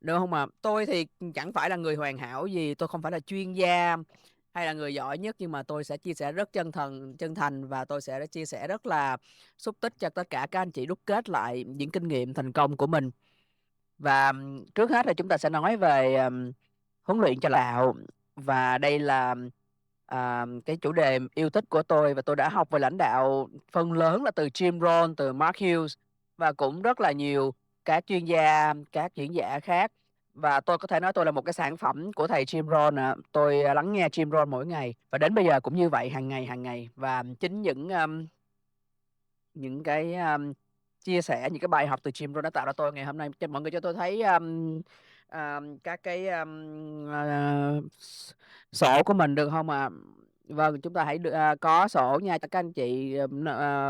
được không ạ? Tôi thì chẳng phải là người hoàn hảo gì, tôi không phải là chuyên gia hay là người giỏi nhất, nhưng mà tôi sẽ chia sẻ rất chân thành, và tôi sẽ chia sẻ rất là xúc tích cho tất cả các anh chị đúc kết lại những kinh nghiệm thành công của mình. Và trước hết là chúng ta sẽ nói về huấn luyện cho lãnh đạo, và đây là cái chủ đề yêu thích của tôi, và tôi đã học về lãnh đạo phần lớn là từ Jim Rohn, từ Mark Hughes, và cũng rất là nhiều các chuyên gia, các diễn giả khác. Và tôi có thể nói tôi là một cái sản phẩm của thầy Jim Rohn ạ. Tôi lắng nghe Jim Rohn mỗi ngày, và đến bây giờ cũng như vậy, hàng ngày. Và chính những cái chia sẻ, những cái bài học từ Jim Rohn đã tạo ra tôi ngày hôm nay. Cho mọi người cho tôi thấy các cái sổ của mình được không ạ? Vâng, chúng ta hãy có sổ nha, các anh chị,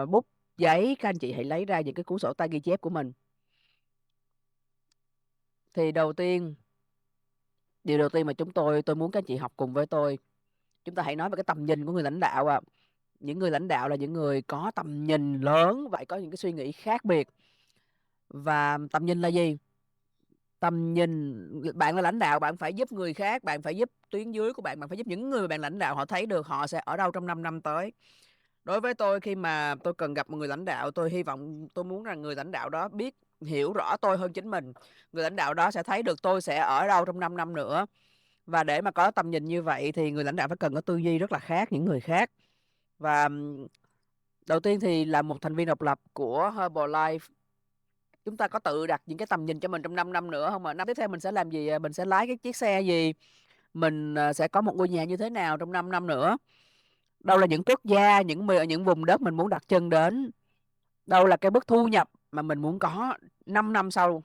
bút giấy, các anh chị hãy lấy ra những cái cuốn sổ tay ghi chép của mình. Thì điều đầu tiên mà tôi muốn các anh chị học cùng với tôi, chúng ta hãy nói về cái tầm nhìn của người lãnh đạo ạ. Những người lãnh đạo là những người có tầm nhìn lớn, vậy có những cái suy nghĩ khác biệt. Và tầm nhìn là gì? Tầm nhìn, bạn là lãnh đạo, bạn phải giúp người khác, bạn phải giúp tuyến dưới của bạn, bạn phải giúp những người mà bạn lãnh đạo họ thấy được họ sẽ ở đâu trong 5 năm tới. Đối với tôi, khi mà tôi cần gặp một người lãnh đạo, tôi muốn rằng người lãnh đạo đó hiểu rõ tôi hơn chính mình. Người lãnh đạo đó sẽ thấy được tôi sẽ ở đâu trong 5 năm nữa. Và để mà có tầm nhìn như vậy thì người lãnh đạo phải cần có tư duy rất là khác những người khác. Và đầu tiên thì là một thành viên độc lập của Herbalife, chúng ta có tự đặt những cái tầm nhìn cho mình trong 5 năm nữa không ạ? Năm tiếp theo mình sẽ làm gì? Mình sẽ lái cái chiếc xe gì? Mình sẽ có một ngôi nhà như thế nào trong 5 năm nữa? Đâu là những quốc gia, những vùng đất mình muốn đặt chân đến? Đâu là cái mức thu nhập mà mình muốn có 5 năm sau?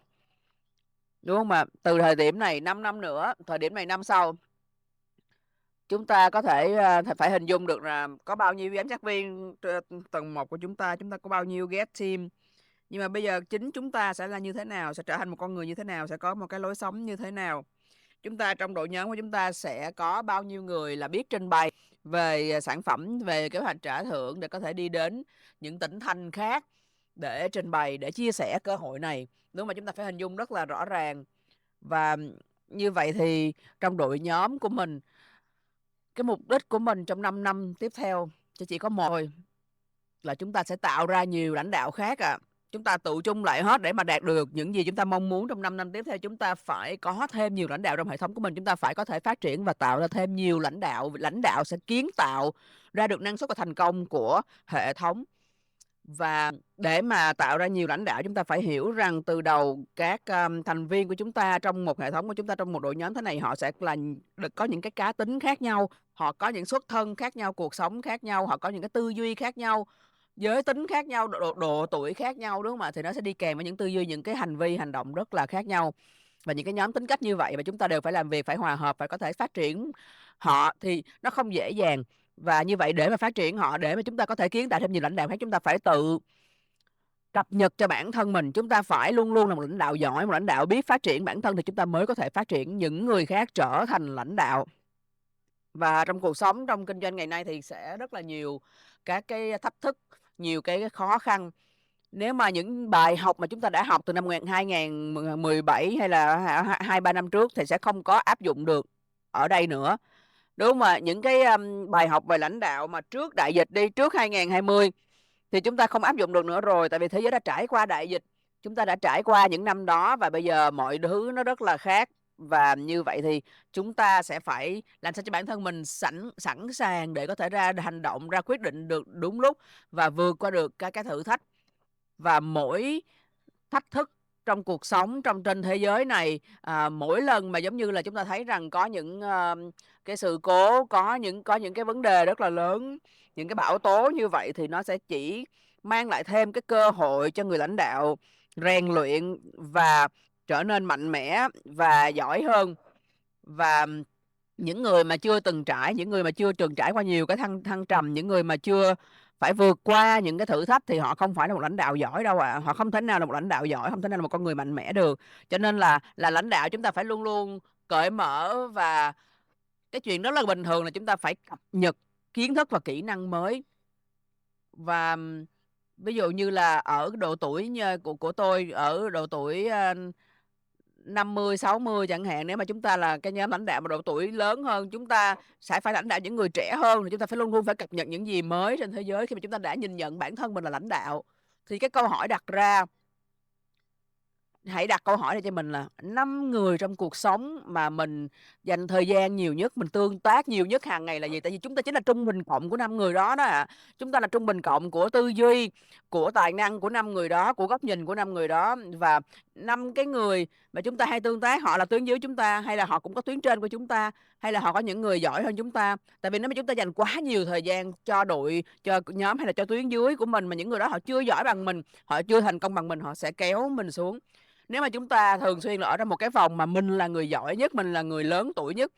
Đúng không ạ? Từ thời điểm này 5 năm nữa, thời điểm này năm sau, chúng ta có thể phải hình dung được là có bao nhiêu giám sát viên tầng 1 của chúng ta có bao nhiêu ghét team. Nhưng mà bây giờ chính chúng ta sẽ là như thế nào, sẽ trở thành một con người như thế nào, sẽ có một cái lối sống như thế nào. Chúng ta trong đội nhóm của chúng ta sẽ có bao nhiêu người là biết trình bày về sản phẩm, về kế hoạch trả thưởng để có thể đi đến những tỉnh thành khác để trình bày, để chia sẻ cơ hội này. Nếu mà chúng ta phải hình dung rất là rõ ràng. Và như vậy thì trong đội nhóm của mình, cái mục đích của mình trong 5 năm tiếp theo chỉ có một thôi, là chúng ta sẽ tạo ra nhiều lãnh đạo khác chúng ta tụ chung lại hết để mà đạt được những gì chúng ta mong muốn trong 5 năm tiếp theo. Chúng ta phải có thêm nhiều lãnh đạo trong hệ thống của mình, chúng ta phải có thể phát triển và tạo ra thêm nhiều lãnh đạo. Lãnh đạo sẽ kiến tạo ra được năng suất và thành công của hệ thống. Và để mà tạo ra nhiều lãnh đạo, chúng ta phải hiểu rằng từ đầu các thành viên của chúng ta trong một hệ thống của chúng ta, trong một đội nhóm thế này, họ sẽ là được có những cái cá tính khác nhau, họ có những xuất thân khác nhau, cuộc sống khác nhau, họ có những cái tư duy khác nhau, giới tính khác nhau, độ tuổi khác nhau, đúng không ạ? Thì nó sẽ đi kèm với những tư duy, những cái hành vi hành động rất là khác nhau. Và những cái nhóm tính cách như vậy mà chúng ta đều phải làm việc, phải hòa hợp, phải có thể phát triển họ, thì nó không dễ dàng. Và như vậy để mà phát triển họ, để mà chúng ta có thể kiến tạo thêm nhiều lãnh đạo khác, chúng ta phải tự cập nhật cho bản thân mình. Chúng ta phải luôn luôn là một lãnh đạo giỏi, một lãnh đạo biết phát triển bản thân, thì chúng ta mới có thể phát triển những người khác trở thành lãnh đạo. Và trong cuộc sống, trong kinh doanh ngày nay thì sẽ rất là nhiều các cái thách thức, nhiều cái khó khăn. Nếu mà những bài học mà chúng ta đã học từ năm 2017 hay là 2-3 năm trước thì sẽ không có áp dụng được ở đây nữa. Đúng không ạ? Những cái bài học về lãnh đạo mà trước đại dịch đi, trước 2020 thì chúng ta không áp dụng được nữa rồi, tại vì thế giới đã trải qua đại dịch, chúng ta đã trải qua những năm đó, và bây giờ mọi thứ nó rất là khác. Và như vậy thì chúng ta sẽ phải làm sao cho bản thân mình sẵn sàng để có thể ra hành động, ra quyết định được đúng lúc và vượt qua được các cái thử thách. Và mỗi thách thức trong cuộc sống, trên thế giới này, mỗi lần mà giống như là chúng ta thấy rằng có những cái sự cố, có những cái vấn đề rất là lớn, những cái bão tố như vậy, thì nó sẽ chỉ mang lại thêm cái cơ hội cho người lãnh đạo rèn luyện và trở nên mạnh mẽ và giỏi hơn. Và những người mà chưa từng trải, những người mà chưa từng trải qua nhiều cái thăng trầm, những người mà chưa phải vượt qua những cái thử thách, thì họ không phải là một lãnh đạo giỏi đâu ạ. Họ không thể nào là một lãnh đạo giỏi, không thể nào là một con người mạnh mẽ được. Cho nên là lãnh đạo chúng ta phải luôn luôn cởi mở, và cái chuyện rất là bình thường là chúng ta phải cập nhật kiến thức và kỹ năng mới. Và ví dụ như là ở độ tuổi của tôi, ở độ tuổi 50, 60 chẳng hạn, nếu mà chúng ta là cái nhóm lãnh đạo mà độ tuổi lớn hơn, chúng ta sẽ phải lãnh đạo những người trẻ hơn, thì chúng ta phải luôn luôn phải cập nhật những gì mới trên thế giới khi mà chúng ta đã nhìn nhận bản thân mình là lãnh đạo. Thì cái câu hỏi đặt ra, hãy đặt câu hỏi này cho mình là 5 người trong cuộc sống mà mình dành thời gian nhiều nhất, mình tương tác nhiều nhất hàng ngày là gì? Tại vì chúng ta chính là trung bình cộng của 5 người đó đó ạ. Chúng ta là trung bình cộng của tư duy, của tài năng của 5 người đó, của góc nhìn của 5 người đó. Và 5 cái người mà chúng ta hay tương tác, họ là tuyến dưới chúng ta, hay là họ cũng có tuyến trên của chúng ta, hay là họ có những người giỏi hơn chúng ta. Tại vì nếu mà chúng ta dành quá nhiều thời gian cho đội, cho nhóm hay là cho tuyến dưới của mình, mà những người đó họ chưa giỏi bằng mình, họ chưa thành công bằng mình, họ sẽ kéo mình xuống. Nếu mà chúng ta thường xuyên là ở trong một cái phòng mà mình là người giỏi nhất, mình là người lớn tuổi nhất,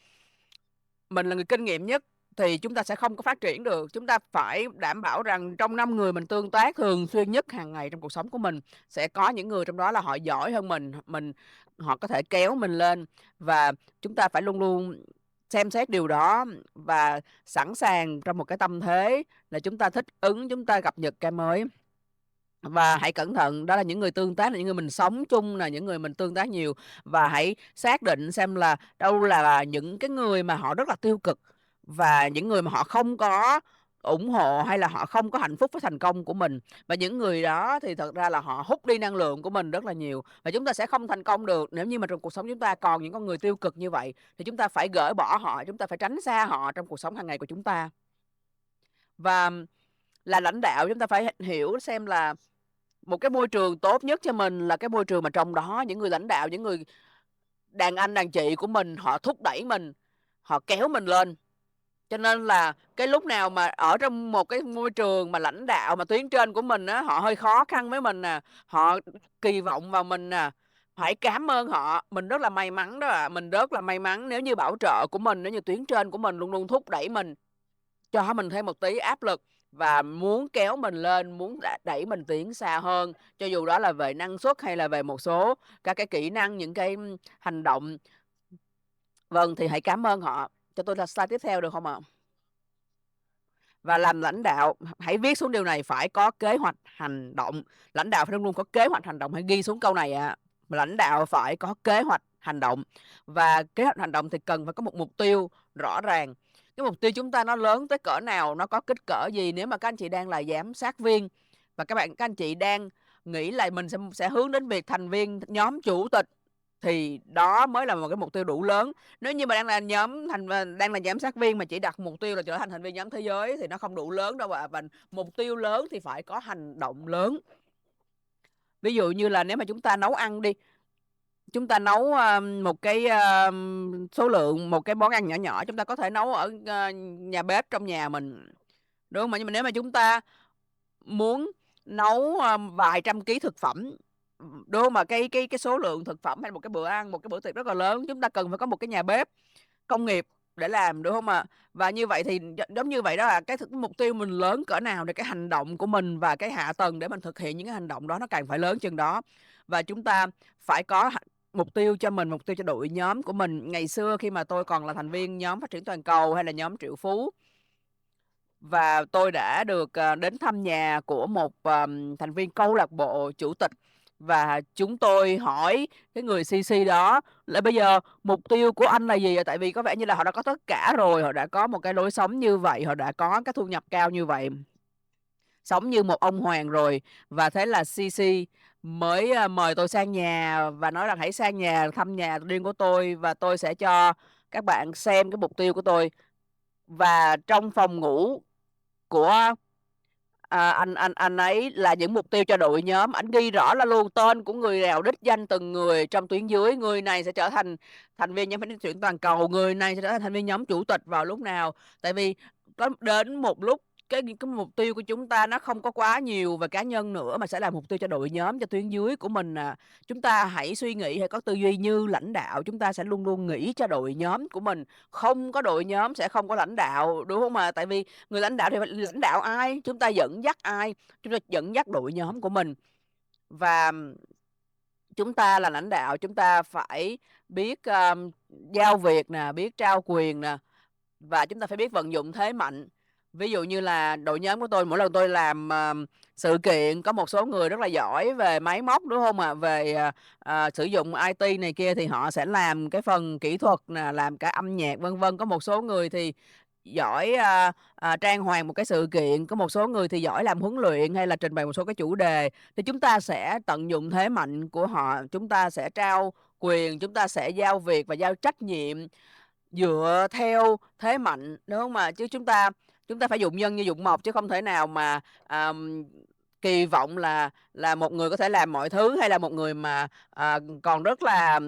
mình là người kinh nghiệm nhất, thì chúng ta sẽ không có phát triển được. Chúng ta phải đảm bảo rằng trong 5 người mình tương tác thường xuyên nhất hàng ngày trong cuộc sống của mình, sẽ có những người trong đó là họ giỏi hơn mình họ có thể kéo mình lên. Và chúng ta phải luôn luôn xem xét điều đó và sẵn sàng trong một cái tâm thế là chúng ta thích ứng, chúng ta cập nhật cái mới. Và hãy cẩn thận, đó là những người tương tác, là những người mình sống chung, là những người mình tương tác nhiều. Và hãy xác định xem là đâu là những cái người mà họ rất là tiêu cực, và những người mà họ không có ủng hộ hay là họ không có hạnh phúc với thành công của mình. Và những người đó thì thật ra là họ hút đi năng lượng của mình rất là nhiều, và chúng ta sẽ không thành công được nếu như mà trong cuộc sống chúng ta còn những con người tiêu cực như vậy. Thì chúng ta phải gỡ bỏ họ, chúng ta phải tránh xa họ trong cuộc sống hàng ngày của chúng ta. Và là lãnh đạo, chúng ta phải hiểu xem là một cái môi trường tốt nhất cho mình là cái môi trường mà trong đó những người lãnh đạo, những người đàn anh đàn chị của mình, họ thúc đẩy mình, họ kéo mình lên. Cho nên là cái lúc nào mà ở trong một cái môi trường mà lãnh đạo mà tuyến trên của mình á, họ hơi khó khăn với mình nè, họ kỳ vọng vào mình nè, hãy cảm ơn họ. Mình rất là may mắn đó ạ, mình rất là may mắn nếu như bảo trợ của mình, nếu như tuyến trên của mình luôn luôn thúc đẩy mình, cho mình thêm một tí áp lực và muốn kéo mình lên, muốn đẩy mình tiến xa hơn, cho dù đó là về năng suất hay là về một số các cái kỹ năng, những cái hành động. Vâng, thì hãy cảm ơn họ. Cho tôi là slide tiếp theo được không ạ? Và làm lãnh đạo, hãy viết xuống điều này, phải có kế hoạch hành động. Lãnh đạo phải luôn luôn có kế hoạch hành động, hãy ghi xuống câu này ạ. Lãnh đạo phải có kế hoạch hành động. Và kế hoạch hành động thì cần phải có một mục tiêu rõ ràng. Cái mục tiêu chúng ta nó lớn tới cỡ nào, nó có kích cỡ gì. Nếu mà các anh chị đang là giám sát viên và các anh chị đang nghĩ là mình sẽ hướng đến việc thành viên nhóm chủ tịch, thì đó mới là một cái mục tiêu đủ lớn. Nếu như mà đang là giám sát viên mà chỉ đặt mục tiêu là trở thành thành viên nhóm thế giới thì nó không đủ lớn đâu ạ. Và mục tiêu lớn thì phải có hành động lớn. Ví dụ như là nếu mà chúng ta nấu ăn đi, chúng ta nấu một cái số lượng, một cái món ăn nhỏ nhỏ, chúng ta có thể nấu ở nhà bếp trong nhà mình, đúng không? Nhưng mà nếu mà chúng ta muốn nấu vài trăm ký thực phẩm, đúng không? Mà cái số lượng thực phẩm hay một cái bữa ăn, một cái bữa tiệc rất là lớn, chúng ta cần phải có một cái nhà bếp công nghiệp để làm, đúng không ạ? Và như vậy thì giống như vậy đó là cái mục tiêu mình lớn cỡ nào thì cái hành động của mình và cái hạ tầng để mình thực hiện những cái hành động đó nó càng phải lớn chừng đó. Và chúng ta phải có mục tiêu cho mình, mục tiêu cho đội nhóm của mình. Ngày xưa khi mà tôi còn là thành viên nhóm phát triển toàn cầu hay là nhóm triệu phú, và tôi đã được đến thăm nhà của một thành viên câu lạc bộ chủ tịch, và chúng tôi hỏi cái người CC đó là bây giờ mục tiêu của anh là gì ạ? Tại vì có vẻ như là họ đã có tất cả rồi, họ đã có một cái lối sống như vậy, họ đã có cái thu nhập cao như vậy, sống như một ông hoàng rồi. Và thế là CC mới mời tôi sang nhà và nói rằng hãy sang nhà thăm nhà riêng của tôi và tôi sẽ cho các bạn xem cái mục tiêu của tôi. Và trong phòng ngủ của anh ấy là những mục tiêu cho đội nhóm. Anh ghi rõ là luôn tên của người nào, đích danh từng người trong tuyến dưới. Người này sẽ trở thành thành viên nhóm phát triển toàn cầu, người này sẽ trở thành thành viên nhóm chủ tịch vào lúc nào. Tại vì có đến một lúc cái mục tiêu của chúng ta nó không có quá nhiều về cá nhân nữa, mà sẽ là mục tiêu cho đội nhóm, cho tuyến dưới của mình. Chúng ta hãy suy nghĩ, hãy có tư duy như lãnh đạo, chúng ta sẽ luôn luôn nghĩ cho đội nhóm của mình. Không có đội nhóm sẽ không có lãnh đạo, đúng không ạ? Tại vì người lãnh đạo thì phải lãnh đạo ai? Chúng ta dẫn dắt ai? Chúng ta dẫn dắt đội nhóm của mình. Và chúng ta là lãnh đạo, chúng ta phải biết giao việc nè, biết trao quyền nè, và chúng ta phải biết vận dụng thế mạnh. Ví dụ như là đội nhóm của tôi mỗi lần tôi làm sự kiện, có một số người rất là giỏi về máy móc, đúng không ạ? Về sử dụng IT này kia thì họ sẽ làm cái phần kỹ thuật nè, làm cả âm nhạc vân vân. Có một số người thì giỏi trang hoàng một cái sự kiện, có một số người thì giỏi làm huấn luyện hay là trình bày một số cái chủ đề. Thì chúng ta sẽ tận dụng thế mạnh của họ, chúng ta sẽ trao quyền, chúng ta sẽ giao việc và giao trách nhiệm dựa theo thế mạnh, đúng không ạ? Chứ chúng ta phải dụng nhân như dụng mộc, chứ không thể nào mà kỳ vọng là một người có thể làm mọi thứ, hay là một người mà còn rất là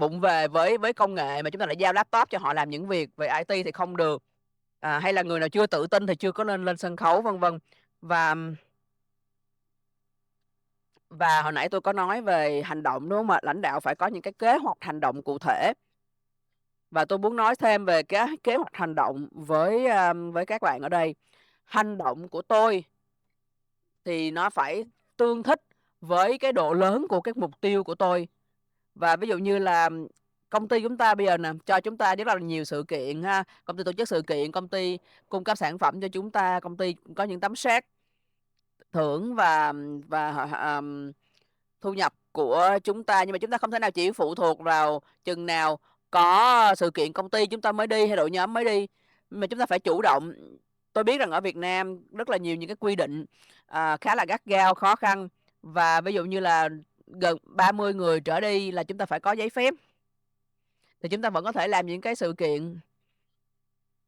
vụng về với công nghệ mà chúng ta lại giao laptop cho họ làm những việc về IT thì không được. Hay là người nào chưa tự tin thì chưa có nên lên sân khấu, vân vân. Và và hồi nãy tôi có nói về hành động, đúng không ạ? Lãnh đạo phải có những cái kế hoạch hành động cụ thể. Và tôi muốn nói thêm về cái kế hoạch hành động với các bạn ở đây. Hành động của tôi thì nó phải tương thích với cái độ lớn của cái mục tiêu của tôi. Và ví dụ như là công ty chúng ta bây giờ nè, cho chúng ta rất là nhiều sự kiện ha. Công ty tổ chức sự kiện, công ty cung cấp sản phẩm cho chúng ta, công ty có những tấm séc thưởng và thu nhập của chúng ta, nhưng mà chúng ta không thể nào chỉ phụ thuộc vào chừng nào có sự kiện công ty chúng ta mới đi hay đội nhóm mới đi, mà chúng ta phải chủ động. Tôi biết rằng ở Việt Nam rất là nhiều những cái quy định khá là gắt gao, khó khăn, và ví dụ như là gần 30 người trở đi là chúng ta phải có giấy phép, thì chúng ta vẫn có thể làm những cái sự kiện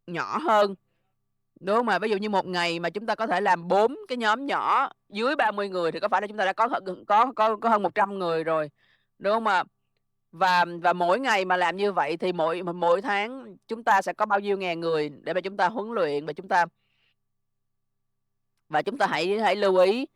nhỏ hơn, đúng không? Mà ví dụ như một ngày mà chúng ta có thể làm 4 cái nhóm nhỏ dưới 30 người thì có phải là chúng ta đã có hơn 100 người rồi, đúng không ạ? Và mỗi ngày mà làm như vậy thì mỗi tháng chúng ta sẽ có bao nhiêu ngàn người để mà chúng ta huấn luyện, và chúng ta hãy lưu ý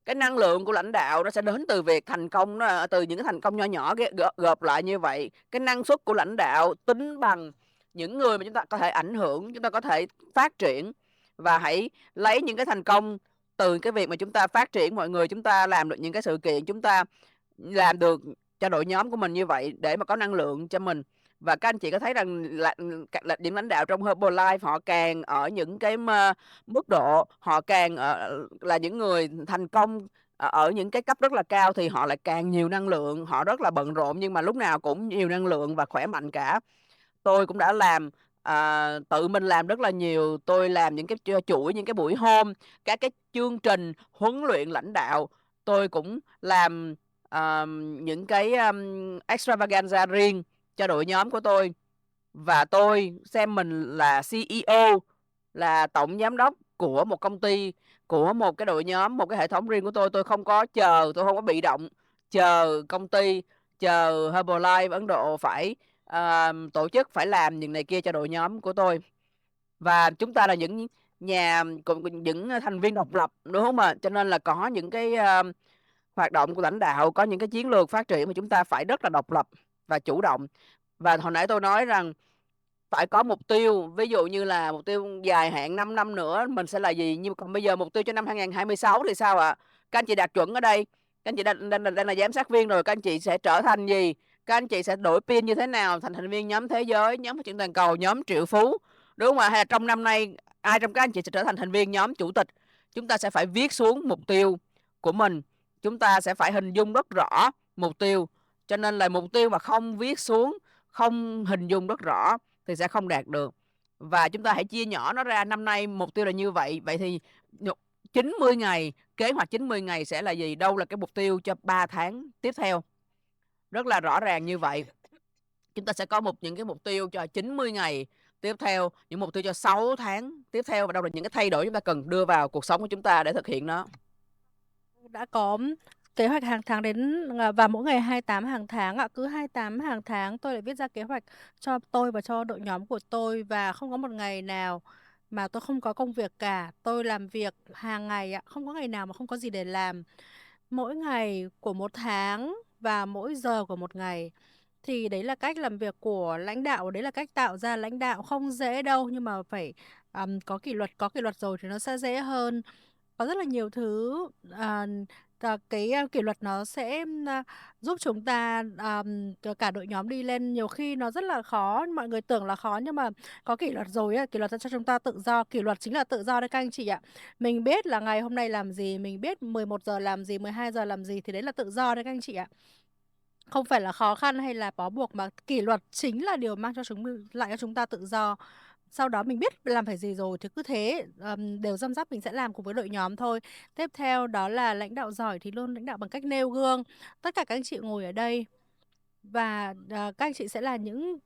cái năng lượng của lãnh đạo nó sẽ đến từ việc thành công, nó từ những cái thành công nho nhỏ gộp lại như vậy. Cái năng suất của lãnh đạo tính bằng những người mà chúng ta có thể ảnh hưởng, chúng ta có thể phát triển, và hãy lấy những cái thành công từ cái việc mà chúng ta phát triển mọi người, chúng ta làm được những cái sự kiện, chúng ta làm được cho đội nhóm của mình như vậy để mà có năng lượng cho mình. Và các anh chị có thấy rằng là điểm lãnh đạo trong Herbalife họ càng ở những cái mức độ, họ càng là những người thành công ở những cái cấp rất là cao thì họ lại càng nhiều năng lượng, họ rất là bận rộn nhưng mà lúc nào cũng nhiều năng lượng và khỏe mạnh cả. Tôi cũng đã làm tự mình làm rất là nhiều, tôi làm những cái chuỗi, những cái buổi hôm, các cái chương trình huấn luyện lãnh đạo. Tôi cũng làm những cái extravaganza riêng cho đội nhóm của tôi, và tôi xem mình là CEO, là tổng giám đốc của một công ty, của một cái đội nhóm, một cái hệ thống riêng của tôi. Tôi không có bị động chờ công ty, chờ Herbalife Ấn Độ phải tổ chức, phải làm những này kia cho đội nhóm của tôi. Và chúng ta là những những thành viên độc lập, đúng không ạ? Cho nên là có những cái hoạt động của lãnh đạo, có những cái chiến lược phát triển mà chúng ta phải rất là độc lập và chủ động. Và hồi nãy tôi nói rằng phải có mục tiêu, ví dụ như là mục tiêu dài hạn 5 năm nữa mình sẽ là gì, nhưng còn bây giờ mục tiêu cho năm 2026 thì sao ạ? Các anh chị đạt chuẩn ở đây, các anh chị đang là giám sát viên rồi, các anh chị sẽ trở thành gì? Các anh chị sẽ đổi pin như thế nào, thành thành viên nhóm thế giới, nhóm phát triển toàn cầu, nhóm triệu phú, đúng không ạ? Hay là trong năm nay ai trong các anh chị sẽ trở thành thành viên nhóm chủ tịch? Chúng ta sẽ phải viết xuống mục tiêu của mình, chúng ta sẽ phải hình dung rất rõ mục tiêu. Cho nên là mục tiêu mà không viết xuống, không hình dung rất rõ thì sẽ không đạt được. Và chúng ta hãy chia nhỏ nó ra, năm nay mục tiêu là như vậy, vậy thì 90 ngày, kế hoạch 90 ngày sẽ là gì, đâu là cái mục tiêu cho 3 tháng tiếp theo, rất là rõ ràng như vậy. Chúng ta sẽ có những cái mục tiêu cho 90 ngày tiếp theo, những mục tiêu cho 6 tháng tiếp theo, và đâu là những cái thay đổi chúng ta cần đưa vào cuộc sống của chúng ta để thực hiện nó. Đã có kế hoạch hàng tháng và mỗi ngày 28 hàng tháng ạ. Cứ 28 hàng tháng tôi lại viết ra kế hoạch cho tôi và cho đội nhóm của tôi, và không có một ngày nào mà tôi không có công việc cả. Tôi làm việc hàng ngày ạ, không có ngày nào mà không có gì để làm. Mỗi ngày của một tháng và mỗi giờ của một ngày. Thì đấy là cách làm việc của lãnh đạo, đấy là cách tạo ra lãnh đạo. Không dễ đâu, nhưng mà phải có kỷ luật rồi thì nó sẽ dễ hơn. Có rất là nhiều thứ kỷ luật nó sẽ giúp chúng ta cả đội nhóm đi lên. Nhiều khi nó rất là khó, mọi người tưởng là khó nhưng mà có kỷ luật rồi á, kỷ luật sẽ cho chúng ta tự do, kỷ luật chính là tự do đấy các anh chị ạ. Mình biết là ngày hôm nay làm gì, mình biết 11 giờ làm gì, 12 giờ làm gì thì đấy là tự do đấy các anh chị ạ. Không phải là khó khăn hay là bó buộc mà kỷ luật chính là điều mang lại cho chúng ta tự do. Sau đó mình biết làm phải gì rồi thì cứ thế đều răm rắp mình sẽ làm cùng với đội nhóm thôi. Tiếp theo đó là lãnh đạo giỏi thì luôn lãnh đạo bằng cách nêu gương. Tất cả các anh chị ngồi ở đây và các anh chị sẽ là những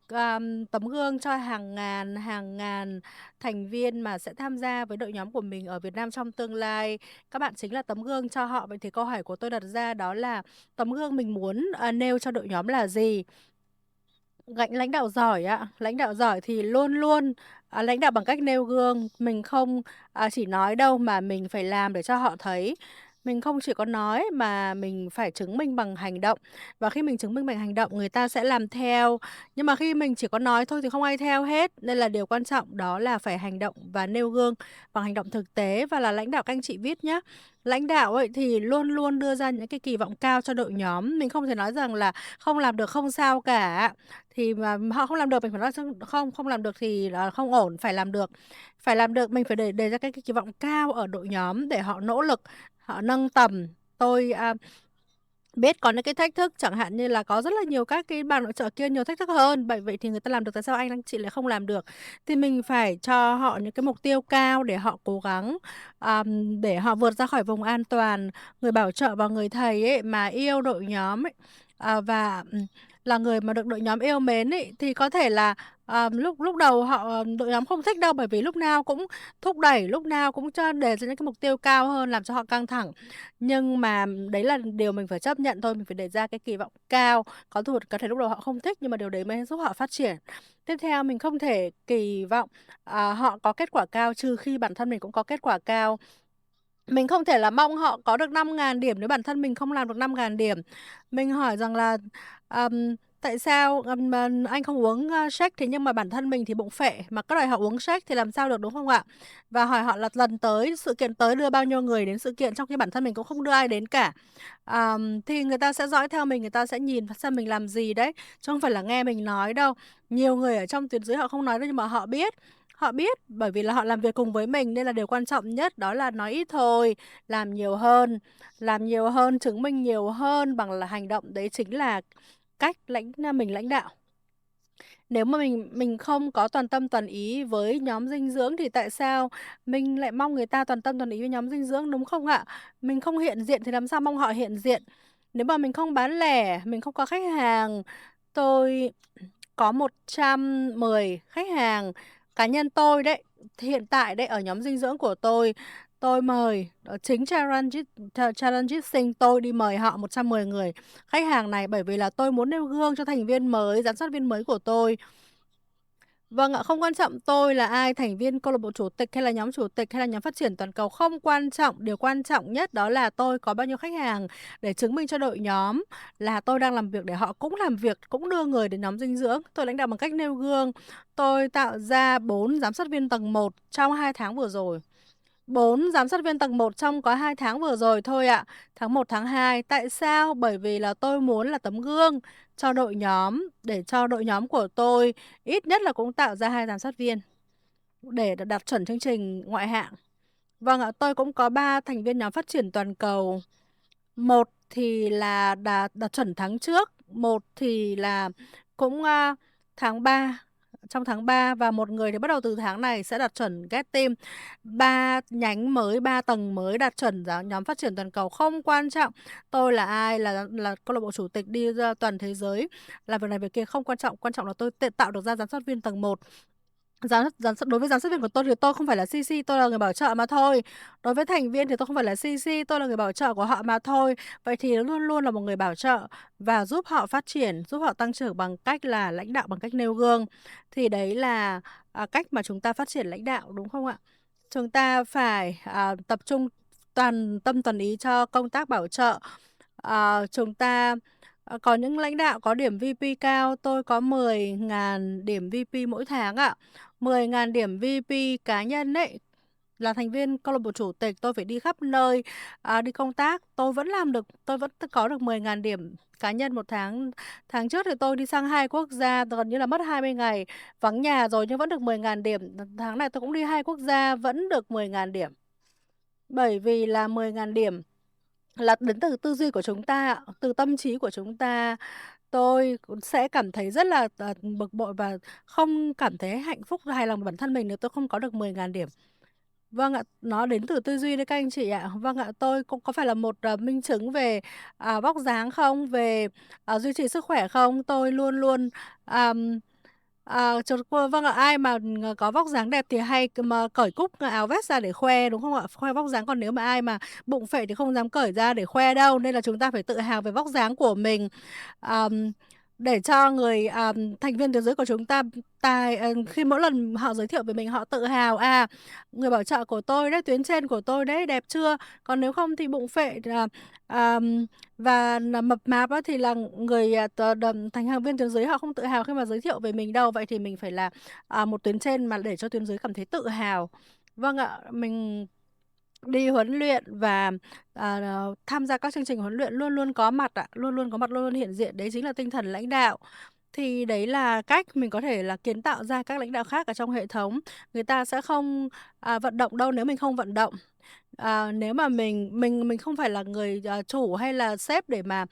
tấm gương cho hàng ngàn thành viên mà sẽ tham gia với đội nhóm của mình ở Việt Nam trong tương lai. Các bạn chính là tấm gương cho họ. Vậy thì câu hỏi của tôi đặt ra đó là tấm gương mình muốn nêu cho đội nhóm là gì? Lãnh đạo giỏi ạ, lãnh đạo giỏi thì luôn luôn lãnh đạo bằng cách nêu gương. Mình không chỉ nói đâu mà mình phải làm để cho họ thấy. Mình không chỉ có nói mà mình phải chứng minh bằng hành động. Và khi mình chứng minh bằng hành động người ta sẽ làm theo. Nhưng mà khi mình chỉ có nói thôi thì không ai theo hết. Nên là điều quan trọng đó là phải hành động và nêu gương bằng hành động thực tế. Và là lãnh đạo các anh chị viết nhé. Lãnh đạo ấy thì luôn luôn đưa ra những cái kỳ vọng cao cho đội nhóm. Mình không thể nói rằng là không làm được không sao cả. Thì mà họ không làm được mình phải nói không làm được thì là không ổn, phải làm được. Phải làm được mình phải đề ra cái kỳ vọng cao ở đội nhóm để họ nỗ lực, họ nâng tầm. Tôi biết có những cái thách thức chẳng hạn như là có rất là nhiều các cái bà nội trợ kia nhiều thách thức hơn, bởi vậy thì người ta làm được tại sao anh chị lại không làm được? Thì mình phải cho họ những cái mục tiêu cao để họ cố gắng, để họ vượt ra khỏi vùng an toàn. Người bảo trợ và người thầy ấy mà yêu đội nhóm ấy, và là người mà được đội nhóm yêu mến ấy thì có thể là lúc lúc đầu đội nhóm không thích đâu, bởi vì lúc nào cũng thúc đẩy, lúc nào cũng cho đề ra những cái mục tiêu cao hơn làm cho họ căng thẳng. Nhưng mà đấy là điều mình phải chấp nhận thôi, mình phải đề ra cái kỳ vọng cao. Có thể lúc đầu họ không thích nhưng mà điều đấy mới giúp họ phát triển. Tiếp theo mình không thể kỳ vọng họ có kết quả cao trừ khi bản thân mình cũng có kết quả cao. Mình không thể là mong họ có được 5.000 điểm nếu bản thân mình không làm được 5.000 điểm. Mình hỏi rằng là tại sao anh không uống shake thế nhưng mà bản thân mình thì bụng phệ mà cứ đòi họ uống shake thì làm sao được, đúng không ạ? Và hỏi họ là lần tới sự kiện tới đưa bao nhiêu người đến sự kiện trong khi bản thân mình cũng không đưa ai đến cả. Thì người ta sẽ dõi theo mình, người ta sẽ nhìn xem mình làm gì đấy, chứ không phải là nghe mình nói đâu. Nhiều người ở trong tuyến dưới họ không nói đâu nhưng mà họ biết. Họ biết bởi vì là họ làm việc cùng với mình nên là điều quan trọng nhất đó là nói ít thôi, làm nhiều hơn. Làm nhiều hơn, chứng minh nhiều hơn bằng là hành động, đấy chính là cách mình lãnh đạo. Nếu mà mình không có toàn tâm toàn ý với nhóm dinh dưỡng thì tại sao mình lại mong người ta toàn tâm toàn ý với nhóm dinh dưỡng, đúng không ạ? Mình không hiện diện thì làm sao mong họ hiện diện? Nếu mà mình không bán lẻ, mình không có khách hàng, tôi có 110 khách hàng cá nhân tôi đấy, hiện tại đấy ở nhóm dinh dưỡng của tôi mời chính Challenge Sinh tôi đi mời họ 110 người khách hàng này, bởi vì là tôi muốn nêu gương cho thành viên mới, giám sát viên mới của tôi. Vâng ạ, không quan trọng tôi là ai, thành viên câu lạc bộ chủ tịch hay là nhóm chủ tịch hay là nhóm phát triển toàn cầu không quan trọng. Điều quan trọng nhất đó là tôi có bao nhiêu khách hàng để chứng minh cho đội nhóm là tôi đang làm việc để họ cũng làm việc, cũng đưa người đến nhóm dinh dưỡng. Tôi lãnh đạo bằng cách nêu gương. Tôi tạo ra 4 giám sát viên tầng 1 trong 2 tháng vừa rồi. 4 giám sát viên tầng 1 trong có 2 tháng vừa rồi thôi ạ. Tháng 1, tháng 2. Tại sao? Bởi vì là tôi muốn là tấm gương cho đội nhóm, để cho đội nhóm của tôi ít nhất là cũng tạo ra 2 giám sát viên để đạt chuẩn chương trình ngoại hạng. Vâng ạ, tôi cũng có 3 thành viên nhóm phát triển toàn cầu. Một thì là đạt chuẩn tháng trước, một thì là cũng tháng 3, trong tháng 3, và một người thì bắt đầu từ tháng này sẽ đạt chuẩn Get Team. 3 nhánh mới, 3 tầng mới đạt chuẩn nhóm phát triển toàn cầu. Không quan trọng tôi là ai, là câu lạc bộ chủ tịch đi ra toàn thế giới làm việc này việc kia không quan trọng, quan trọng là tôi tạo được ra giám sát viên tầng 1. Đối với giám sát viên của tôi thì tôi không phải là CC, tôi là người bảo trợ mà thôi. Đối với thành viên thì tôi không phải là CC, tôi là người bảo trợ của họ mà thôi. Vậy thì luôn luôn là một người bảo trợ và giúp họ phát triển, giúp họ tăng trưởng bằng cách là lãnh đạo, bằng cách nêu gương. Thì đấy là cách mà chúng ta phát triển lãnh đạo, đúng không ạ? Chúng ta phải tập trung toàn tâm toàn ý cho công tác bảo trợ. Chúng ta có những lãnh đạo có điểm VP cao, tôi có 10.000 điểm VP mỗi tháng ạ. 10.000 điểm VP cá nhân ấy, là thành viên câu lạc bộ chủ tịch, tôi phải đi khắp nơi, đi công tác, tôi vẫn làm được, tôi vẫn có được 10.000 điểm cá nhân một tháng. Tháng trước thì tôi đi sang 2 quốc gia, gần như là mất 20 ngày vắng nhà rồi nhưng vẫn được 10.000 điểm. Tháng này tôi cũng đi 2 quốc gia vẫn được 10.000 điểm. Bởi vì là 10.000 điểm là đến từ tư duy của chúng ta ạ, từ tâm trí của chúng ta. Tôi cũng sẽ cảm thấy rất là, bực bội và không cảm thấy hạnh phúc, hài lòng với bản thân mình nếu tôi không có được 10.000 điểm. Vâng ạ, nó đến từ tư duy đấy các anh chị ạ. Vâng ạ, tôi cũng có phải là một, minh chứng về, vóc dáng không? Về, duy trì sức khỏe không? Tôi luôn luôn, vâng ạ, ai mà, có vóc dáng đẹp thì hay mà cởi cúc áo vest ra để khoe, đúng không ạ? Khoe vóc dáng, còn nếu mà ai mà bụng phệ thì không dám cởi ra để khoe đâu. Nên là chúng ta phải tự hào về vóc dáng của mình, để cho người, thành viên tuyến dưới của chúng ta khi mỗi lần họ giới thiệu về mình họ tự hào, người bảo trợ của tôi đấy, tuyến trên của tôi đấy, đẹp chưa? Còn nếu không thì bụng phệ, và mập mạp á thì là người, thành viên tuyến dưới họ không tự hào khi mà giới thiệu về mình đâu. Vậy thì mình phải là, một tuyến trên mà để cho tuyến dưới cảm thấy tự hào. Vâng ạ, mình đi huấn luyện và, tham gia các chương trình huấn luyện luôn luôn có mặt ạ, luôn luôn có mặt, luôn luôn hiện diện, đấy chính là tinh thần lãnh đạo. Thì đấy là cách mình có thể là kiến tạo ra các lãnh đạo khác ở trong hệ thống. Người ta sẽ không, vận động đâu nếu mình không vận động. Nếu mà mình không phải là người, chủ hay là sếp để mà,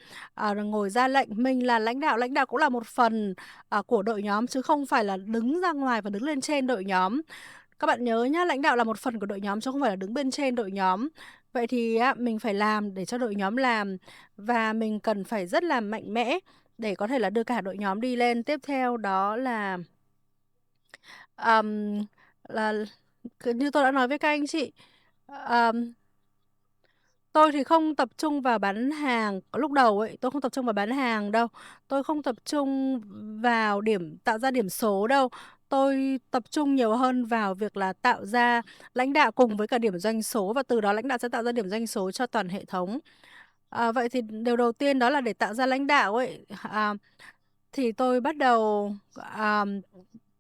ngồi ra lệnh, mình là lãnh đạo cũng là một phần, của đội nhóm chứ không phải là đứng ra ngoài và đứng lên trên đội nhóm. Các bạn nhớ nhá, lãnh đạo là một phần của đội nhóm chứ không phải là đứng bên trên đội nhóm. Vậy thì á, mình phải làm để cho đội nhóm làm và mình cần phải rất là mạnh mẽ để có thể là đưa cả đội nhóm đi lên. Tiếp theo đó ờm, là như tôi đã nói với các anh chị, ờm, tôi thì không tập trung vào bán hàng. Lúc đầu ấy, tôi không tập trung vào bán hàng đâu. Tôi không tập trung vào tạo ra điểm số đâu. Tôi tập trung nhiều hơn vào việc là tạo ra lãnh đạo cùng với cả điểm doanh số và từ đó lãnh đạo sẽ tạo ra điểm doanh số cho toàn hệ thống. Vậy thì điều đầu tiên đó là để tạo ra lãnh đạo ấy, thì tôi bắt đầu,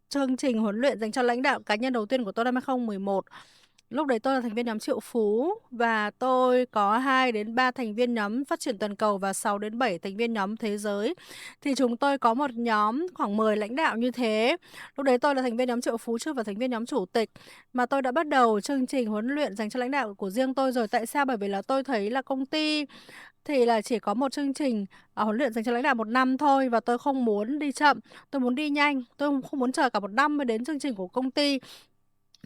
chương trình huấn luyện dành cho lãnh đạo cá nhân đầu tiên của tôi năm 2011. Lúc đấy tôi là thành viên nhóm Triệu Phú và tôi có 2 đến 3 thành viên nhóm phát triển toàn cầu và 6 đến 7 thành viên nhóm thế giới. Thì chúng tôi có một nhóm khoảng 10 lãnh đạo như thế. Lúc đấy tôi là thành viên nhóm Triệu Phú chưa phải thành viên nhóm chủ tịch, mà tôi đã bắt đầu chương trình huấn luyện dành cho lãnh đạo của riêng tôi rồi. Tại sao? Bởi vì là tôi thấy là công ty thì là chỉ có một chương trình, huấn luyện dành cho lãnh đạo 1 năm thôi và tôi không muốn đi chậm, tôi muốn đi nhanh, tôi không muốn chờ cả 1 năm mới đến chương trình của công ty.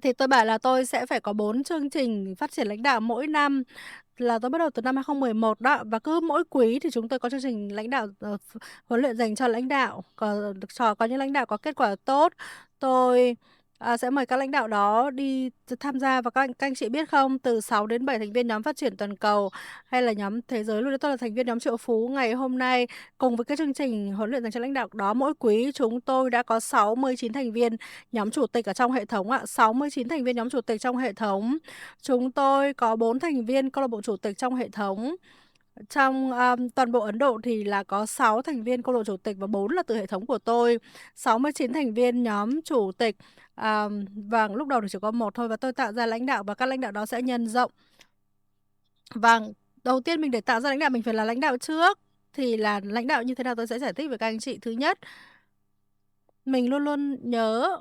Thì tôi bảo là tôi sẽ phải có 4 chương trình phát triển lãnh đạo mỗi năm, là tôi bắt đầu từ năm 2011 đó, và cứ mỗi quý thì chúng tôi có chương trình lãnh đạo, huấn luyện dành cho lãnh đạo. Có những lãnh đạo có kết quả tốt, tôi, sẽ mời các lãnh đạo đó đi tham gia. Và các anh chị biết không, từ 6 đến 7 thành viên nhóm phát triển toàn cầu hay là nhóm thế giới, lúc đấy tôi là thành viên nhóm Triệu Phú ngày hôm nay, cùng với cái chương trình huấn luyện dành cho lãnh đạo đó, mỗi quý chúng tôi đã có 69 thành viên nhóm chủ tịch ở trong hệ thống ạ. 69 thành viên nhóm chủ tịch trong hệ thống. Chúng tôi có 4 thành viên câu lạc bộ chủ tịch trong hệ thống. Trong, toàn bộ Ấn Độ thì là có 6 thành viên câu lạc bộ chủ tịch và 4 là từ hệ thống của tôi. 69 thành viên nhóm chủ tịch, và lúc đầu thì chỉ có 1 thôi và tôi tạo ra lãnh đạo và các lãnh đạo đó sẽ nhân rộng. Vâng, đầu tiên mình để tạo ra lãnh đạo mình phải là lãnh đạo trước. Thì là lãnh đạo như thế nào tôi sẽ giải thích với các anh chị. Thứ nhất, mình luôn luôn nhớ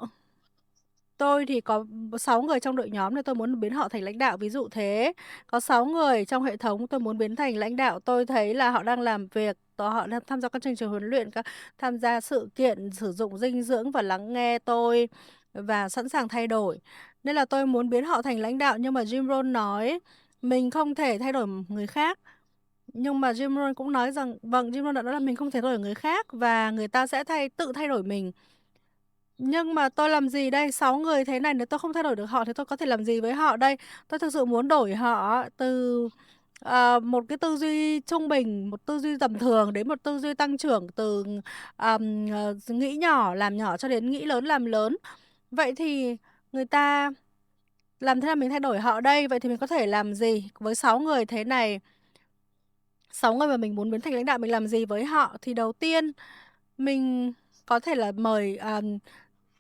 tôi thì có 6 người trong đội nhóm nên tôi muốn biến họ thành lãnh đạo, ví dụ thế. Có 6 người trong hệ thống tôi muốn biến thành lãnh đạo, tôi thấy là họ đang làm việc, họ đang tham gia các chương trình huấn luyện, tham gia sự kiện, sử dụng dinh dưỡng và lắng nghe tôi và sẵn sàng thay đổi. Nên là tôi muốn biến họ thành lãnh đạo, nhưng mà Jim Rohn nói mình không thể thay đổi người khác. Nhưng mà Jim Rohn cũng nói rằng, vâng, Jim Rohn đã nói là mình không thể thay đổi người khác và người ta sẽ tự thay đổi mình. Nhưng mà tôi làm gì đây? 6 người thế này nếu tôi không thay đổi được họ thì tôi có thể làm gì với họ đây? Tôi thực sự muốn đổi họ từ, một cái tư duy trung bình, một tư duy tầm thường đến một tư duy tăng trưởng, từ, nghĩ nhỏ làm nhỏ cho đến nghĩ lớn làm lớn. Vậy thì người ta làm thế nào mình thay đổi họ đây? Vậy thì mình có thể làm gì với 6 người thế này? 6 người mà mình muốn biến thành lãnh đạo, mình làm gì với họ? Thì đầu tiên mình có thể là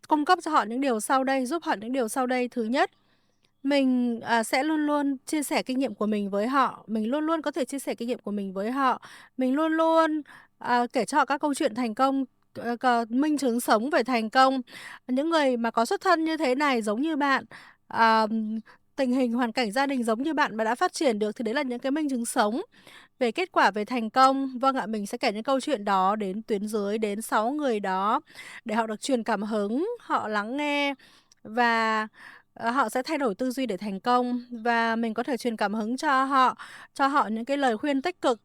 cung cấp cho họ những điều sau đây, giúp họ những điều sau đây. Thứ nhất, Mình, sẽ luôn luôn chia sẻ kinh nghiệm của mình với họ, mình luôn luôn có thể chia sẻ kinh nghiệm của mình với họ. Mình luôn luôn, kể cho họ các câu chuyện thành công, minh chứng sống về thành công. Những người mà có xuất thân như thế này giống như bạn, tình hình hoàn cảnh gia đình giống như bạn mà đã phát triển được thì đấy là những cái minh chứng sống về kết quả, về thành công. Vâng ạ, mình sẽ kể những câu chuyện đó đến tuyến dưới, đến 6 người đó để họ được truyền cảm hứng, họ lắng nghe và, họ sẽ thay đổi tư duy để thành công. Và mình có thể truyền cảm hứng cho họ những cái lời khuyên tích cực.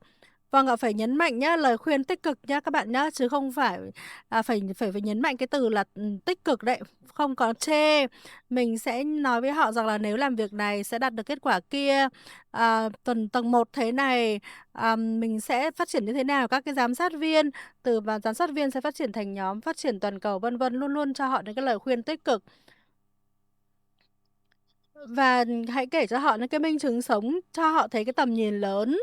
Vâng ạ, phải nhấn mạnh nhá, lời khuyên tích cực nhá các bạn nhá, chứ không phải, phải nhấn mạnh cái từ là, tích cực đấy, không có chê. Mình sẽ nói với họ rằng là nếu làm việc này sẽ đạt được kết quả kia, tầng 1 thế này, mình sẽ phát triển như thế nào, các cái giám sát viên, và giám sát viên sẽ phát triển thành nhóm, phát triển toàn cầu, vân vân, luôn luôn cho họ những cái lời khuyên tích cực. Và hãy kể cho họ những cái minh chứng sống, cho họ thấy cái tầm nhìn lớn.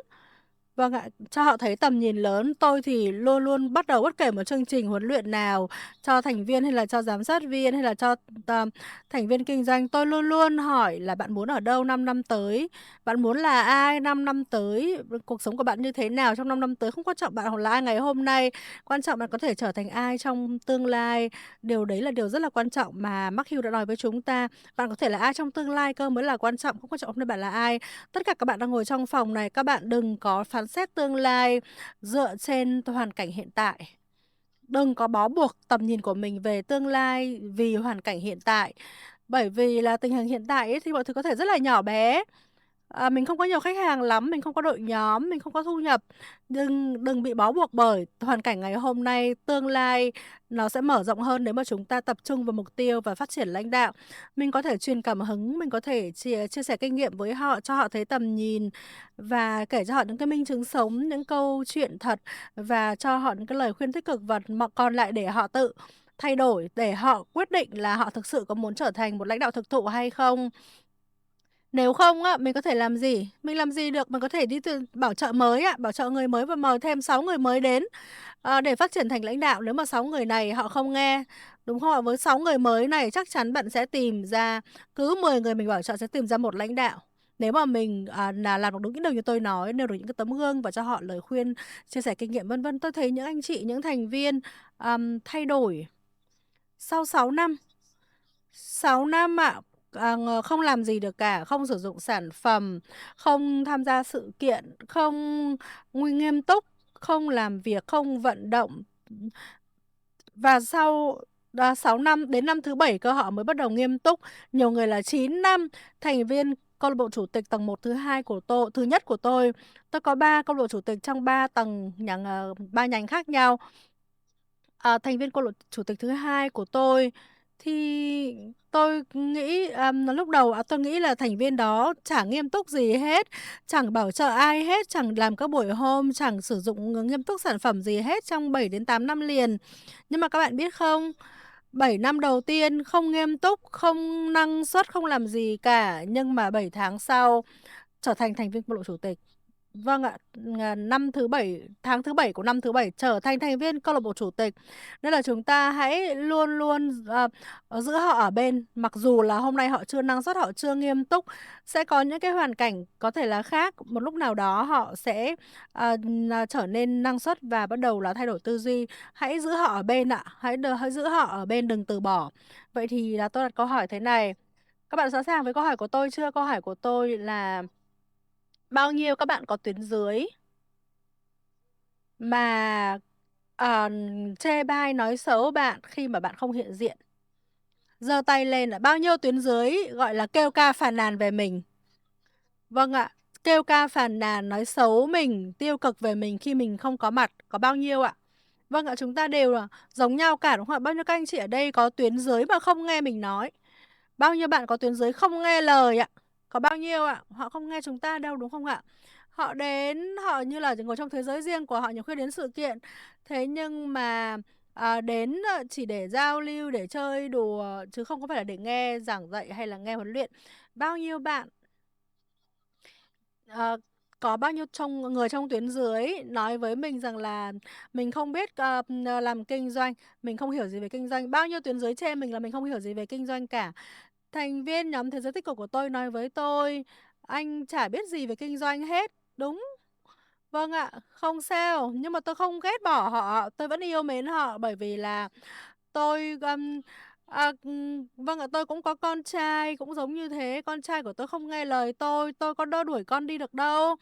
Vâng ạ, cho họ thấy tầm nhìn lớn. Tôi thì luôn luôn bắt đầu bất kể một chương trình huấn luyện nào cho thành viên hay là cho giám sát viên hay là cho, thành viên kinh doanh, tôi luôn luôn hỏi là "Bạn muốn ở đâu 5 năm tới? Bạn muốn là ai 5 năm tới? Cuộc sống của bạn như thế nào trong 5 năm tới? Không quan trọng bạn là ai ngày hôm nay, quan trọng bạn có thể trở thành ai trong tương lai. Điều đấy là điều rất là quan trọng mà Mark Hughes đã nói với chúng ta. Bạn có thể là ai trong tương lai cơ mới là quan trọng, không quan trọng hôm nay bạn là ai." Tất cả các bạn đang ngồi trong phòng này, các bạn đừng có phán xét tương lai dựa trên hoàn cảnh hiện tại. Đừng có bó buộc tầm nhìn của mình về tương lai vì hoàn cảnh hiện tại. Bởi vì là tình hình hiện tại ấy thì mọi thứ có thể rất là nhỏ bé. Mình không có nhiều khách hàng lắm, mình không có đội nhóm, mình không có thu nhập. Đừng đừng bị bó buộc bởi hoàn cảnh ngày hôm nay, tương lai nó sẽ mở rộng hơn nếu mà chúng ta tập trung vào mục tiêu và phát triển lãnh đạo. Mình có thể truyền cảm hứng, mình có thể chia sẻ kinh nghiệm với họ, cho họ thấy tầm nhìn và kể cho họ những cái minh chứng sống, những câu chuyện thật và cho họ những cái lời khuyên tích cực và còn lại để họ tự thay đổi, để họ quyết định là họ thực sự có muốn trở thành một lãnh đạo thực thụ hay không. Nếu không á, mình có thể làm gì? Mình làm gì được? Mình có thể đi bảo trợ mới ạ, bảo trợ người mới và mời thêm 6 người mới đến, để phát triển thành lãnh đạo. Nếu mà 6 người này họ không nghe, đúng không ạ? Với 6 người mới này chắc chắn bạn sẽ tìm ra cứ 10 người mình bảo trợ sẽ tìm ra một lãnh đạo. Nếu mà mình, làm được đúng những điều như tôi nói, nêu được những cái tấm gương và cho họ lời khuyên, chia sẻ kinh nghiệm, vân vân. Tôi thấy những anh chị, những thành viên, thay đổi sau 6 năm. 6 năm ạ, không làm gì được cả, không sử dụng sản phẩm, không tham gia sự kiện, không nghiêm túc, không làm việc, không vận động. Và sau 6 năm, đến năm thứ 7 cơ họ mới bắt đầu nghiêm túc, nhiều người là 9 năm, thành viên câu lạc bộ chủ tịch tầng 1 thứ hai của thứ nhất của tôi. Tôi có 3 câu lạc bộ chủ tịch trong 3 tầng 3 nhánh khác nhau. Thành viên câu lạc chủ tịch thứ hai của tôi thì tôi nghĩ, lúc đầu, tôi nghĩ là thành viên đó chả nghiêm túc gì hết, chẳng bảo trợ ai hết, chẳng làm các buổi hôm, chẳng sử dụng nghiêm túc sản phẩm gì hết trong 7 đến 8 năm liền. Nhưng mà các bạn biết không, 7 năm đầu tiên không nghiêm túc, không năng suất, không làm gì cả, nhưng mà 7 tháng sau trở thành thành viên câu lạc chủ tịch. Vâng ạ, năm thứ 7 tháng thứ 7 của năm thứ 7 trở thành thành viên câu lạc bộ chủ tịch. Nên là chúng ta hãy luôn luôn, giữ họ ở bên, mặc dù là hôm nay họ chưa năng suất, họ chưa nghiêm túc, sẽ có những cái hoàn cảnh có thể là khác, một lúc nào đó họ sẽ, trở nên năng suất và bắt đầu là thay đổi tư duy. Hãy giữ họ ở bên ạ, hãy giữ họ ở bên, đừng từ bỏ. Vậy thì là tôi đặt câu hỏi thế này, các bạn sẵn sàng với câu hỏi của tôi chưa? Câu hỏi của tôi là bao nhiêu các bạn có tuyến dưới mà, ờ, chê bai nói xấu bạn khi mà bạn không hiện diện? Giơ tay lên là bao nhiêu tuyến dưới, gọi là, kêu ca phàn nàn về mình? Vâng ạ, kêu ca phàn nàn, nói xấu mình, tiêu cực về mình khi mình không có mặt, có bao nhiêu ạ? Vâng ạ, chúng ta đều là giống nhau cả, đúng không ạ? Bao nhiêu các anh chị ở đây có tuyến dưới mà không nghe mình nói? Bao nhiêu bạn có tuyến dưới không nghe lời ạ? Có bao nhiêu ạ? Họ không nghe chúng ta đâu, đúng không ạ? Họ đến, họ như là ngồi trong thế giới riêng của họ, nhiều khi đến sự kiện, thế nhưng mà, đến, chỉ để giao lưu, để chơi đùa, chứ không có phải là để nghe giảng dạy hay là nghe huấn luyện. Bao nhiêu bạn Ờ, có bao nhiêu người trong tuyến dưới nói với mình rằng là mình không biết, làm kinh doanh, mình không hiểu gì về kinh doanh. Bao nhiêu tuyến dưới chê mình là mình không hiểu gì về kinh doanh cả. thành viên nhóm thế giới tích cực của tôi nói với tôi, anh chả biết gì về kinh doanh hết. Đúng. Vâng ạ, không sao, nhưng mà tôi không ghét bỏ họ, tôi vẫn yêu mến họ bởi vì là tôi, vâng ạ, tôi cũng có con trai cũng giống như thế, con trai của tôi không nghe lời tôi có đuổi con đi được đâu.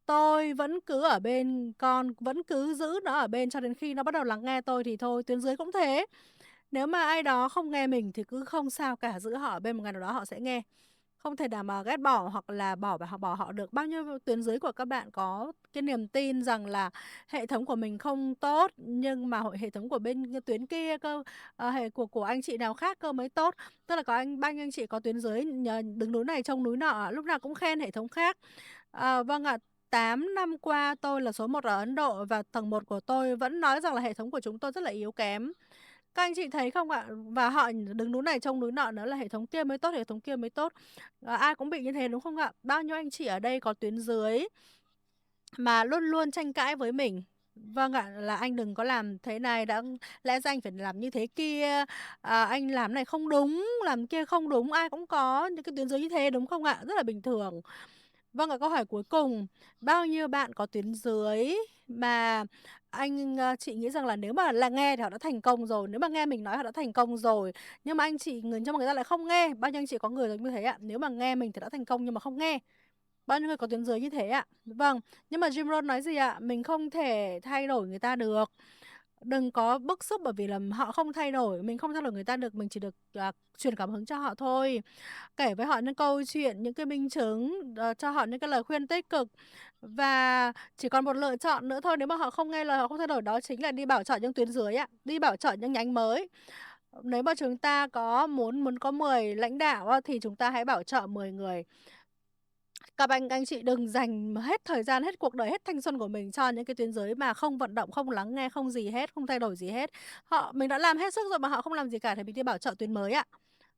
Tôi vẫn cứ ở bên con, vẫn cứ giữ nó ở bên cho đến khi nó bắt đầu lắng nghe tôi thì thôi, tuyến dưới cũng thế. Nếu mà ai đó không nghe mình thì cứ không sao cả, giữ họ ở bên một ngày nào đó họ sẽ nghe. Không thể nào mà ghét bỏ hoặc là bỏ họ được. Bao nhiêu tuyến dưới của các bạn có cái niềm tin rằng là hệ thống của mình không tốt, nhưng mà hệ thống của bên cái tuyến kia cơ, hệ của anh chị nào khác cơ mới tốt. Tức là có bao nhiêu anh chị có tuyến dưới đứng núi này trông núi nọ, lúc nào cũng khen hệ thống khác. Vâng ạ. 8 năm qua tôi là số 1 ở Ấn Độ và tầng 1 của tôi vẫn nói rằng là hệ thống của chúng tôi rất là yếu kém. Các anh chị thấy không ạ? Và họ đứng núi này trông núi nọ nữa là hệ thống kia mới tốt, hệ thống kia mới tốt. Ai cũng bị như thế, đúng không ạ? Bao nhiêu anh chị ở đây có tuyến dưới mà luôn luôn tranh cãi với mình. Vâng ạ, là anh đừng có làm thế này, lẽ ra anh phải làm như thế kia, anh làm này không đúng, làm kia không đúng, ai cũng có những cái tuyến dưới như thế, đúng không ạ? Rất là bình thường. Vâng ạ, câu hỏi cuối cùng, bao nhiêu bạn có tuyến dưới mà chị nghĩ rằng là nếu mà là nghe thì họ đã thành công rồi, nếu mà nghe mình nói họ đã thành công rồi, nhưng mà nhưng mà người ta lại không nghe, bao nhiêu anh chị có người giống như thế ạ? Nếu mà nghe mình thì đã thành công nhưng mà không nghe. Bao nhiêu người có tuyến dưới như thế ạ? Vâng, nhưng mà Jim Rohn nói gì ạ? Mình không thể thay đổi người ta được. Đừng có bức xúc bởi vì là họ không thay đổi, mình không thay đổi người ta được, mình chỉ được truyền cảm hứng cho họ thôi. Kể với họ những câu chuyện, những cái minh chứng, cho họ những cái lời khuyên tích cực. Và chỉ còn một lựa chọn nữa thôi, nếu mà họ không nghe lời, họ không thay đổi, đó chính là đi bảo trợ những tuyến dưới ạ, đi bảo trợ những nhánh mới. Nếu mà chúng ta có muốn muốn có 10 lãnh đạo á, thì chúng ta hãy bảo trợ 10 người. Các anh chị đừng dành hết thời gian, hết cuộc đời, hết thanh xuân của mình cho những cái tuyến dưới mà không vận động, không lắng nghe, không gì hết, không thay đổi gì hết. Mình đã làm hết sức rồi mà họ không làm gì cả thì mình đi bảo trợ tuyến mới ạ.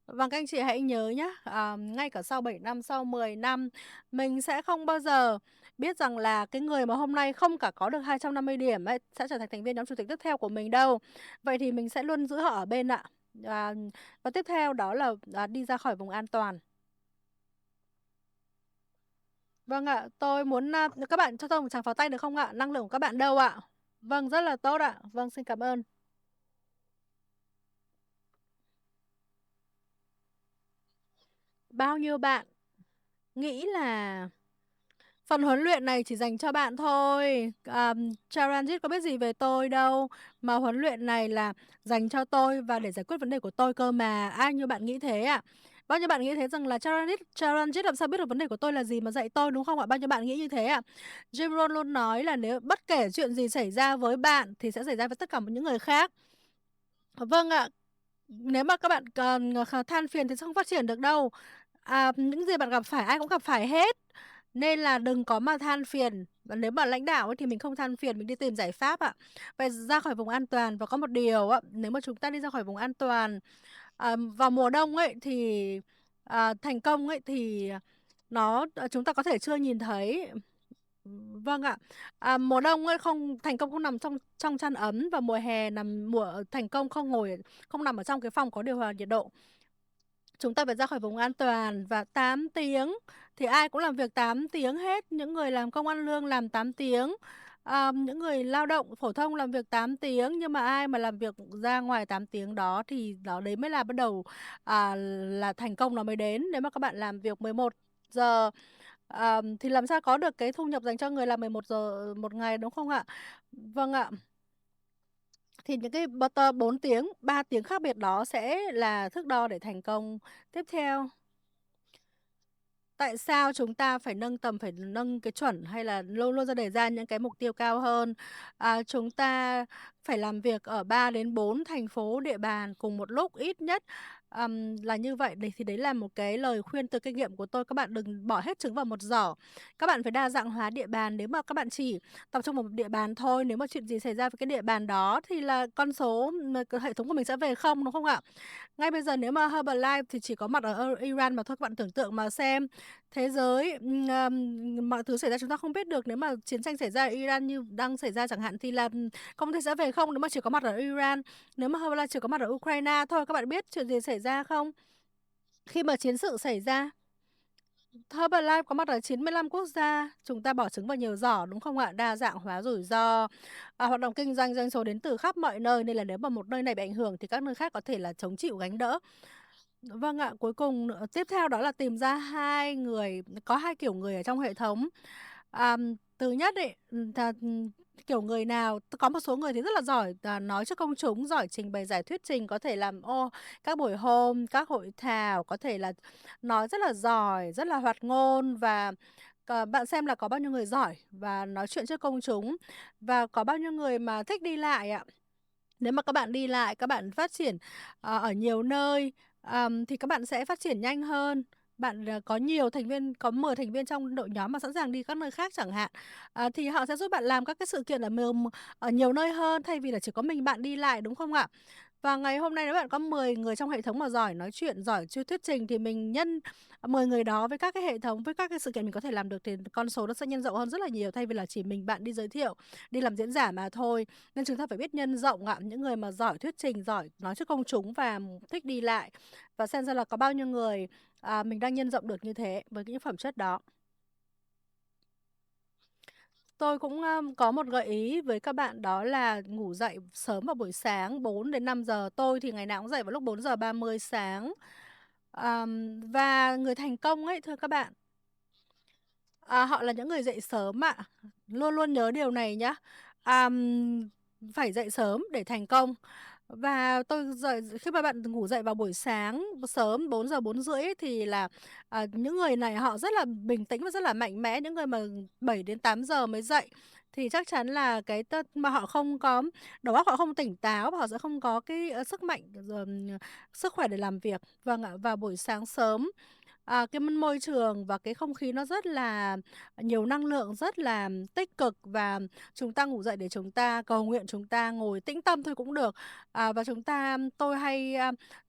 Vâng, các anh chị hãy nhớ nhé, ngay cả sau 7 năm, sau 10 năm, mình sẽ không bao giờ biết rằng là cái người mà hôm nay không cả có được 250 điểm ấy, sẽ trở thành thành viên nhóm chủ tịch tiếp theo của mình đâu. Vậy thì mình sẽ luôn giữ họ ở bên ạ. À, và tiếp theo đó là đi ra khỏi vùng an toàn. Vâng ạ, tôi muốn các bạn cho tôi một tràng pháo tay được không ạ? Năng lượng của các bạn đâu ạ? Vâng, rất là tốt ạ. Vâng, xin cảm ơn. Bao nhiêu bạn nghĩ là phần huấn luyện này chỉ dành cho bạn thôi. Charanjit có biết gì về tôi đâu. Mà huấn luyện này là dành cho tôi và để giải quyết vấn đề của tôi cơ mà. Ai như bạn nghĩ thế ạ? Bao nhiêu bạn nghĩ thế rằng là Charanjit làm sao biết được vấn đề của tôi là gì mà dạy tôi, đúng không ạ? Bao nhiêu bạn nghĩ như thế ạ? Jim Rohn luôn nói là nếu bất kể chuyện gì xảy ra với bạn thì sẽ xảy ra với tất cả những người khác. Vâng ạ. Nếu mà các bạn còn than phiền thì sẽ không phát triển được đâu. Những gì bạn gặp phải ai cũng gặp phải hết. Nên là đừng có mà than phiền. Và nếu mà lãnh đạo ấy, thì mình không than phiền, mình đi tìm giải pháp ạ. Phải ra khỏi vùng an toàn. Và có một điều á, nếu mà chúng ta đi ra khỏi vùng an toàn vào mùa đông ấy thì thành công ấy thì chúng ta có thể chưa nhìn thấy. Vâng ạ. Mùa đông ấy thành công không nằm trong trong chăn ấm và mùa hè thành công không nằm ở trong cái phòng có điều hòa nhiệt độ. Chúng ta phải ra khỏi vùng an toàn và 8 tiếng thì ai cũng làm việc 8 tiếng hết, những người làm công ăn lương làm 8 tiếng. Những người lao động phổ thông làm việc 8 tiếng nhưng mà ai mà làm việc ra ngoài 8 tiếng đó thì đó đấy mới là bắt đầu là thành công nó mới đến. Nếu mà các bạn làm việc 11 giờ thì làm sao có được cái thu nhập dành cho người làm 11 giờ một ngày, đúng không ạ? Vâng ạ. Thì những cái 4 tiếng, 3 tiếng khác biệt đó sẽ là thước đo để thành công. Tiếp theo, tại sao chúng ta phải nâng cái chuẩn hay là luôn luôn đề ra những cái mục tiêu cao hơn? Chúng ta phải làm việc ở 3 đến 4 thành phố địa bàn cùng một lúc ít nhất. Là như vậy thì đấy là một cái lời khuyên từ kinh nghiệm của tôi. Các bạn đừng bỏ hết trứng vào một giỏ. Các bạn phải đa dạng hóa địa bàn. Nếu mà các bạn chỉ tập trung vào một địa bàn thôi, nếu mà chuyện gì xảy ra với cái địa bàn đó thì là con số hệ thống của mình sẽ về không, đúng không ạ? Ngay bây giờ nếu mà Herbalife thì chỉ có mặt ở Iran mà thôi, các bạn tưởng tượng mà xem. Thế giới, mọi thứ xảy ra chúng ta không biết được. Nếu mà chiến tranh xảy ra ở Iran như đang xảy ra chẳng hạn thì là công ty sẽ về không nếu mà chỉ có mặt ở Iran. Nếu mà Herbalife chỉ có mặt ở Ukraine thôi, các bạn biết chuyện gì xảy ra không? Khi mà chiến sự xảy ra, Herbalife có mặt ở 95 quốc gia, chúng ta bỏ trứng vào nhiều giỏ, đúng không ạ? Đa dạng hóa rủi ro, hoạt động kinh doanh, doanh số đến từ khắp mọi nơi, nên là nếu mà một nơi này bị ảnh hưởng thì các nơi khác có thể là chống chịu gánh đỡ. Vâng ạ, cuối cùng tiếp theo đó là tìm ra có hai kiểu người ở trong hệ thống. Thứ nhất ấy, kiểu người nào có một số người thì rất là giỏi, nói trước công chúng, giỏi trình bày giải thuyết trình, có thể làm các buổi hôm, các hội thảo, có thể là nói rất là giỏi, rất là hoạt ngôn và bạn xem là có bao nhiêu người giỏi và nói chuyện trước công chúng và có bao nhiêu người mà thích đi lại ạ. Nếu mà các bạn đi lại, các bạn phát triển, ở nhiều nơi, thì các bạn sẽ phát triển nhanh hơn. Bạn, có nhiều thành viên, có 10 thành viên trong đội nhóm mà sẵn sàng đi các nơi khác chẳng hạn, thì họ sẽ giúp bạn làm các cái sự kiện ở nhiều nơi hơn thay vì là chỉ có mình bạn đi lại, đúng không ạ? Và ngày hôm nay nếu bạn có 10 người trong hệ thống mà giỏi nói chuyện, giỏi thuyết trình thì mình nhân 10 người đó với các cái hệ thống, với các cái sự kiện mình có thể làm được thì con số nó sẽ nhân rộng hơn rất là nhiều thay vì là chỉ mình bạn đi giới thiệu, đi làm diễn giả mà thôi. Nên chúng ta phải biết nhân rộng ạ, những người mà giỏi thuyết trình, giỏi nói trước công chúng và thích đi lại và xem ra là có bao nhiêu người, mình đang nhân rộng được như thế với những phẩm chất đó. Tôi cũng, có một gợi ý với các bạn đó là ngủ dậy sớm vào buổi sáng 4 đến 5 giờ. Tôi thì ngày nào cũng dậy vào lúc 4:30 sáng. Và người thành công ấy, thưa các bạn, họ là những người dậy sớm ạ. Luôn luôn nhớ điều này nhá. Phải dậy sớm để thành công. Và khi mà bạn ngủ dậy vào buổi sáng sớm 4:30 ấy, thì là, những người này họ rất là bình tĩnh và rất là mạnh mẽ. Những người mà 7 đến 8 giờ mới dậy thì chắc chắn là mà họ không có đầu óc họ không tỉnh táo và họ sẽ không có cái, sức mạnh rồi, sức khỏe để làm việc. Vâng ạ, vào buổi sáng sớm, cái môi trường và cái không khí nó rất là nhiều năng lượng, rất là tích cực và chúng ta ngủ dậy để chúng ta cầu nguyện, chúng ta ngồi tĩnh tâm thôi cũng được. Và tôi hay,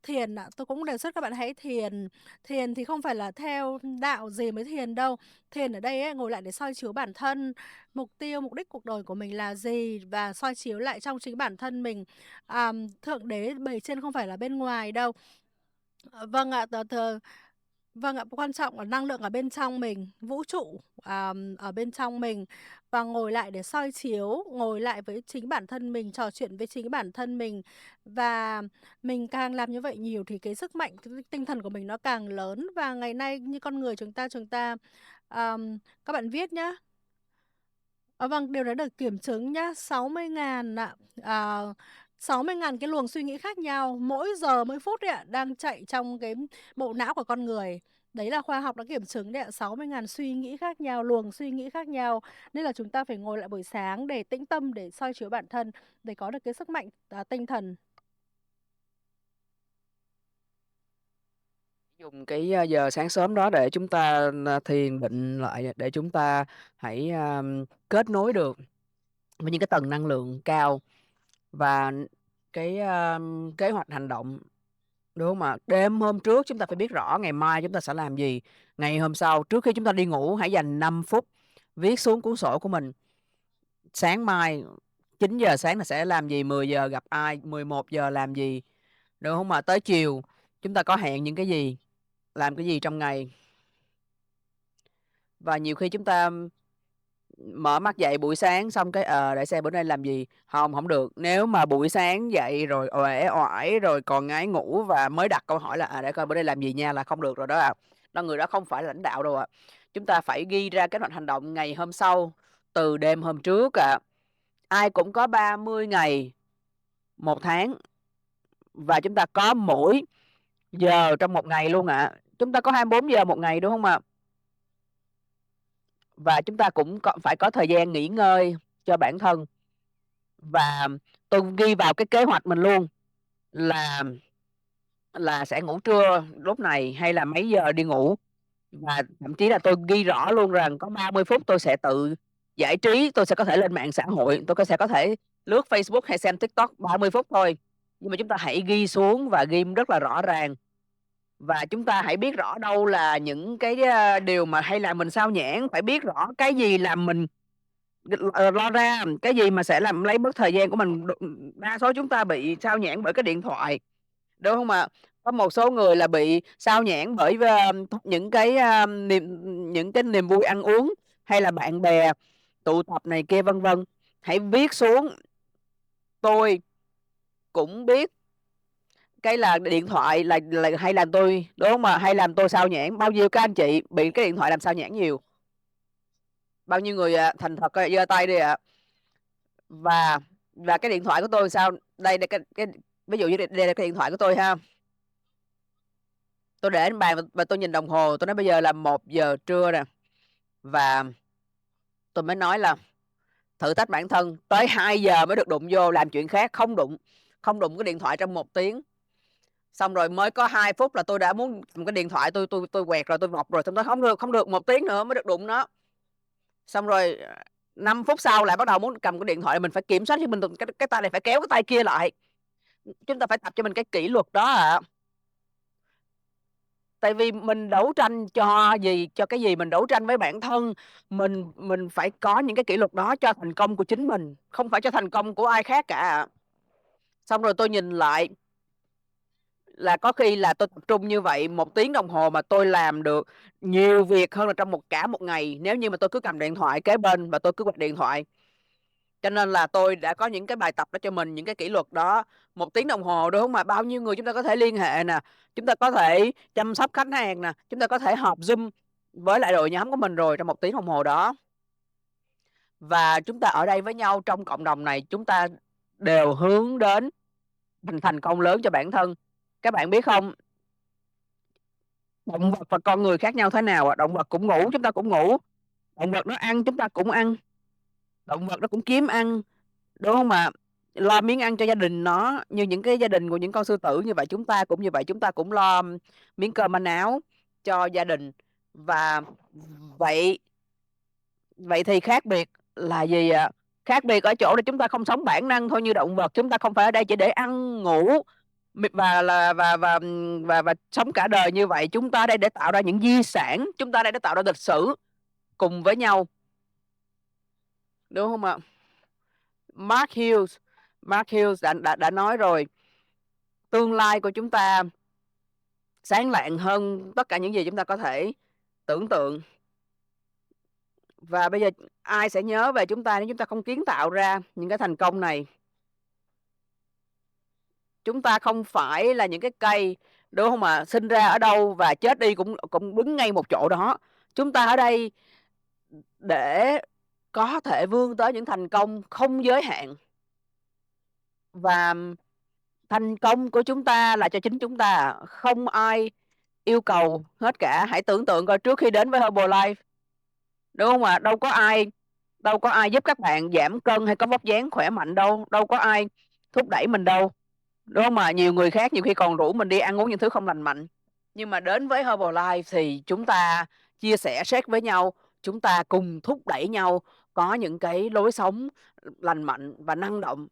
thiền ạ, tôi cũng đề xuất các bạn hãy thiền. Thiền thì không phải là theo đạo gì mới thiền đâu. Thiền ở đây ấy, ngồi lại để soi chiếu bản thân, mục tiêu, mục đích cuộc đời của mình là gì và soi chiếu lại trong chính bản thân mình. Thượng đế bề trên không phải là bên ngoài đâu. Vâng ạ, vâng ạ, quan trọng là năng lượng ở bên trong mình, vũ trụ, ở bên trong mình và ngồi lại để soi chiếu, ngồi lại với chính bản thân mình, trò chuyện với chính bản thân mình. Và mình càng làm như vậy nhiều thì cái sức mạnh, cái tinh thần của mình nó càng lớn và ngày nay như con người chúng ta, các bạn viết nhá. Vâng, điều đó được kiểm chứng nhá, 60.000 ạ, 60.000 cái luồng suy nghĩ khác nhau, mỗi giờ, mỗi phút ấy ạ, đang chạy trong cái bộ não của con người. Đấy là khoa học đã kiểm chứng đấy ạ, 60.000 suy nghĩ khác nhau, luồng suy nghĩ khác nhau. Nên là chúng ta phải ngồi lại buổi sáng để tĩnh tâm, để soi chiếu bản thân, để có được cái sức mạnh, tinh thần. Dùng cái, giờ sáng sớm đó để chúng ta, thiền định lại, để chúng ta hãy, kết nối được với những cái tầng năng lượng cao và cái, kế hoạch hành động, đúng hông ạ? Đêm hôm trước chúng ta phải biết rõ ngày mai chúng ta sẽ làm gì, ngày hôm sau trước khi chúng ta đi ngủ hãy dành 5 phút viết xuống cuốn sổ của mình. Sáng mai 9 giờ sáng là sẽ làm gì, 10 giờ gặp ai, 11 giờ làm gì, được hông ạ? Tới chiều chúng ta có hẹn những cái gì, làm cái gì trong ngày. Và nhiều khi chúng ta mở mắt dậy buổi sáng xong cái, để xem bữa nay làm gì, hông được. Nếu mà buổi sáng dậy rồi uể oải, rồi còn ngái ngủ và mới đặt câu hỏi là, để coi bữa nay làm gì nha là không được rồi đó ạ. Người đó không phải là lãnh đạo đâu ạ. Chúng ta phải ghi ra kế hoạch hành động ngày hôm sau, từ đêm hôm trước ạ. Ai cũng có 30 ngày, 1 tháng và chúng ta có mỗi giờ trong một ngày luôn ạ. Chúng ta có 24 giờ một ngày, đúng hông ạ? Và chúng ta cũng phải có thời gian nghỉ ngơi cho bản thân. Và tôi ghi vào cái kế hoạch mình luôn là sẽ ngủ trưa lúc này hay là mấy giờ đi ngủ. Và thậm chí là tôi ghi rõ luôn rằng có 30 phút tôi sẽ tự giải trí, tôi sẽ có thể lên mạng xã hội, sẽ có thể lướt Facebook hay xem TikTok 30 phút thôi. Nhưng mà chúng ta hãy ghi xuống và ghi rất là rõ ràng. Và chúng ta hãy biết rõ đâu là những cái, điều mà hay làm mình xao nhãng, phải biết rõ cái gì làm mình lo ra, cái gì mà sẽ lấy mất thời gian của mình. Đa số chúng ta bị xao nhãng bởi cái điện thoại, đúng hông ạ? Có một số người là bị sao nhãng bởi những cái niềm vui ăn uống hay là bạn bè tụ tập này kia vân vân. Hãy viết xuống. Tôi cũng biết cái là điện thoại là hay làm tôi, đúng không, mà hay làm tôi sao nhãng. Bao nhiêu các anh chị bị cái điện thoại làm sao nhãng nhiều? Bao nhiêu người thành thật giơ tay đi ạ. Và cái điện thoại của tôi sao? Đây là cái ví dụ như đây là cái điện thoại của tôi ha. Tôi để lên bàn và tôi nhìn đồng hồ, tôi nói bây giờ là 1 giờ trưa nè. Và tôi mới nói là thử thách bản thân tới 2 giờ mới được đụng vô làm chuyện khác, không đụng cái điện thoại trong 1 tiếng. Xong rồi mới có 2 phút là tôi đã muốn cái điện thoại tôi quẹt rồi, tôi vọc rồi, xong tôi không được 1 tiếng nữa mới được đụng nó. Xong rồi 5 phút sau lại bắt đầu muốn cầm cái điện thoại, mình phải kiểm soát cho mình cái tay này phải kéo cái tay kia lại. Chúng ta phải tập cho mình cái kỷ luật đó ạ. Tại vì mình đấu tranh cho cái gì? Mình đấu tranh với bản thân, mình phải có những cái kỷ luật đó cho thành công của chính mình, không phải cho thành công của ai khác cả ạ. Xong rồi tôi nhìn lại là có khi là tôi tập trung như vậy 1 tiếng đồng hồ mà tôi làm được nhiều việc hơn là trong cả một ngày, nếu như mà tôi cứ cầm điện thoại kế bên và tôi cứ quạch điện thoại. Cho nên là tôi đã có những cái bài tập đó cho mình, những cái kỷ luật đó. 1 tiếng đồng hồ, đúng không? Mà bao nhiêu người chúng ta có thể liên hệ nè, chúng ta có thể chăm sóc khách hàng nè, chúng ta có thể họp Zoom với lại đội nhóm của mình rồi trong 1 tiếng đồng hồ đó. Và chúng ta ở đây với nhau trong cộng đồng này, chúng ta đều hướng đến thành công lớn cho bản thân. Các bạn biết không? Động vật và con người khác nhau thế nào ạ? Động vật cũng ngủ, chúng ta cũng ngủ. Động vật nó ăn, chúng ta cũng ăn. Động vật nó cũng kiếm ăn, đúng không ạ? Lo miếng ăn cho gia đình nó, như những cái gia đình của những con sư tử như vậy, chúng ta cũng như vậy, chúng ta cũng lo miếng cơm manh áo cho gia đình. Và vậy thì khác biệt là gì ạ? Khác biệt ở chỗ là chúng ta không sống bản năng thôi như động vật, chúng ta không phải ở đây chỉ để ăn, ngủ và sống cả đời như vậy. Chúng ta ở đây để tạo ra những di sản, chúng ta ở đây để tạo ra lịch sử cùng với nhau, đúng không ạ? Mark Hughes đã nói rồi, tương lai của chúng ta sáng lạng hơn tất cả những gì chúng ta có thể tưởng tượng. Và bây giờ ai sẽ nhớ về chúng ta nếu chúng ta không kiến tạo ra những cái thành công này? Chúng ta không phải là những cái cây, đúng không ạ? Sinh ra ở đâu và chết đi cũng đứng ngay một chỗ đó. Chúng ta ở đây để có thể vươn tới những thành công không giới hạn. Và thành công của chúng ta là cho chính chúng ta, không ai yêu cầu hết cả. Hãy tưởng tượng coi, trước khi đến với Herbalife, đúng không ạ? Đâu có ai giúp các bạn giảm cân hay có vóc dáng khỏe mạnh đâu, đâu có ai thúc đẩy mình đâu, đúng không ạ? Nhiều người khác nhiều khi còn rủ mình đi ăn uống những thứ không lành mạnh. Nhưng mà đến với Herbalife thì chúng ta chia sẻ share với nhau, chúng ta cùng thúc đẩy nhau có những cái lối sống lành mạnh và năng động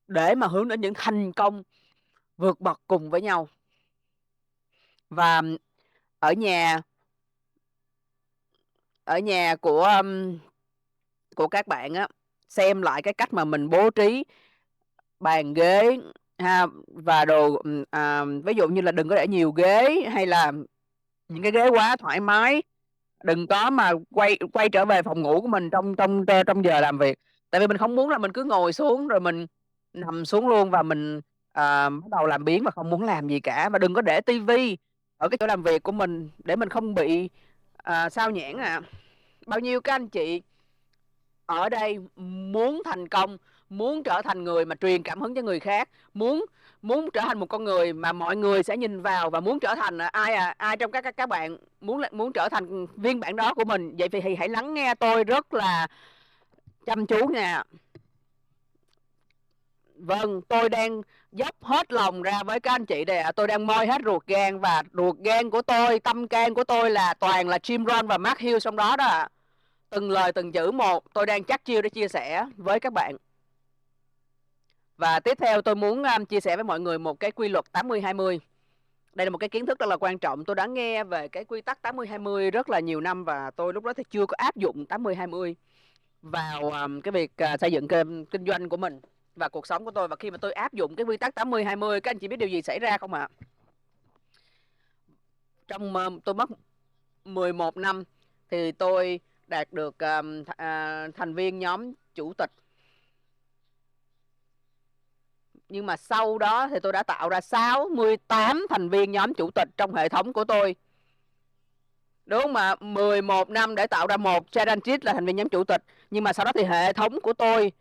để mà hướng đến những thành công vượt bậc cùng với nhau. Và ở nhà của các bạn á, xem lại cái cách mà mình bố trí bàn ghế ha, và đồ ví dụ như là đừng có để nhiều ghế hay là những cái ghế quá thoải mái. Đừng có mà quay trở về phòng ngủ của mình trong giờ làm việc. Tại vì mình không muốn là mình cứ ngồi xuống rồi mình nằm xuống luôn và mình bắt đầu làm biếng và không muốn làm gì cả. Và đừng có để tivi ở cái chỗ làm việc của mình để mình không bị sao nhãng ạ. Bao nhiêu các anh chị ở đây muốn thành công, muốn trở thành người mà truyền cảm hứng cho người khác, muốn trở thành một con người mà mọi người sẽ nhìn vào và muốn trở thành ai trong các bạn muốn trở thành phiên bản đó của mình. Vậy thì hãy lắng nghe tôi rất là chăm chú nha. Vâng, tôi đang dốc hết lòng ra với các anh chị đây ạ. Tôi đang moi hết ruột gan, và ruột gan của tôi, tâm can của tôi là toàn là Jim Rohn và Mark Hughes trong đó đó ạ. Từng lời từng chữ một tôi đang chắc chiêu để chia sẻ với các bạn. Và tiếp theo tôi muốn chia sẻ với mọi người một cái quy luật 80-20. Đây là một cái kiến thức rất là quan trọng. Tôi đã nghe về cái quy tắc 80-20 rất là nhiều năm, và tôi lúc đó thì chưa có áp dụng 80-20 vào cái việc xây dựng kinh doanh của mình và cuộc sống của tôi. Và khi mà tôi áp dụng cái quy tắc 80-20, các anh chị biết điều gì xảy ra không ạ? Trong tôi mất 11 năm thì tôi đạt được thành viên nhóm chủ tịch. Nhưng mà sau đó thì tôi đã tạo ra 68 thành viên nhóm chủ tịch trong hệ thống của tôi. Đúng không ạ? 11 năm để tạo ra một Charanjit là thành viên nhóm chủ tịch. Nhưng mà sau đó thì hệ thống của tôi,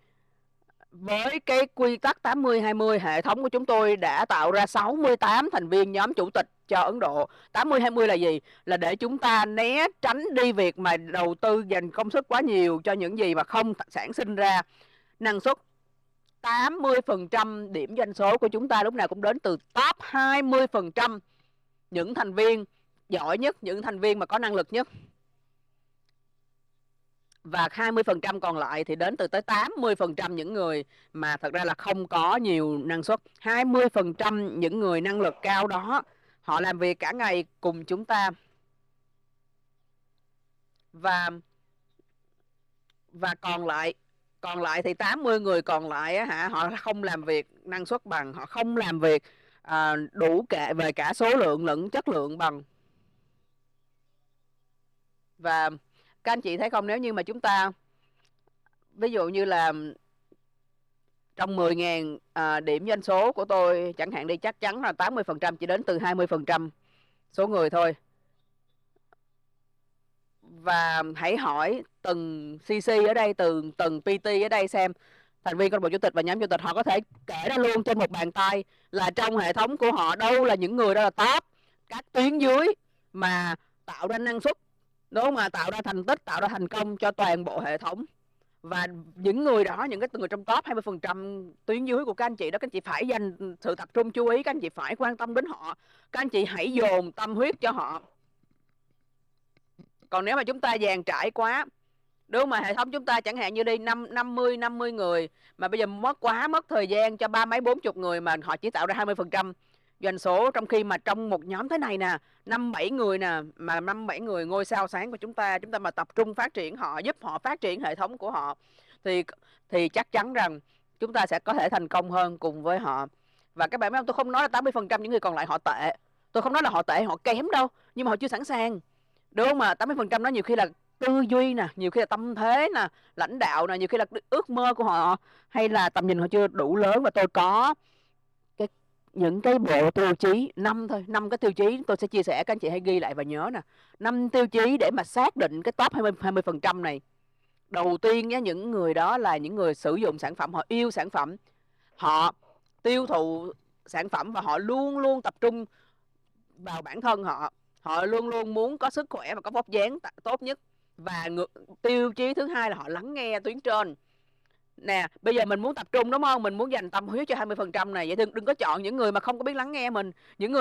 với cái quy tắc 80-20, hệ thống của chúng tôi đã tạo ra 68 thành viên nhóm chủ tịch cho Ấn Độ. 80-20 là gì? Là để chúng ta né tránh đi việc mà đầu tư dành công sức quá nhiều cho những gì mà không sản sinh ra năng suất. 80% điểm doanh số của chúng ta lúc nào cũng đến từ top 20% những thành viên giỏi nhất, những thành viên mà có năng lực nhất. Và 20% còn lại thì đến từ tới 80% những người mà thật ra là không có nhiều năng suất. 20% những người năng lực cao đó, họ làm việc cả ngày cùng chúng ta. Và còn lại thì 80 người còn lại á, họ không làm việc năng suất bằng, họ không làm việc đủ về cả số lượng lẫn chất lượng bằng. Và các anh chị thấy không, nếu như mà chúng ta ví dụ như là trong 10.000 điểm doanh số của tôi chẳng hạn đi, chắc chắn là 80% chỉ đến từ 20% số người thôi. Và hãy hỏi từng CC ở đây, từng PT ở đây xem, thành viên câu lạc bộ chủ tịch và nhóm chủ tịch, họ có thể kể ra luôn trên một bàn tay là trong hệ thống của họ đâu là những người đó là top, các tuyến dưới mà tạo ra năng suất, đúng không, mà tạo ra thành tích, tạo ra thành công cho toàn bộ hệ thống. Và những người đó, những cái người trong top 20% tuyến dưới của các anh chị đó, các anh chị phải dành sự tập trung chú ý, các anh chị phải quan tâm đến họ, các anh chị hãy dồn tâm huyết cho họ. Còn nếu mà chúng ta dàn trải quá, đúng không, mà hệ thống chúng ta chẳng hạn như đi 50 người mà bây giờ mất thời gian cho 30-40 người mà họ chỉ tạo ra 20% doanh số, trong khi mà trong một nhóm thế này nè, 5-7 người nè, mà 5-7 người ngôi sao sáng của chúng ta mà tập trung phát triển họ, giúp họ phát triển hệ thống của họ, thì chắc chắn rằng chúng ta sẽ có thể thành công hơn cùng với họ. Và các bạn biết không, tôi không nói là 80% những người còn lại họ tệ, tôi không nói là họ tệ, họ kém đâu, nhưng mà họ chưa sẵn sàng, đúng không? Mà 80% đó nhiều khi là tư duy nè, nhiều khi là tâm thế nè, lãnh đạo nè, nhiều khi là ước mơ của họ hay là tầm nhìn họ chưa đủ lớn. Và tôi có những cái bộ tiêu chí 5 thôi, 5 cái tiêu chí tôi sẽ chia sẻ, các anh chị hãy ghi lại và nhớ nè. 5 tiêu chí để mà xác định cái top 20% này. Đầu tiên nhé, những người đó là những người sử dụng sản phẩm, họ yêu sản phẩm, họ tiêu thụ sản phẩm và họ luôn luôn tập trung vào bản thân họ, họ luôn luôn muốn có sức khỏe và có vóc dáng tốt nhất. Và tiêu chí thứ hai là họ lắng nghe tuyến trên. Nè, bây giờ mình muốn tập trung, đúng không? Mình muốn dành tâm huyết cho 20% này, vậy đừng có chọn những người mà không có biết lắng nghe mình, những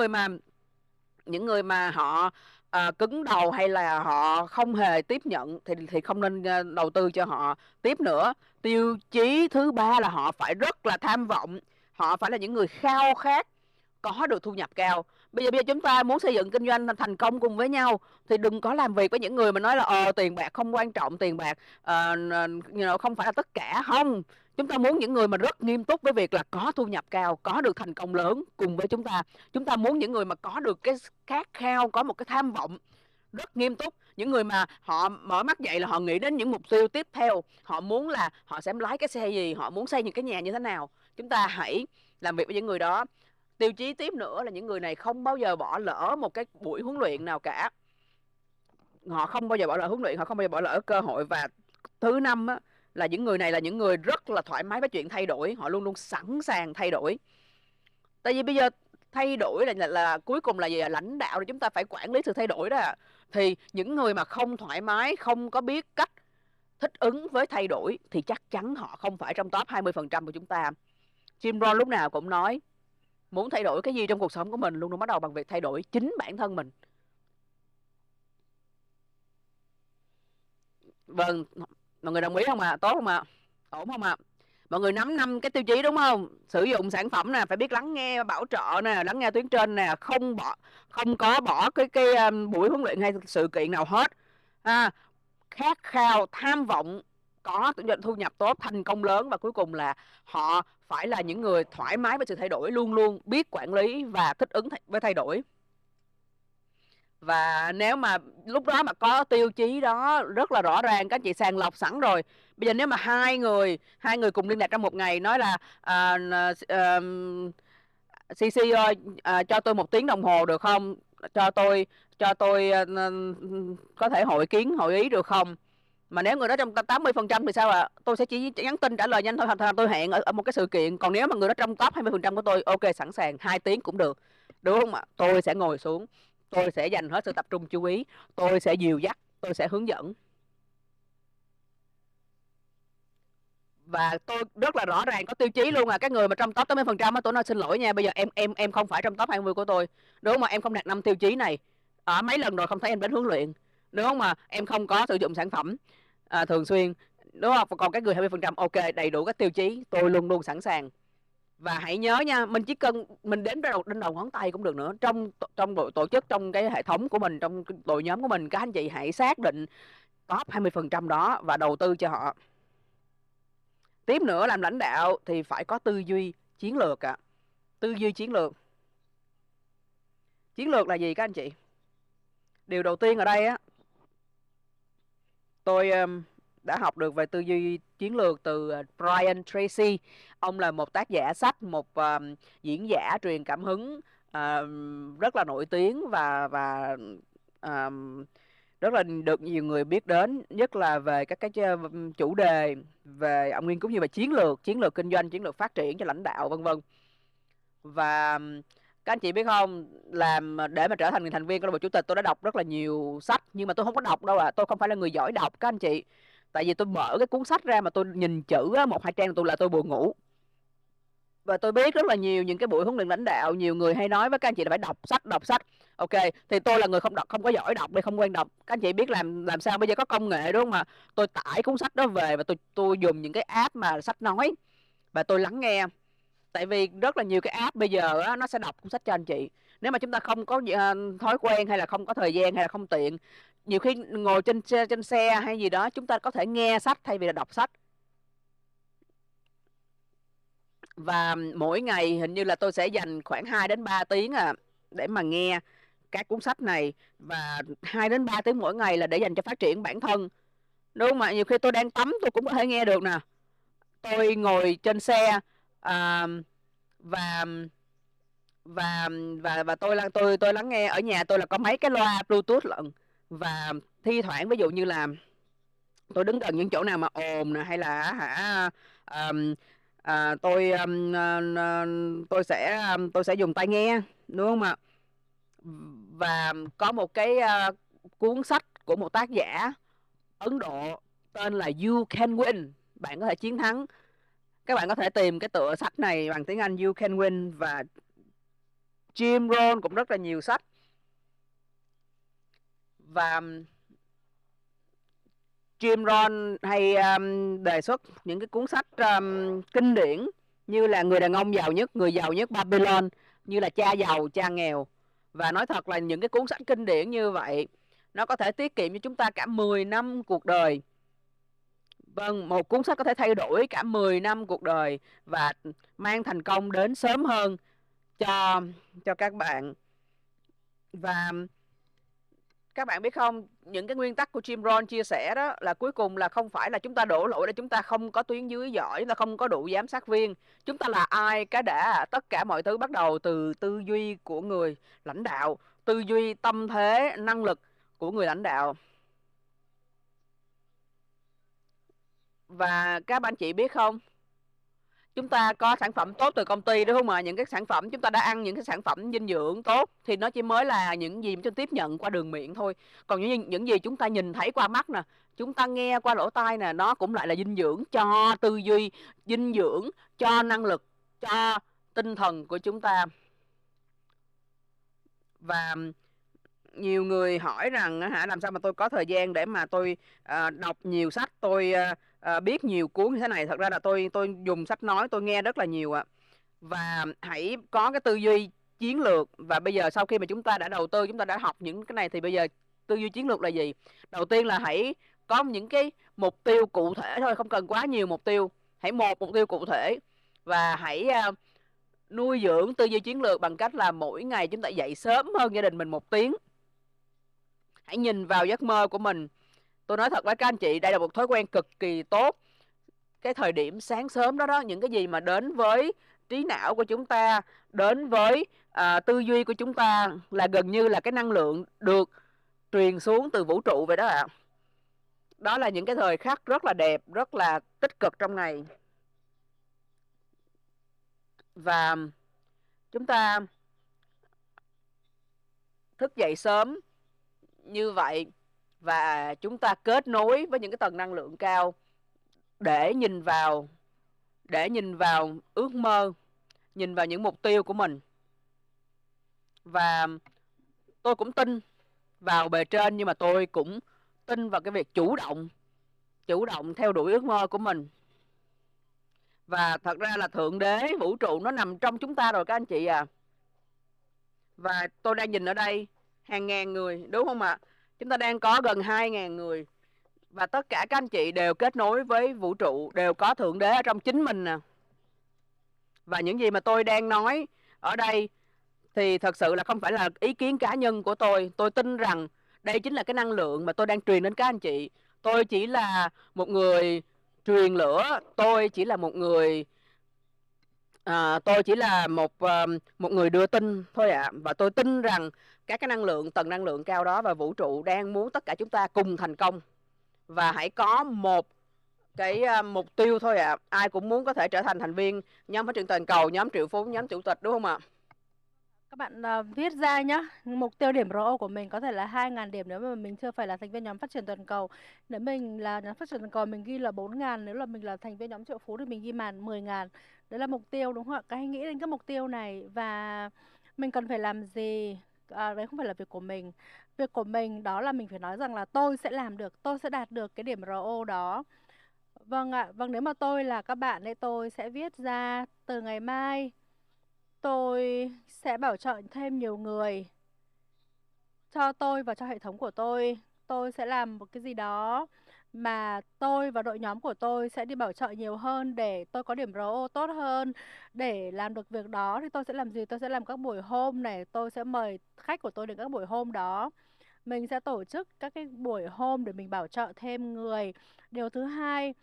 người mà họ cứng đầu hay là họ không hề tiếp nhận thì không nên đầu tư cho họ tiếp nữa. Tiêu chí thứ ba là họ phải rất là tham vọng, họ phải là những người khao khát có được thu nhập cao. Bây giờ chúng ta muốn xây dựng kinh doanh thành công cùng với nhau thì đừng có làm việc với những người mà nói là tiền bạc không quan trọng, tiền bạc không phải là tất cả. Không, chúng ta muốn những người mà rất nghiêm túc với việc là có thu nhập cao, có được thành công lớn cùng với chúng ta. Chúng ta muốn những người mà có được cái khát khao, có một cái tham vọng rất nghiêm túc, những người mà họ mở mắt dậy là họ nghĩ đến những mục tiêu tiếp theo, họ muốn là họ sẽ lái cái xe gì, họ muốn xây những cái nhà như thế nào. Chúng ta hãy làm việc với những người đó. Tiêu chí tiếp nữa là những người này không bao giờ bỏ lỡ một cái buổi huấn luyện nào cả, họ không bao giờ bỏ lỡ huấn luyện, họ không bao giờ bỏ lỡ cơ hội. Và thứ năm á, là những người này là những người rất là thoải mái với chuyện thay đổi, họ luôn luôn sẵn sàng thay đổi. Tại vì bây giờ thay đổi là cuối cùng là gì? Lãnh đạo thì chúng ta phải quản lý sự thay đổi đó. Thì những người mà không thoải mái, không có biết cách thích ứng với thay đổi thì chắc chắn họ không phải trong top 20% của chúng ta. Jim Rohn lúc nào cũng nói, muốn thay đổi cái gì trong cuộc sống của mình luôn luôn bắt đầu bằng việc thay đổi chính bản thân mình. Vâng, mọi người đồng ý không ạ? Tốt không ạ? Ổn không ạ? Mọi người nắm 5 cái tiêu chí đúng không? Sử dụng sản phẩm nè, phải biết lắng nghe bảo trợ nè, lắng nghe tuyến trên nè, không có bỏ cái buổi huấn luyện hay sự kiện nào hết. Khát khao, tham vọng có thu nhập tốt, thành công lớn, và cuối cùng là họ phải là những người thoải mái với sự thay đổi, luôn luôn biết quản lý và thích ứng với thay đổi. Và nếu mà lúc đó mà có tiêu chí đó rất là rõ ràng, các anh chị sàng lọc sẵn rồi. Bây giờ nếu mà hai người cùng liên lạc trong một ngày nói là CC ơi, cho tôi 1 tiếng đồng hồ được không? Cho tôi có thể hội ý được không? Mà nếu người đó trong 80% thì sao ạ? Tôi sẽ chỉ nhắn tin trả lời nhanh thôi, hoặc là tôi hẹn ở một cái sự kiện. Còn nếu mà người đó trong top 20% của tôi, ok, sẵn sàng 2 tiếng cũng được, đúng không ạ? Tôi sẽ ngồi xuống, tôi sẽ dành hết sự tập trung chú ý, tôi sẽ dìu dắt, tôi sẽ hướng dẫn. Và tôi rất là rõ ràng có tiêu chí luôn. Các người mà trong top 80% á, tôi nói xin lỗi nha, bây giờ em không phải trong top 20 của tôi, đúng không? Mà em không đạt 5 tiêu chí này, mấy lần rồi không thấy em đến huấn luyện, đúng không? Mà em không có sử dụng sản phẩm thường xuyên, đúng không? Còn cái người 20% ok, đầy đủ các tiêu chí, tôi luôn luôn sẵn sàng. Và hãy nhớ nha, mình chỉ cần mình đếm ra trên đầu ngón tay cũng được nữa. Trong đội tổ chức, trong cái hệ thống của mình, trong đội nhóm của mình, các anh chị hãy xác định top 20% đó và đầu tư cho họ. Tiếp nữa, làm lãnh đạo thì phải có tư duy chiến lược ạ. Tư duy chiến lược. Chiến lược là gì các anh chị? Điều đầu tiên ở đây á, tôi đã học được về tư duy chiến lược từ Brian Tracy. Ông là một tác giả sách, một diễn giả truyền cảm hứng rất là nổi tiếng và rất là được nhiều người biết đến, nhất là về các cái chủ đề về ông nghiên cứu như về chiến lược kinh doanh, chiến lược phát triển cho lãnh đạo, vân vân. Và các anh chị biết không, để mà trở thành thành viên của câu lạc bộ chủ tịch, tôi đã đọc rất là nhiều sách, nhưng mà tôi không có đọc đâu tôi không phải là người giỏi đọc các anh chị. Tại vì tôi mở cái cuốn sách ra mà tôi nhìn chữ 1-2 trang tôi buồn ngủ. Và tôi biết rất là nhiều những cái buổi huấn luyện lãnh đạo, nhiều người hay nói với các anh chị là phải đọc sách. Ok, thì tôi là người không có giỏi đọc, đây không quen đọc. Các anh chị biết làm sao, bây giờ có công nghệ đúng không, mà tôi tải cuốn sách đó về và tôi dùng những cái app mà sách nói và tôi lắng nghe. Tại vì rất là nhiều cái app bây giờ nó sẽ đọc cuốn sách cho anh chị. Nếu mà chúng ta không có thói quen, hay là không có thời gian, hay là không tiện, nhiều khi ngồi trên xe hay gì đó, chúng ta có thể nghe sách thay vì là đọc sách. Và mỗi ngày hình như là tôi sẽ dành khoảng 2 đến 3 tiếng để mà nghe các cuốn sách này. Và 2 đến 3 tiếng mỗi ngày là để dành cho phát triển bản thân, đúng không ạ? Nhiều khi tôi đang tắm tôi cũng có thể nghe được nè. Tôi ngồi trên xe à, và và và tôi lắng nghe. Ở nhà tôi là có mấy cái loa Bluetooth lận. Và thi thoảng ví dụ như là tôi đứng gần những chỗ nào mà ồn nè, hay là tôi sẽ dùng tai nghe, đúng không ạ? Và có một cái cuốn sách của một tác giả Ấn Độ tên là You Can Win, bạn có thể chiến thắng. Các bạn có thể tìm cái tựa sách này bằng tiếng Anh, You Can Win. Và Jim Rohn cũng rất là nhiều sách. Và Jim Rohn hay đề xuất những cái cuốn sách kinh điển như là Người đàn ông người giàu nhất Babylon, như là Cha giàu cha nghèo. Và nói thật là những cái cuốn sách kinh điển như vậy nó có thể tiết kiệm cho chúng ta cả 10 năm cuộc đời. Vâng, một cuốn sách có thể thay đổi cả 10 năm cuộc đời và mang thành công đến sớm hơn cho các bạn. Và các bạn biết không, những cái nguyên tắc của Jim Rohn chia sẻ đó là cuối cùng là không phải là chúng ta đổ lỗi là chúng ta không có tuyến dưới giỏi, chúng ta không có đủ giám sát viên. Chúng ta là ai cái đã, tất cả mọi thứ bắt đầu từ tư duy của người lãnh đạo, tư duy, tâm thế, năng lực của người lãnh đạo. Và các anh chị biết không, chúng ta có sản phẩm tốt từ công ty, đúng không ạ? Những cái sản phẩm chúng ta đã ăn, những cái sản phẩm dinh dưỡng tốt thì nó chỉ mới là những gì chúng ta tiếp nhận qua đường miệng thôi. Còn những gì chúng ta nhìn thấy qua mắt nè, chúng ta nghe qua lỗ tai nè, nó cũng lại là dinh dưỡng cho tư duy, dinh dưỡng cho năng lực, cho tinh thần của chúng ta. Và nhiều người hỏi rằng làm sao mà tôi có thời gian để mà tôi đọc nhiều sách, tôi biết nhiều cuốn như thế này. Thật ra là tôi dùng sách nói, tôi nghe rất là nhiều ạ. Và hãy có cái tư duy chiến lược. Và bây giờ sau khi mà chúng ta đã đầu tư, chúng ta đã học những cái này, thì bây giờ tư duy chiến lược là gì? Đầu tiên là hãy có những cái mục tiêu cụ thể thôi, không cần quá nhiều mục tiêu. Hãy một mục tiêu cụ thể. Và hãy nuôi dưỡng tư duy chiến lược bằng cách là mỗi ngày chúng ta dậy sớm hơn gia đình mình 1 tiếng. Hãy nhìn vào giấc mơ của mình. Tôi nói thật với các anh chị, đây là một thói quen cực kỳ tốt. Cái thời điểm sáng sớm đó đó, những cái gì mà đến với trí não của chúng ta, đến với tư duy của chúng ta là gần như là cái năng lượng được truyền xuống từ vũ trụ vậy đó ạ. Đó là những cái thời khắc rất là đẹp, rất là tích cực trong ngày. Và chúng ta thức dậy sớm như vậy và chúng ta kết nối với những cái tầng năng lượng cao để nhìn vào ước mơ, nhìn vào những mục tiêu của mình. Và tôi cũng tin vào bề trên, nhưng mà tôi cũng tin vào cái việc chủ động theo đuổi ước mơ của mình. Và thật ra là Thượng Đế, vũ trụ nó nằm trong chúng ta rồi các anh chị à. Và tôi đang nhìn ở đây hàng ngàn người, đúng không ạ? Chúng ta đang có gần 2.000 người. Và tất cả các anh chị đều kết nối với vũ trụ, đều có Thượng Đế ở trong chính mình nè. Và những gì mà tôi đang nói ở đây thì thật sự là không phải là ý kiến cá nhân của tôi. Tôi tin rằng đây chính là cái năng lượng mà tôi đang truyền đến các anh chị. Tôi chỉ là một người truyền lửa, tôi chỉ là một người một người đưa tin thôi ạ. Và tôi tin rằng các cái tầng năng lượng cao đó và vũ trụ đang muốn tất cả chúng ta cùng thành công. Và hãy có một cái mục tiêu thôi ạ. Ai cũng muốn có thể trở thành thành viên nhóm phát triển toàn cầu, nhóm triệu phú, nhóm chủ tịch, đúng không ạ? Các bạn viết ra nhá, mục tiêu điểm RO của mình có thể là 2.000 điểm nếu mà mình chưa phải là thành viên nhóm phát triển toàn cầu. Nếu mình là nhóm phát triển toàn cầu mình ghi là 4.000, nếu là mình là thành viên nhóm triệu phú thì mình ghi 10.000. Đấy là mục tiêu, đúng không ạ? Các hãy nghĩ đến cái mục tiêu này và mình cần phải làm gì. Đấy không phải là việc của mình. Việc của mình đó là mình phải nói rằng là tôi sẽ làm được, tôi sẽ đạt được cái điểm RO đó. Vâng ạ, vâng, nếu mà tôi là các bạn ấy, tôi sẽ viết ra từ ngày mai tôi sẽ bảo trợ thêm nhiều người cho tôi và cho hệ thống của tôi. Tôi sẽ làm một cái gì đó mà tôi và đội nhóm của tôi sẽ đi bảo trợ nhiều hơn để tôi có điểm RO tốt hơn. Để làm được việc đó thì tôi sẽ làm gì? Tôi sẽ làm các buổi hôm này, tôi sẽ mời khách của tôi đến các buổi hôm đó. Mình sẽ tổ chức các cái buổi hôm để mình bảo trợ thêm người. Điều thứ hai,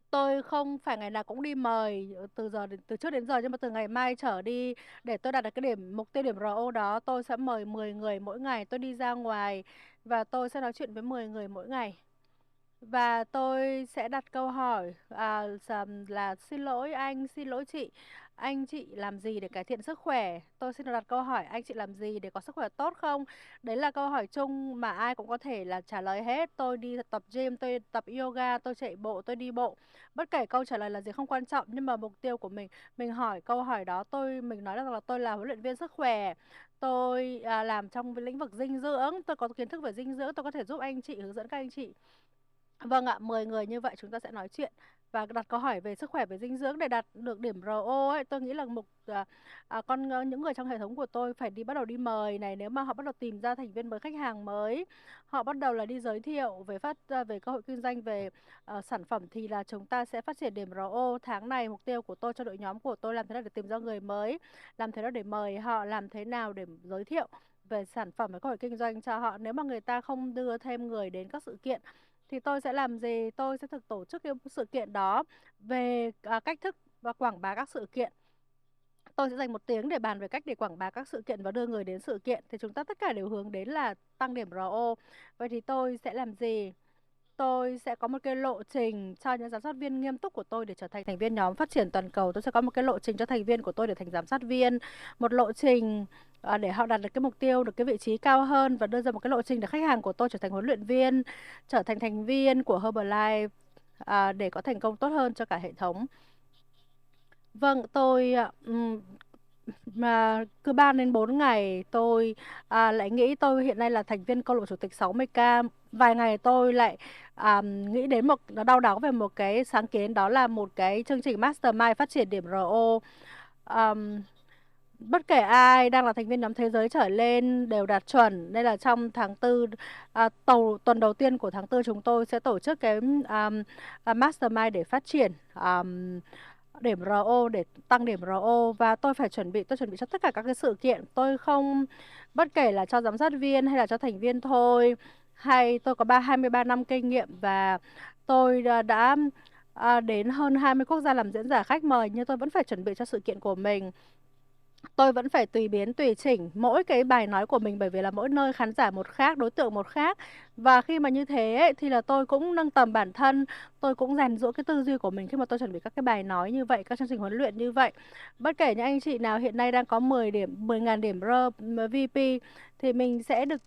tôi không phải ngày nào cũng đi mời từ trước đến giờ, nhưng mà từ ngày mai trở đi để tôi đạt được cái mục tiêu điểm RO đó, tôi sẽ mời 10 người mỗi ngày, tôi đi ra ngoài và tôi sẽ nói chuyện với 10 người mỗi ngày. Và tôi sẽ đặt câu hỏi là xin lỗi anh, xin lỗi chị, anh chị làm gì để cải thiện sức khỏe? Tôi xin được đặt câu hỏi anh chị làm gì để có sức khỏe tốt không? Đấy là câu hỏi chung mà ai cũng có thể là trả lời hết. Tôi đi tập gym, tôi tập yoga, tôi chạy bộ, tôi đi bộ. Bất kể câu trả lời là gì không quan trọng, nhưng mà mục tiêu của mình hỏi câu hỏi đó, mình nói rằng là tôi là huấn luyện viên sức khỏe. Tôi làm trong lĩnh vực dinh dưỡng, tôi có kiến thức về dinh dưỡng, tôi có thể giúp anh chị, hướng dẫn các anh chị. Vâng ạ, 10 người như vậy chúng ta sẽ nói chuyện và đặt câu hỏi về sức khỏe, về dinh dưỡng để đạt được điểm RO ấy. Tôi nghĩ là những người trong hệ thống của tôi phải bắt đầu đi mời này, nếu mà họ bắt đầu tìm ra thành viên mới, khách hàng mới, họ bắt đầu là đi giới thiệu về cơ hội kinh doanh, về sản phẩm thì là chúng ta sẽ phát triển điểm RO. Tháng này mục tiêu của tôi cho đội nhóm của tôi làm thế nào để tìm ra người mới, làm thế nào để mời họ, làm thế nào để giới thiệu về sản phẩm và cơ hội kinh doanh cho họ. Nếu mà người ta không đưa thêm người đến các sự kiện thì tôi sẽ làm gì? Tôi sẽ tổ chức cái sự kiện đó về cách thức và quảng bá các sự kiện. Tôi sẽ dành 1 tiếng để bàn về cách để quảng bá các sự kiện và đưa người đến sự kiện. Thì chúng ta tất cả đều hướng đến là tăng điểm RO. Vậy thì tôi sẽ làm gì? Tôi sẽ có một cái lộ trình cho những giám sát viên nghiêm túc của tôi để trở thành thành viên nhóm phát triển toàn cầu. Tôi sẽ có một cái lộ trình cho thành viên của tôi để thành giám sát viên. Một lộ trình để họ đạt được cái mục tiêu, được cái vị trí cao hơn, và đưa ra một cái lộ trình để khách hàng của tôi trở thành huấn luyện viên, trở thành thành viên của Herbalife để có thành công tốt hơn cho cả hệ thống. Vâng, mà cứ 3 đến 4 ngày tôi lại nghĩ tôi hiện nay là thành viên câu lạc bộ chủ tịch 60K. Vài ngày tôi lại nghĩ đến nó đau đáu về một cái sáng kiến, đó là một cái chương trình Mastermind phát triển điểm RO. Bất kể ai đang là thành viên nhóm thế giới trở lên đều đạt chuẩn, nên là trong tháng 4, tuần đầu tiên của tháng 4 chúng tôi sẽ tổ chức cái Mastermind để phát triển điểm RO để tăng điểm RO, và tôi chuẩn bị cho tất cả các cái sự kiện. Tôi không, bất kể là cho giám sát viên hay là cho thành viên thôi, hay tôi có 23 năm kinh nghiệm và tôi đã đến hơn 20 quốc gia làm diễn giả khách mời, nhưng tôi vẫn phải chuẩn bị cho sự kiện của mình. Tôi vẫn phải tùy biến tùy chỉnh mỗi cái bài nói của mình, bởi vì là mỗi nơi khán giả một khác, đối tượng một khác. Và khi mà như thế ấy, thì là tôi cũng nâng tầm bản thân, tôi cũng rèn giũa cái tư duy của mình khi mà tôi chuẩn bị các cái bài nói như vậy, các chương trình huấn luyện như vậy. Bất kể những anh chị nào hiện nay đang có 10.000 điểm VP thì mình sẽ được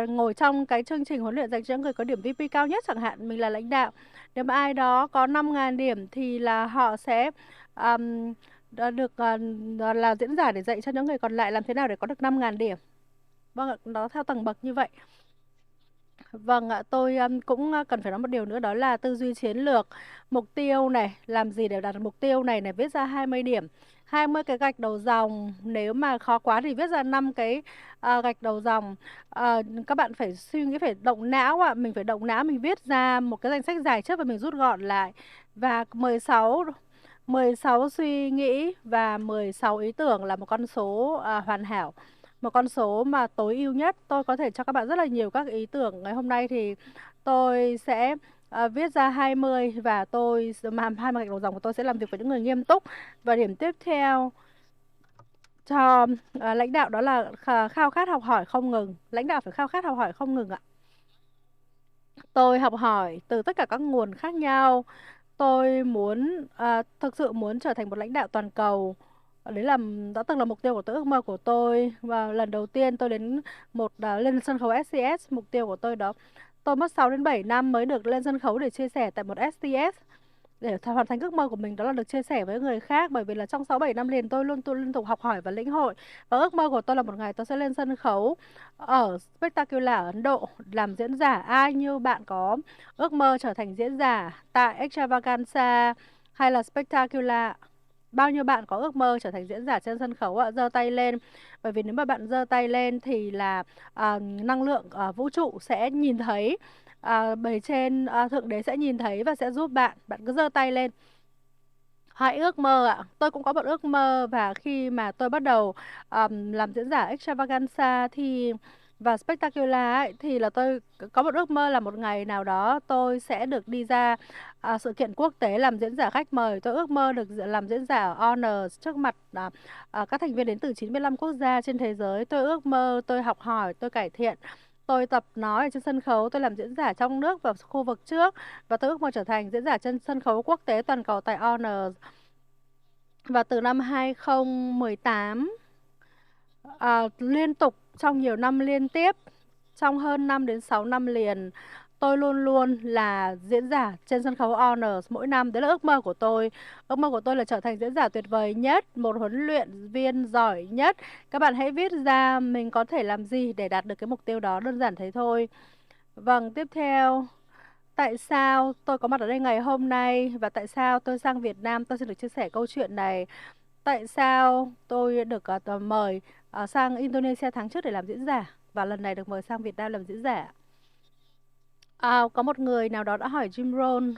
ngồi trong cái chương trình huấn luyện dành cho những người có điểm VP cao nhất chẳng hạn, mình là lãnh đạo. Nếu mà ai đó có 5.000 điểm thì là họ sẽ đã được là diễn giả để dạy cho những người còn lại làm thế nào để có được 5.000 điểm. Vâng ạ, nó theo tầng bậc như vậy. Vâng ạ, tôi cũng cần phải nói một điều nữa, đó là tư duy chiến lược, mục tiêu này, làm gì để đạt được mục tiêu này, viết ra 20 điểm, 20 cái gạch đầu dòng, nếu mà khó quá thì viết ra 5 cái gạch đầu dòng. Các bạn phải suy nghĩ, phải động não ạ, mình phải động não, mình viết ra một cái danh sách dài trước và mình rút gọn lại. Và 16 suy nghĩ và 16 ý tưởng là một con số hoàn hảo, một con số mà tối ưu nhất. Tôi có thể cho các bạn rất là nhiều các ý tưởng. Ngày hôm nay thì tôi sẽ viết ra 20 và tôi làm 20 gạch đầu dòng của tôi sẽ làm việc với những người nghiêm túc. Và điểm tiếp theo cho lãnh đạo đó là khao khát học hỏi không ngừng. Lãnh đạo phải khao khát học hỏi không ngừng ạ. Tôi học hỏi từ tất cả các nguồn khác nhau. Tôi muốn thực sự muốn trở thành một lãnh đạo toàn cầu. Đấy là đã từng là mục tiêu của tôi, ước mơ của tôi. Và lần đầu tiên tôi đến lên sân khấu SCS, mục tiêu của tôi đó. Tôi mất 6 đến 7 năm mới được lên sân khấu để chia sẻ tại một STS, để hoàn thành ước mơ của mình, đó là được chia sẻ với người khác. Bởi vì là trong 6-7 năm liền tôi liên tục học hỏi và lĩnh hội. Và ước mơ của tôi là một ngày tôi sẽ lên sân khấu ở Spectacular ở Ấn Độ làm diễn giả. Ai như bạn có ước mơ trở thành diễn giả tại Extravaganza hay là Spectacular? Bao nhiêu bạn có ước mơ trở thành diễn giả trên sân khấu ạ? Giơ tay lên. Bởi vì nếu mà bạn giơ tay lên thì là năng lượng vũ trụ sẽ nhìn thấy, bề trên thượng đế sẽ nhìn thấy và sẽ giúp bạn. Bạn cứ giơ tay lên. Hãy ước mơ ạ. Tôi cũng có một ước mơ, và khi mà tôi bắt đầu làm diễn giả Extravaganza và Spectacular ấy, thì là tôi có một ước mơ là một ngày nào đó tôi sẽ được đi ra sự kiện quốc tế làm diễn giả khách mời. Tôi ước mơ được làm diễn giả Honors trước mặt các thành viên đến từ 95 quốc gia trên thế giới. Tôi ước mơ, tôi học hỏi, tôi cải thiện. Tôi tập nói ở trên sân khấu, tôi làm diễn giả trong nước và khu vực trước. Và tôi ước mơ trở thành diễn giả trên sân khấu quốc tế toàn cầu tại Honors. Và từ năm 2018, liên tục trong nhiều năm liên tiếp, trong hơn 5 đến 6 năm liền, tôi luôn luôn là diễn giả trên sân khấu Honors mỗi năm. Đấy là ước mơ của tôi. Ước mơ của tôi là trở thành diễn giả tuyệt vời nhất, một huấn luyện viên giỏi nhất. Các bạn hãy viết ra mình có thể làm gì để đạt được cái mục tiêu đó, đơn giản thế thôi. Vâng, tiếp theo, tại sao tôi có mặt ở đây ngày hôm nay và tại sao tôi sang Việt Nam? Tôi xin được chia sẻ câu chuyện này. Tại sao tôi được mời sang Indonesia tháng trước để làm diễn giả, và lần này được mời sang Việt Nam làm diễn giả? Có một người nào đó đã hỏi Jim Rohn,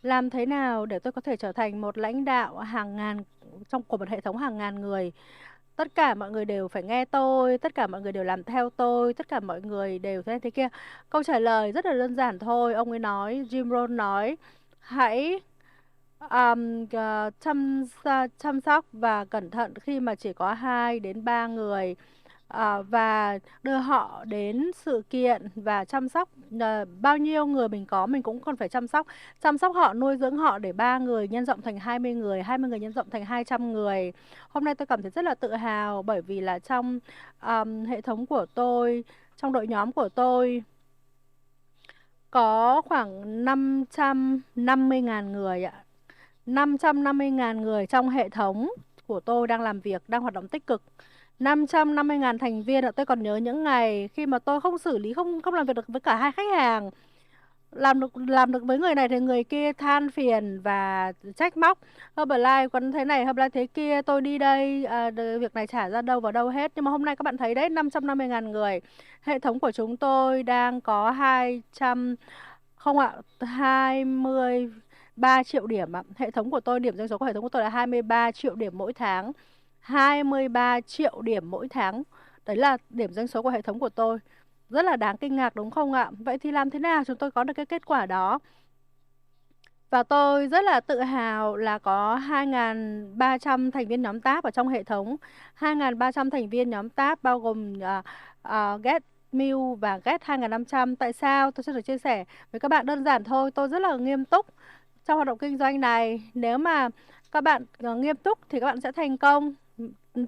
làm thế nào để tôi có thể trở thành một lãnh đạo hàng ngàn của một hệ thống hàng ngàn người? Tất cả mọi người đều phải nghe tôi, tất cả mọi người đều làm theo tôi, tất cả mọi người đều thế kia. Câu trả lời rất là đơn giản thôi. Ông ấy nói, Jim Rohn nói, hãy chăm sóc và cẩn thận khi mà chỉ có 2 đến 3 người, và đưa họ đến sự kiện và chăm sóc. Bao nhiêu người mình có mình cũng còn phải chăm sóc họ, nuôi dưỡng họ, để 3 người nhân rộng thành 20 người, 20 người nhân rộng thành 200 người. Hôm nay tôi cảm thấy rất là tự hào, bởi vì là trong hệ thống của tôi, trong đội nhóm của tôi có khoảng 550.000 người ạ. 550.000 người trong hệ thống của tôi đang làm việc, đang hoạt động tích cực. 550.000 thành viên ạ. Tôi còn nhớ những ngày khi mà tôi không xử lý, không làm việc được với cả 2 khách hàng. Làm được với người này thì người kia than phiền và trách móc. Herbalife còn thế này, Herbalife thế kia, tôi đi đây, việc này trả ra đâu vào đâu hết. Nhưng mà hôm nay các bạn thấy đấy, 550.000 người. Hệ thống của chúng tôi đang có 200, không ạ, 20 3 triệu điểm ạ. Hệ thống của tôi, điểm doanh số của hệ thống của tôi là 23 triệu điểm mỗi tháng. 23 triệu điểm mỗi tháng. Đấy là điểm doanh số của hệ thống của tôi. Rất là đáng kinh ngạc đúng không ạ? Vậy thì làm thế nào chúng tôi có được cái kết quả đó? Và tôi rất là tự hào là có 2.300 thành viên nhóm Tab ở trong hệ thống. 2.300 thành viên nhóm Tab bao gồm Get Meal và Get 2.500. Tại sao? Tôi sẽ được chia sẻ với các bạn đơn giản thôi. Tôi rất là nghiêm túc trong hoạt động kinh doanh này. Nếu mà các bạn nghiêm túc thì các bạn sẽ thành công.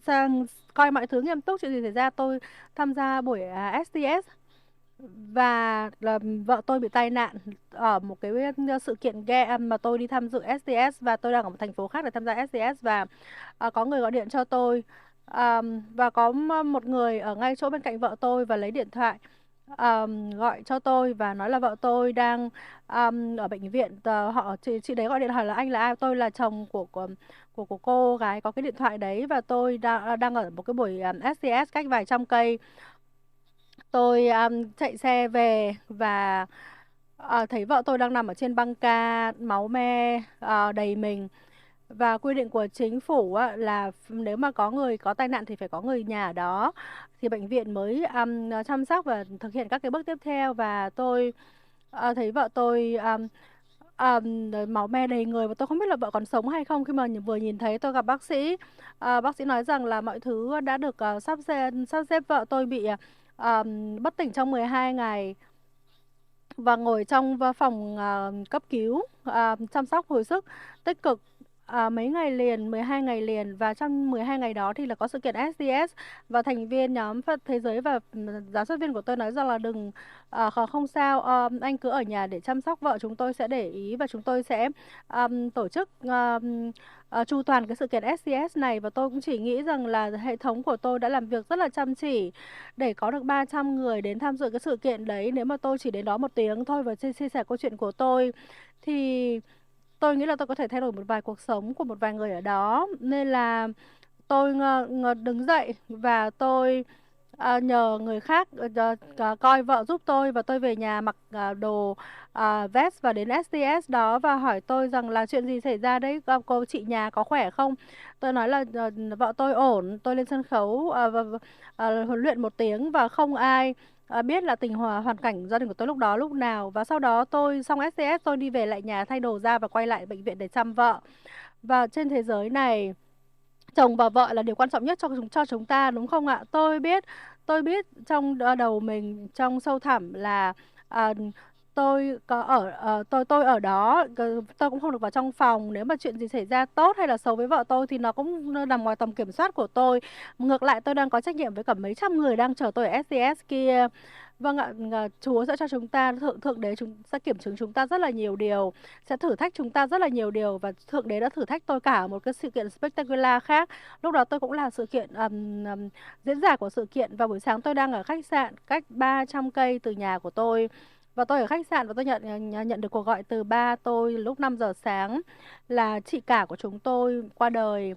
Sang coi mọi thứ nghiêm túc, chuyện gì xảy ra. Tôi tham gia buổi STS và là vợ tôi bị tai nạn ở một cái sự kiện ghe mà tôi đi tham dự STS, và tôi đang ở một thành phố khác để tham gia STS, và có người gọi điện cho tôi, và có một người ở ngay chỗ bên cạnh vợ tôi và lấy điện thoại gọi cho tôi và nói là vợ tôi đang ở bệnh viện. Chị đấy gọi điện hỏi là anh là ai, tôi là chồng của cô gái có cái điện thoại đấy, và tôi đang ở một cái buổi STS cách vài trăm cây. Tôi chạy xe về và thấy vợ tôi đang nằm ở trên băng ca, máu me đầy mình. Và quy định của chính phủ á, là nếu mà có người có tai nạn thì phải có người nhà ở đó thì bệnh viện mới chăm sóc và thực hiện các cái bước tiếp theo. Và tôi thấy vợ tôi máu me đầy người, và tôi không biết là vợ còn sống hay không. Khi mà vừa nhìn thấy tôi gặp bác sĩ, bác sĩ nói rằng là mọi thứ đã được sắp xếp. Vợ tôi bị bất tỉnh trong 12 ngày và ngồi trong phòng cấp cứu chăm sóc hồi sức tích cực mấy ngày liền, 12 ngày liền. Và trong 12 ngày đó thì là có sự kiện SDS, và thành viên nhóm thế giới và giáo xuất viên của tôi nói rằng là đừng không sao, anh cứ ở nhà để chăm sóc vợ, chúng tôi sẽ để ý và chúng tôi sẽ tổ chức chu toàn cái sự kiện SDS này. Và tôi cũng chỉ nghĩ rằng là hệ thống của tôi đã làm việc rất là chăm chỉ để có được 300 người đến tham dự cái sự kiện đấy. Nếu mà tôi chỉ đến đó 1 tiếng thôi và chia sẻ câu chuyện của tôi thì tôi nghĩ là tôi có thể thay đổi một vài cuộc sống của một vài người ở đó. Nên là tôi đứng dậy và tôi nhờ người khác coi vợ giúp tôi, và tôi về nhà mặc đồ vest và đến STS đó và hỏi tôi rằng là chuyện gì xảy ra đấy, cô chị nhà có khỏe không. Tôi nói là vợ tôi ổn. Tôi lên sân khấu huấn luyện 1 tiếng và không ai biết là hoàn cảnh gia đình của tôi lúc đó lúc nào. Và sau đó tôi xong STS, tôi đi về lại nhà thay đồ ra và quay lại bệnh viện để chăm vợ. Và trên thế giới này, chồng và vợ là điều quan trọng nhất cho chúng ta, đúng không ạ? Tôi biết trong đầu mình, trong sâu thẳm là à, tôi có tôi ở đó, tôi cũng không được vào trong phòng. Nếu mà chuyện gì xảy ra tốt hay là xấu với vợ tôi thì nó cũng nằm ngoài tầm kiểm soát của tôi. Ngược lại, tôi đang có trách nhiệm với cả mấy trăm người đang chờ tôi ở STS kia. Vâng ạ, Chúa sẽ cho chúng ta, Thượng Đế sẽ kiểm chứng chúng ta rất là nhiều điều, sẽ thử thách chúng ta rất là nhiều điều. Và Thượng Đế đã thử thách tôi cả một cái sự kiện spectacular khác. Lúc đó tôi cũng là sự kiện diễn giả của sự kiện. Và buổi sáng tôi đang ở khách sạn cách 300 cây từ nhà của tôi. Và tôi ở khách sạn và tôi nhận được cuộc gọi từ ba tôi lúc 5 giờ sáng là chị cả của chúng tôi qua đời.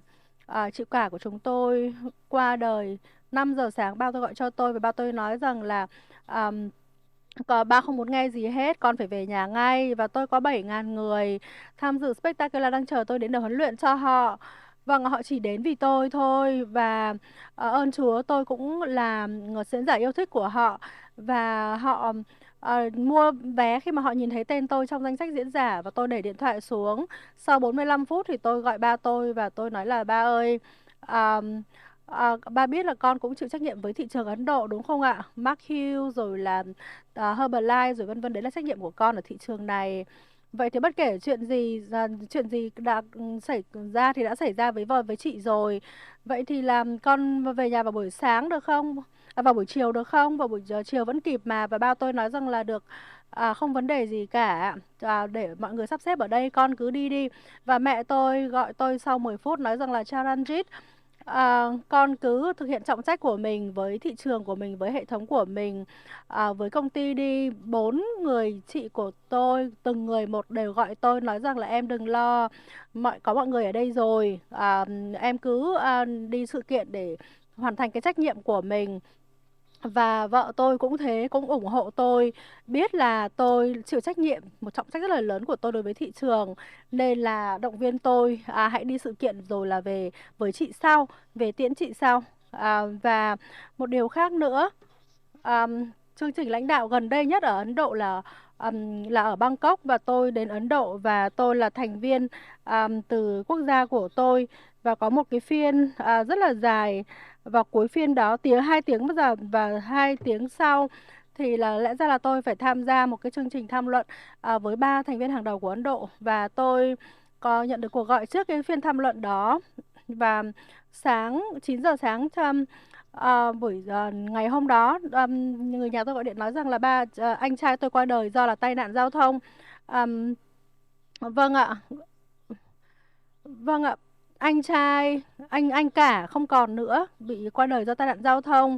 Chị cả của chúng tôi qua đời 5 giờ sáng. Ba tôi gọi cho tôi và ba tôi nói rằng là ba không muốn nghe gì hết, con phải về nhà ngay. Và tôi có 7.000 người tham dự Spectacular đang chờ tôi đến để huấn luyện cho họ. Vâng, họ chỉ đến vì tôi thôi. Và ơn Chúa, tôi cũng là diễn giả yêu thích của họ. Và họ mua vé khi mà họ nhìn thấy tên tôi trong danh sách diễn giả. Và tôi để điện thoại xuống. Sau 45 phút thì tôi gọi ba tôi và tôi nói là ba ơi, ba biết là con cũng chịu trách nhiệm với thị trường Ấn Độ đúng không ạ? Mark Hughes rồi là Herbalife rồi vân vân, đấy là trách nhiệm của con ở thị trường này. Vậy thì bất kể chuyện gì đã xảy ra thì đã xảy ra với vợ với chị rồi. Vậy thì làm con về nhà vào buổi sáng được không? Vào buổi chiều được không? Vào buổi chiều vẫn kịp mà. Và ba tôi nói rằng là được, không vấn đề gì cả. Để mọi người sắp xếp ở đây, con cứ đi đi. Và mẹ tôi gọi tôi sau 10 phút nói rằng là Charanjit, con cứ thực hiện trọng trách của mình với thị trường của mình, với hệ thống của mình, với công ty đi. 4 người chị của tôi, từng người một đều gọi tôi nói rằng là em đừng lo, có mọi người ở đây rồi. Em cứ đi sự kiện để hoàn thành cái trách nhiệm của mình. Và vợ tôi cũng thế, cũng ủng hộ tôi, biết là tôi chịu trách nhiệm, một trọng trách rất là lớn của tôi đối với thị trường, nên là động viên tôi hãy đi sự kiện rồi là về với chị sau, về tiễn chị sau. Và một điều khác nữa, chương trình lãnh đạo gần đây nhất ở Ấn Độ là ở Bangkok, và tôi đến Ấn Độ và tôi là thành viên từ quốc gia của tôi, và có một cái phiên rất là dài, và cuối phiên đó 2 tiếng bây giờ, và 2 tiếng sau thì là lẽ ra là tôi phải tham gia một cái chương trình tham luận với 3 thành viên hàng đầu của Ấn Độ, và tôi có nhận được cuộc gọi trước cái phiên tham luận đó. Và 9 giờ sáng ngày hôm đó, người nhà tôi gọi điện nói rằng là anh trai tôi qua đời do là tai nạn giao thông. Ờm, vâng ạ, vâng ạ, anh trai, anh cả không còn nữa, bị qua đời do tai nạn giao thông.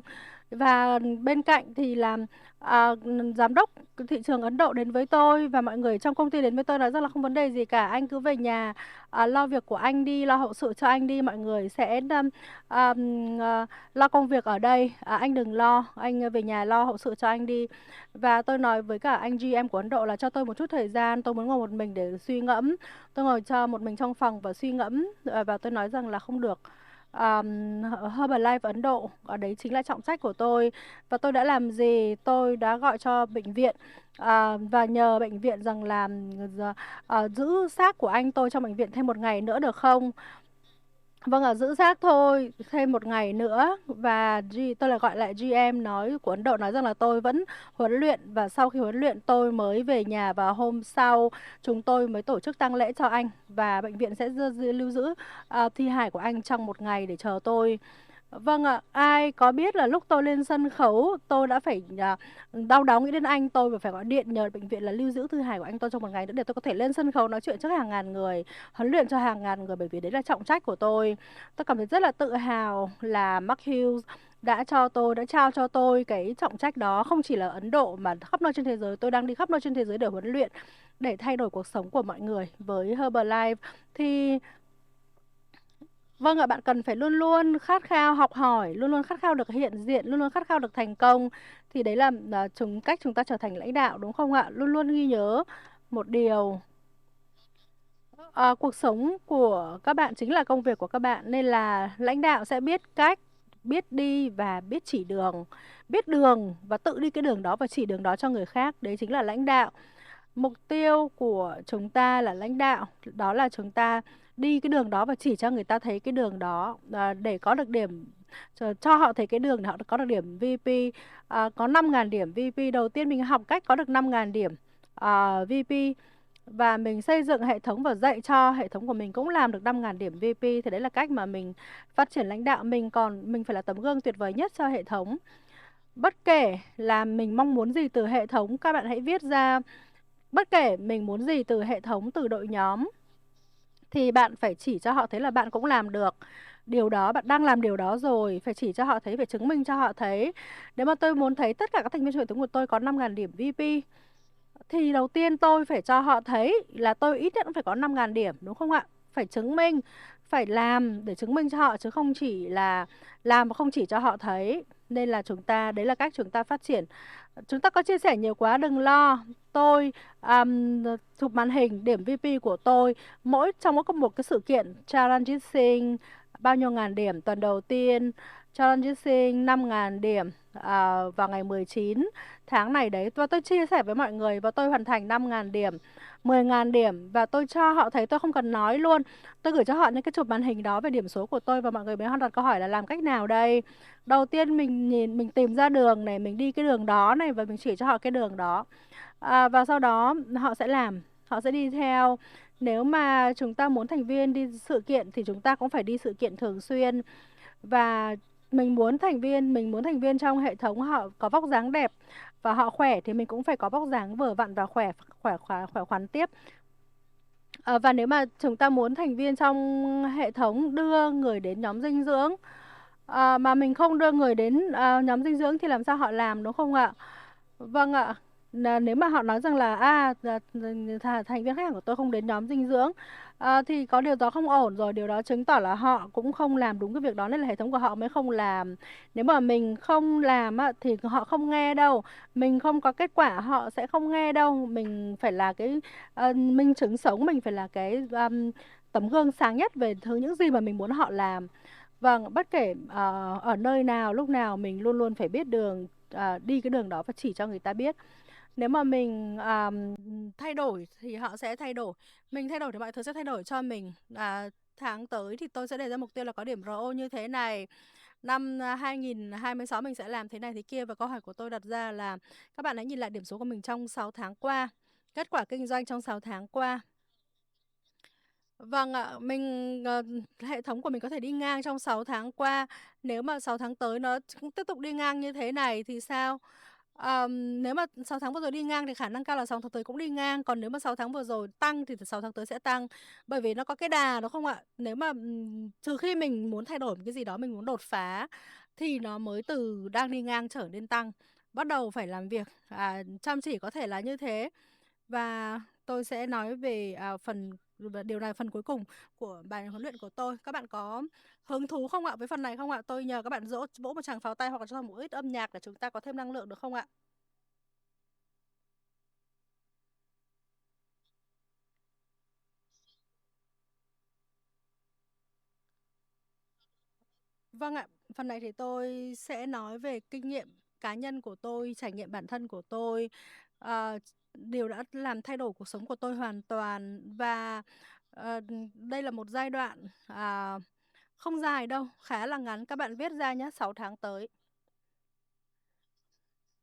Và bên cạnh thì là à, giám đốc thị trường Ấn Độ đến với tôi, và mọi người trong công ty đến với tôi nói rằng là không vấn đề gì cả, anh cứ về nhà lo việc của anh đi, lo hậu sự cho anh đi, mọi người sẽ lo công việc ở đây, anh đừng lo, anh về nhà lo hậu sự cho anh đi. Và tôi nói với cả anh GM của Ấn Độ là cho tôi một chút thời gian, tôi muốn ngồi một mình để suy ngẫm. Tôi ngồi cho một mình trong phòng và suy ngẫm, và tôi nói rằng là không được. Herbalife Ấn Độ, ở đấy chính là trọng trách của tôi. Và tôi đã làm gì? Tôi đã gọi cho bệnh viện và nhờ bệnh viện rằng là giữ xác của anh tôi trong bệnh viện thêm 1 ngày nữa được không? Vâng ạ, giữ xác thôi, thêm 1 ngày nữa. Và tôi lại gọi lại GM của Ấn Độ nói rằng là tôi vẫn huấn luyện, và sau khi huấn luyện tôi mới về nhà, và hôm sau chúng tôi mới tổ chức tang lễ cho anh, và bệnh viện sẽ lưu giữ thi hài của anh trong 1 ngày để chờ tôi. Vâng ạ, ai có biết là lúc tôi lên sân khấu tôi đã phải đau đáu nghĩ đến anh tôi, và phải gọi điện nhờ bệnh viện là lưu giữ thi hài của anh tôi trong 1 ngày nữa để tôi có thể lên sân khấu nói chuyện trước hàng ngàn người, huấn luyện cho hàng ngàn người, bởi vì đấy là trọng trách của tôi. Tôi cảm thấy rất là tự hào là Mark Hughes đã trao cho tôi cái trọng trách đó, không chỉ là Ấn Độ mà khắp nơi trên thế giới. Tôi đang đi khắp nơi trên thế giới để huấn luyện, để thay đổi cuộc sống của mọi người với Herbalife. Thì vâng ạ, bạn cần phải luôn luôn khát khao học hỏi, luôn luôn khát khao được hiện diện, luôn luôn khát khao được thành công. Thì đấy là cách chúng ta trở thành lãnh đạo, đúng không ạ? Luôn luôn ghi nhớ một điều, cuộc sống của các bạn chính là công việc của các bạn, nên là lãnh đạo sẽ biết cách, biết đi và biết chỉ đường, biết đường và tự đi cái đường đó và chỉ đường đó cho người khác. Đấy chính là lãnh đạo. Mục tiêu của chúng ta là lãnh đạo, đó là chúng ta đi cái đường đó và chỉ cho người ta thấy cái đường đó, để có được điểm, cho họ thấy cái đường để họ có được điểm VP. Có 5.000 điểm VP. Đầu tiên mình học cách có được 5.000 điểm VP, và mình xây dựng hệ thống và dạy cho hệ thống của mình cũng làm được 5.000 điểm VP. Thì đấy là cách mà mình phát triển lãnh đạo. Mình phải là tấm gương tuyệt vời nhất cho hệ thống. Bất kể là mình mong muốn gì từ hệ thống, các bạn hãy viết ra. Bất kể mình muốn gì từ hệ thống, từ đội nhóm, thì bạn phải chỉ cho họ thấy là bạn cũng làm được điều đó, bạn đang làm điều đó rồi, phải chỉ cho họ thấy, phải chứng minh cho họ thấy. Nếu mà tôi muốn thấy tất cả các thành viên trong hệ thống của tôi có 5.000 điểm VP, thì đầu tiên tôi phải cho họ thấy là tôi ít nhất cũng phải có 5.000 điểm, đúng không ạ? Phải chứng minh, phải làm để chứng minh cho họ, chứ không chỉ là làm mà không chỉ cho họ thấy. Nên là đấy là cách chúng ta phát triển. Chúng ta có chia sẻ nhiều quá, đừng lo. Tôi chụp màn hình điểm VP của tôi trong một cái sự kiện Charanjit Singh bao nhiêu ngàn điểm tuần đầu tiên, Charanjit Singh 5.000 điểm vào ngày 19 tháng này đấy, và tôi chia sẻ với mọi người và tôi hoàn thành 5.000 điểm, 10.000 điểm, và tôi cho họ thấy, tôi không cần nói luôn, tôi gửi cho họ những cái chụp màn hình đó về điểm số của tôi, và mọi người mới hoàn đặt câu hỏi là làm cách nào đây. Đầu tiên mình tìm ra đường này, mình đi cái đường đó này, và mình chỉ cho họ cái đường đó, và sau đó họ sẽ làm, họ sẽ đi theo. Nếu mà chúng ta muốn thành viên đi sự kiện thì chúng ta cũng phải đi sự kiện thường xuyên. Và mình muốn thành viên trong hệ thống họ có vóc dáng đẹp và họ khỏe, thì mình cũng phải có vóc dáng vừa vặn và khỏe khoắn tiếp. Và nếu mà chúng ta muốn thành viên trong hệ thống đưa người đến nhóm dinh dưỡng, mà mình không đưa người đến nhóm dinh dưỡng thì làm sao họ làm, đúng không ạ? Vâng ạ. nếu mà họ nói rằng là thành viên khách hàng của tôi không đến nhóm dinh dưỡng, thì có điều đó không ổn rồi, điều đó chứng tỏ là họ cũng không làm đúng cái việc đó nên là hệ thống của họ mới không làm. Nếu mà mình không làm á, thì họ không nghe đâu, mình không có kết quả họ sẽ không nghe đâu. Mình phải là cái minh chứng sống, mình phải là cái tấm gương sáng nhất về những gì mà mình muốn họ làm. Vâng, bất kể ở nơi nào, lúc nào mình luôn luôn phải biết đường, đi cái đường đó và chỉ cho người ta biết. Nếu mà mình thay đổi thì họ sẽ thay đổi. Mình thay đổi thì mọi thứ sẽ thay đổi cho mình. Tháng tới thì tôi sẽ đề ra mục tiêu là có điểm RO như thế này. Năm 2026 mình sẽ làm thế này thế kia. Và câu hỏi của tôi đặt ra là các bạn hãy nhìn lại điểm số của mình trong 6 tháng qua. Kết quả kinh doanh trong 6 tháng qua. Vâng ạ, hệ thống của mình có thể đi ngang trong 6 tháng qua. Nếu mà 6 tháng tới nó cũng tiếp tục đi ngang như thế này thì sao? Nếu mà 6 tháng vừa rồi đi ngang thì khả năng cao là 6 tháng tới cũng đi ngang. Còn nếu mà 6 tháng vừa rồi tăng thì 6 tháng tới sẽ tăng. Bởi vì nó có cái đà đúng không ạ? Nếu mà trừ khi mình muốn thay đổi một cái gì đó, mình muốn đột phá thì nó mới từ đang đi ngang trở nên tăng. Bắt đầu phải làm việc chăm chỉ, có thể là như thế. Và tôi sẽ nói về điều này phần cuối cùng của bài huấn luyện của tôi. Các bạn có hứng thú không ạ với phần này không ạ? Tôi nhờ các bạn vỗ một tràng pháo tay hoặc là cho một ít âm nhạc để chúng ta có thêm năng lượng được không ạ? Vâng ạ, phần này thì tôi sẽ nói về kinh nghiệm cá nhân của tôi, trải nghiệm bản thân của tôi. Ờ, Điều đã làm thay đổi cuộc sống của tôi hoàn toàn. Và đây là một giai đoạn không dài đâu, khá là ngắn. Các bạn viết ra nhé, 6 tháng tới.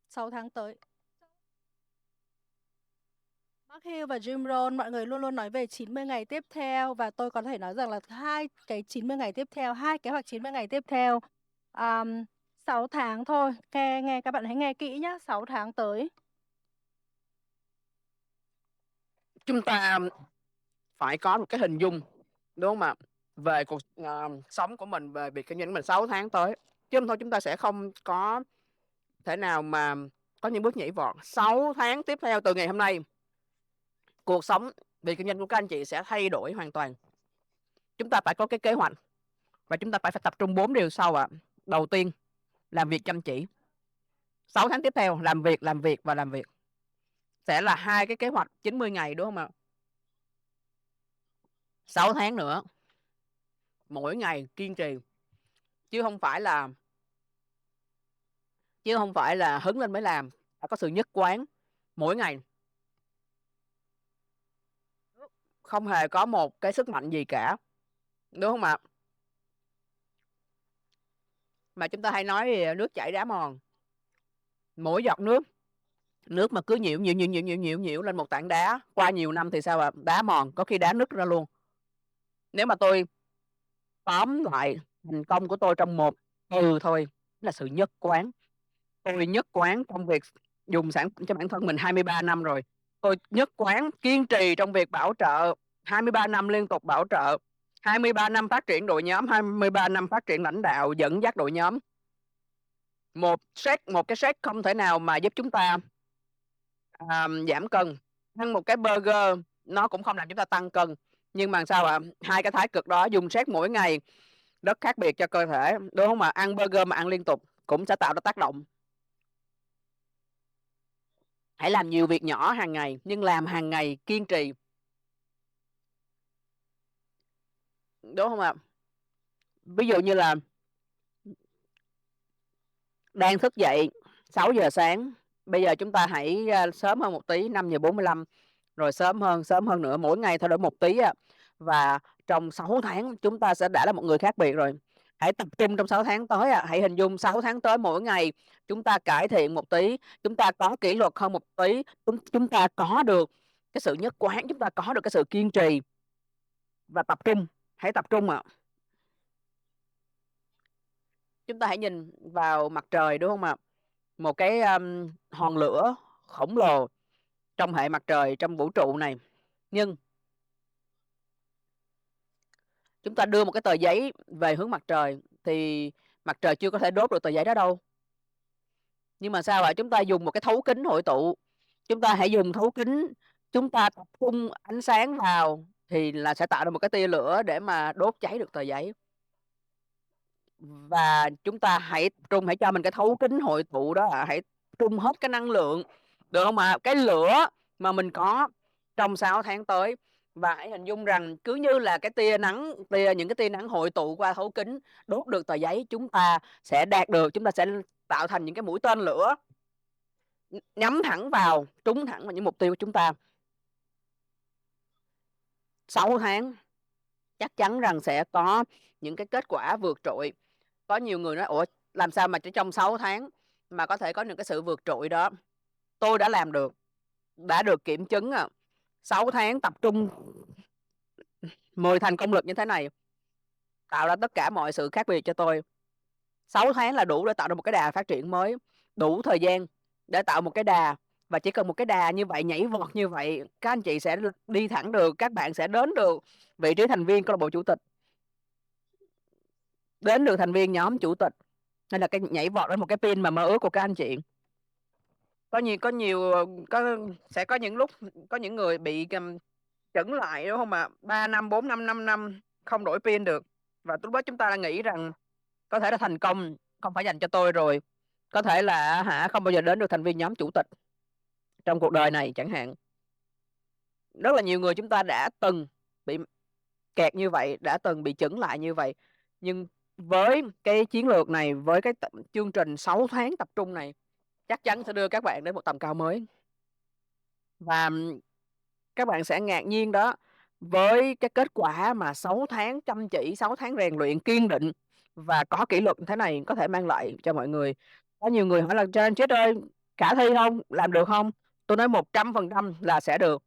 6 tháng tới. Mark Hill và Jim Rohn, mọi người luôn luôn nói về 90 ngày tiếp theo và tôi có thể nói rằng là hai cái 90 ngày tiếp theo, hai kế hoạch 90 ngày tiếp theo. 6 tháng thôi. Nghe các bạn hãy nghe kỹ nhé, 6 tháng tới. Chúng ta phải có một cái hình dung, đúng không ạ? Về cuộc sống của mình, về việc kinh doanh của mình 6 tháng tới. Chứ không thôi chúng ta sẽ không có thể nào mà có những bước nhảy vọt. 6 tháng tiếp theo từ ngày hôm nay, cuộc sống, việc kinh doanh của các anh chị sẽ thay đổi hoàn toàn. Chúng ta phải có cái kế hoạch và chúng ta phải tập trung 4 điều sau ạ. Đầu tiên, làm việc chăm chỉ. 6 tháng tiếp theo, làm việc và làm việc. Sẽ là hai cái kế hoạch 90 ngày đúng không ạ? 6 tháng nữa, mỗi ngày kiên trì. Chứ không phải là hứng lên mới làm, phải có sự nhất quán mỗi ngày. Không hề có một cái sức mạnh gì cả, đúng không ạ? Mà chúng ta hay nói nước chảy đá mòn. Mỗi giọt nước mà cứ nhiễu lên một tảng đá qua nhiều năm thì sao ạ? Đá mòn, có khi đá nứt ra luôn. Nếu mà tôi tóm lại thành công của tôi trong một từ thôi là sự nhất quán. Tôi nhất quán trong việc dùng sản phẩm cho bản thân mình 23 năm rồi. Tôi nhất quán kiên trì trong việc bảo trợ 23 năm liên tục bảo trợ, 23 năm phát triển đội nhóm, 23 năm phát triển lãnh đạo, dẫn dắt đội nhóm. Một cái shake không thể nào mà giúp chúng ta giảm cân. Ăn một cái burger nó cũng không làm chúng ta tăng cân. Nhưng mà sao ạ? Hai cái thái cực đó dùng shake mỗi ngày rất khác biệt cho cơ thể, đúng không ạ? Ăn burger mà ăn liên tục cũng sẽ tạo ra tác động. Hãy làm nhiều việc nhỏ hàng ngày, nhưng làm hàng ngày kiên trì, đúng không ạ? Ví dụ như là đang thức dậy 6 giờ sáng, bây giờ chúng ta hãy sớm hơn một tí, 5:45, rồi sớm hơn nữa, mỗi ngày thay đổi một tí và trong 6 tháng chúng ta sẽ đã là một người khác biệt rồi. Hãy tập trung trong 6 tháng tới hãy hình dung 6 tháng tới mỗi ngày chúng ta cải thiện một tí, chúng ta có kỷ luật hơn một tí, chúng ta có được cái sự nhất quán, chúng ta có được cái sự kiên trì và tập trung. Hãy tập trung ạ. Chúng ta hãy nhìn vào mặt trời, đúng không ạ? Một cái hòn lửa khổng lồ trong hệ mặt trời, trong vũ trụ này. Nhưng chúng ta đưa một cái tờ giấy về hướng mặt trời thì mặt trời chưa có thể đốt được tờ giấy đó đâu. Nhưng mà sao ạ? Chúng ta dùng một cái thấu kính hội tụ, chúng ta hãy dùng thấu kính, chúng ta tập trung ánh sáng vào thì là sẽ tạo ra một cái tia lửa để mà đốt cháy được tờ giấy. Và chúng ta hãy cho mình cái thấu kính hội tụ đó hãy trung hết cái năng lượng, được không ạ? Cái lửa mà mình có trong 6 tháng tới. Và hãy hình dung rằng cứ như là cái những cái tia nắng hội tụ qua thấu kính đốt được tờ giấy, chúng ta sẽ tạo thành những cái mũi tên lửa nhắm thẳng vào, trúng thẳng vào những mục tiêu của chúng ta. 6 tháng chắc chắn rằng sẽ có những cái kết quả vượt trội. Có nhiều người nói ủa làm sao mà chỉ trong 6 tháng mà có thể có những cái sự vượt trội đó. Tôi đã làm được, đã được kiểm chứng 6 tháng tập trung 10 thành công lực như thế này tạo ra tất cả mọi sự khác biệt cho tôi. 6 tháng là đủ để tạo ra một cái đà phát triển mới, đủ thời gian để tạo một cái đà. Và chỉ cần một cái đà như vậy, nhảy vọt như vậy, các anh chị sẽ đi thẳng được, các bạn sẽ đến được vị trí thành viên câu lạc bộ chủ tịch, đến được thành viên nhóm chủ tịch, hay là cái nhảy vọt đến một cái pin mà mơ ước của các anh chị. Sẽ có những lúc có những người bị chững lại, đúng không ạ? 3 năm, 4 năm, 5 năm không đổi pin được. Và lúc đó chúng ta đã nghĩ rằng có thể là thành công không phải dành cho tôi rồi. Có thể là không bao giờ đến được thành viên nhóm chủ tịch trong cuộc đời này chẳng hạn. Rất là nhiều người chúng ta đã từng bị kẹt như vậy, đã từng bị chững lại như vậy. Nhưng với cái chiến lược này, với cái chương trình 6 tháng tập trung này, chắc chắn sẽ đưa các bạn đến một tầm cao mới. Và các bạn sẽ ngạc nhiên đó, với cái kết quả mà 6 tháng chăm chỉ, 6 tháng rèn luyện kiên định và có kỷ luật như thế này có thể mang lại cho mọi người. Có nhiều người hỏi là Trang Chết ơi, khả thi không? Làm được không? Tôi nói 100% là sẽ được.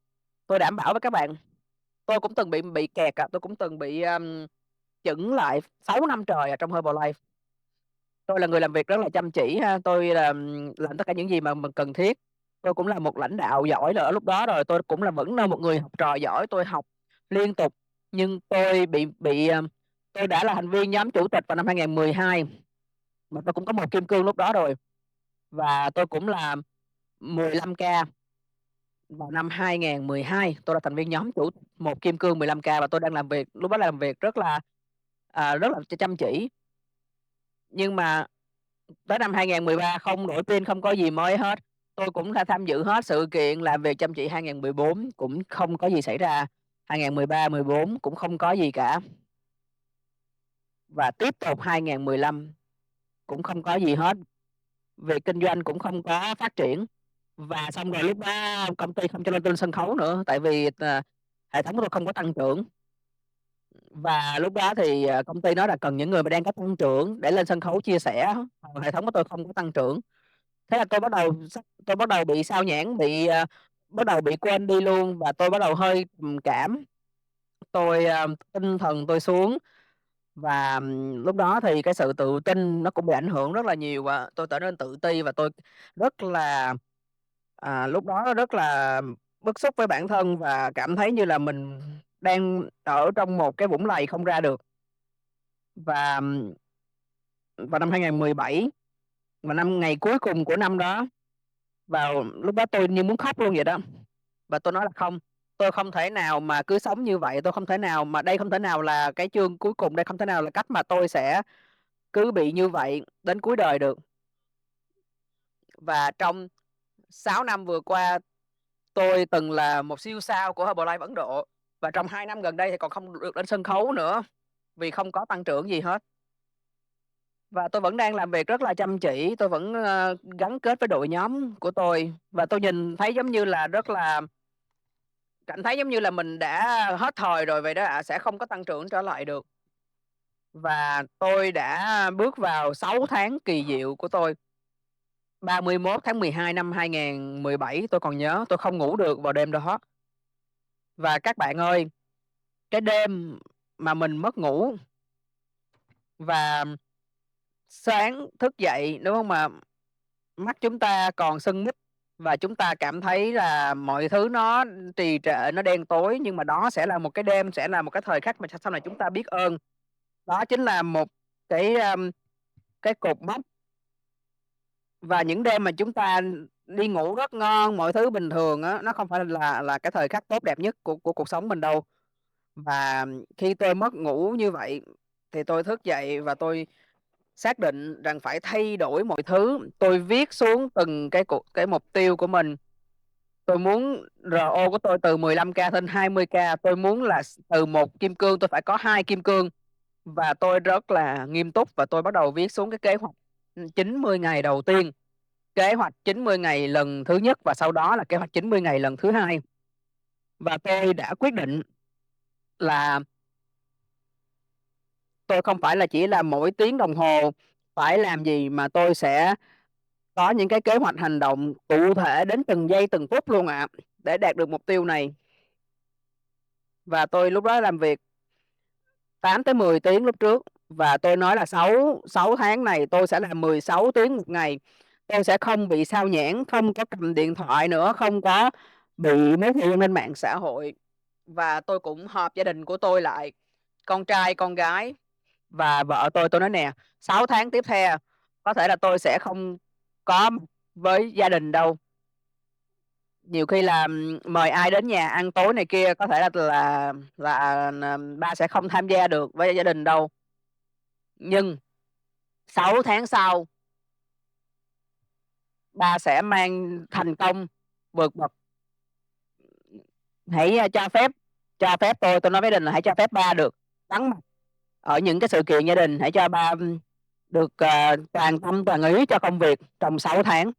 Tôi đảm bảo với các bạn. Tôi cũng từng bị kẹt, tôi cũng từng bị chững lại 6 năm trời trong Herbalife. Tôi là người làm việc rất là chăm chỉ ha, tôi làm tất cả những gì mà mình cần thiết. Tôi cũng là một lãnh đạo giỏi ở lúc đó rồi, tôi cũng vẫn là một người học trò giỏi, tôi học liên tục. Nhưng tôi tôi đã là thành viên nhóm chủ tịch vào năm 2012, mà tôi cũng có một kim cương lúc đó rồi. Và tôi cũng là 15K vào năm 2012, tôi là thành viên nhóm chủ một kim cương 15K và tôi đang làm việc, lúc đó làm việc rất là chăm chỉ. Nhưng mà tới năm 2013 không đổi pin, không có gì mới hết. Tôi cũng đã tham dự hết sự kiện làm việc chăm chỉ 2014 cũng không có gì xảy ra. 2013, 14 cũng không có gì cả. Và tiếp tục 2015 cũng không có gì hết. Việc kinh doanh cũng không có phát triển. Và xong rồi lúc đó công ty không cho lên sân khấu nữa, tại vì hệ thống của tôi không có tăng trưởng. Và lúc đó thì công ty nói là cần những người mà đang có tăng trưởng để lên sân khấu chia sẻ. Hệ thống của tôi không có tăng trưởng. Thế là tôi bắt đầu bị sao nhãng, bắt đầu bị quên đi luôn, và tôi bắt đầu hơi trầm cảm. Tinh thần tôi xuống, và lúc đó thì cái sự tự tin nó cũng bị ảnh hưởng rất là nhiều, và tôi trở nên tự ti, và tôi rất là lúc đó rất là bức xúc với bản thân và cảm thấy như là mình đang ở trong một cái vũng lầy không ra được. Và vào năm 2017, và ngày cuối cùng của năm đó, vào lúc đó tôi như muốn khóc luôn vậy đó. Và tôi nói là không, tôi không thể nào mà cứ sống như vậy, tôi không thể nào mà đây không thể nào là cái chương cuối cùng, đây không thể nào là cách mà tôi sẽ cứ bị như vậy đến cuối đời được. Và trong 6 năm vừa qua, tôi từng là một siêu sao của Herbalife Ấn Độ, và trong 2 năm gần đây thì còn không được lên sân khấu nữa vì không có tăng trưởng gì hết. Và tôi vẫn đang làm việc rất là chăm chỉ, tôi vẫn gắn kết với đội nhóm của tôi, và tôi nhìn thấy giống như là cảm thấy giống như là mình đã hết thời rồi vậy đó ạ, sẽ không có tăng trưởng trở lại được. Và tôi đã bước vào 6 tháng kỳ diệu của tôi. 31 tháng 12 năm 2017, tôi còn nhớ, tôi không ngủ được vào đêm đó. Và các bạn ơi, cái đêm mà mình mất ngủ và sáng thức dậy, đúng không ạ? Mắt chúng ta còn sưng mút và chúng ta cảm thấy là mọi thứ nó trì trệ, nó đen tối, nhưng mà đó sẽ là một cái đêm, sẽ là một cái thời khắc mà sau này chúng ta biết ơn. Đó chính là một cái cột mốc Và những đêm mà chúng ta đi ngủ rất ngon, mọi thứ bình thường á, nó không phải là cái thời khắc tốt đẹp nhất của cuộc sống mình đâu. Và khi tôi mất ngủ như vậy thì tôi thức dậy và tôi xác định rằng phải thay đổi mọi thứ. Tôi viết xuống từng cái mục tiêu của mình. Tôi muốn RO của tôi từ 15K lên 20K, tôi muốn là từ 1 kim cương tôi phải có 2 kim cương. Và tôi rất là nghiêm túc và tôi bắt đầu viết xuống cái kế hoạch, 90 ngày đầu tiên, kế hoạch 90 ngày lần thứ nhất và sau đó là kế hoạch 90 ngày lần thứ hai. Và tôi đã quyết định là tôi không phải là chỉ là mỗi tiếng đồng hồ phải làm gì, mà tôi sẽ có những cái kế hoạch hành động cụ thể đến từng giây từng phút luôn ạ, để đạt được mục tiêu này. Và tôi lúc đó làm việc 8 tới 10 tiếng lúc trước và tôi nói là 6 tháng này tôi sẽ làm 16 tiếng một ngày. Tôi sẽ không bị sao nhãng, không có cầm điện thoại nữa, không có bị mất thời gian lên mạng xã hội. Và tôi cũng họp gia đình của tôi lại, con trai, con gái và vợ tôi nói nè, 6 tháng tiếp theo có thể là tôi sẽ không có mặt với gia đình đâu. Nhiều khi là mời ai đến nhà ăn tối này kia, có thể là ba sẽ không tham gia được với gia đình đâu. Nhưng 6 tháng sau, ba sẽ mang thành công vượt bậc. Hãy cho phép tôi nói với gia đình là hãy cho phép ba được vắng mặt ở những cái sự kiện gia đình, hãy cho ba được toàn tâm toàn ý cho công việc trong 6 tháng.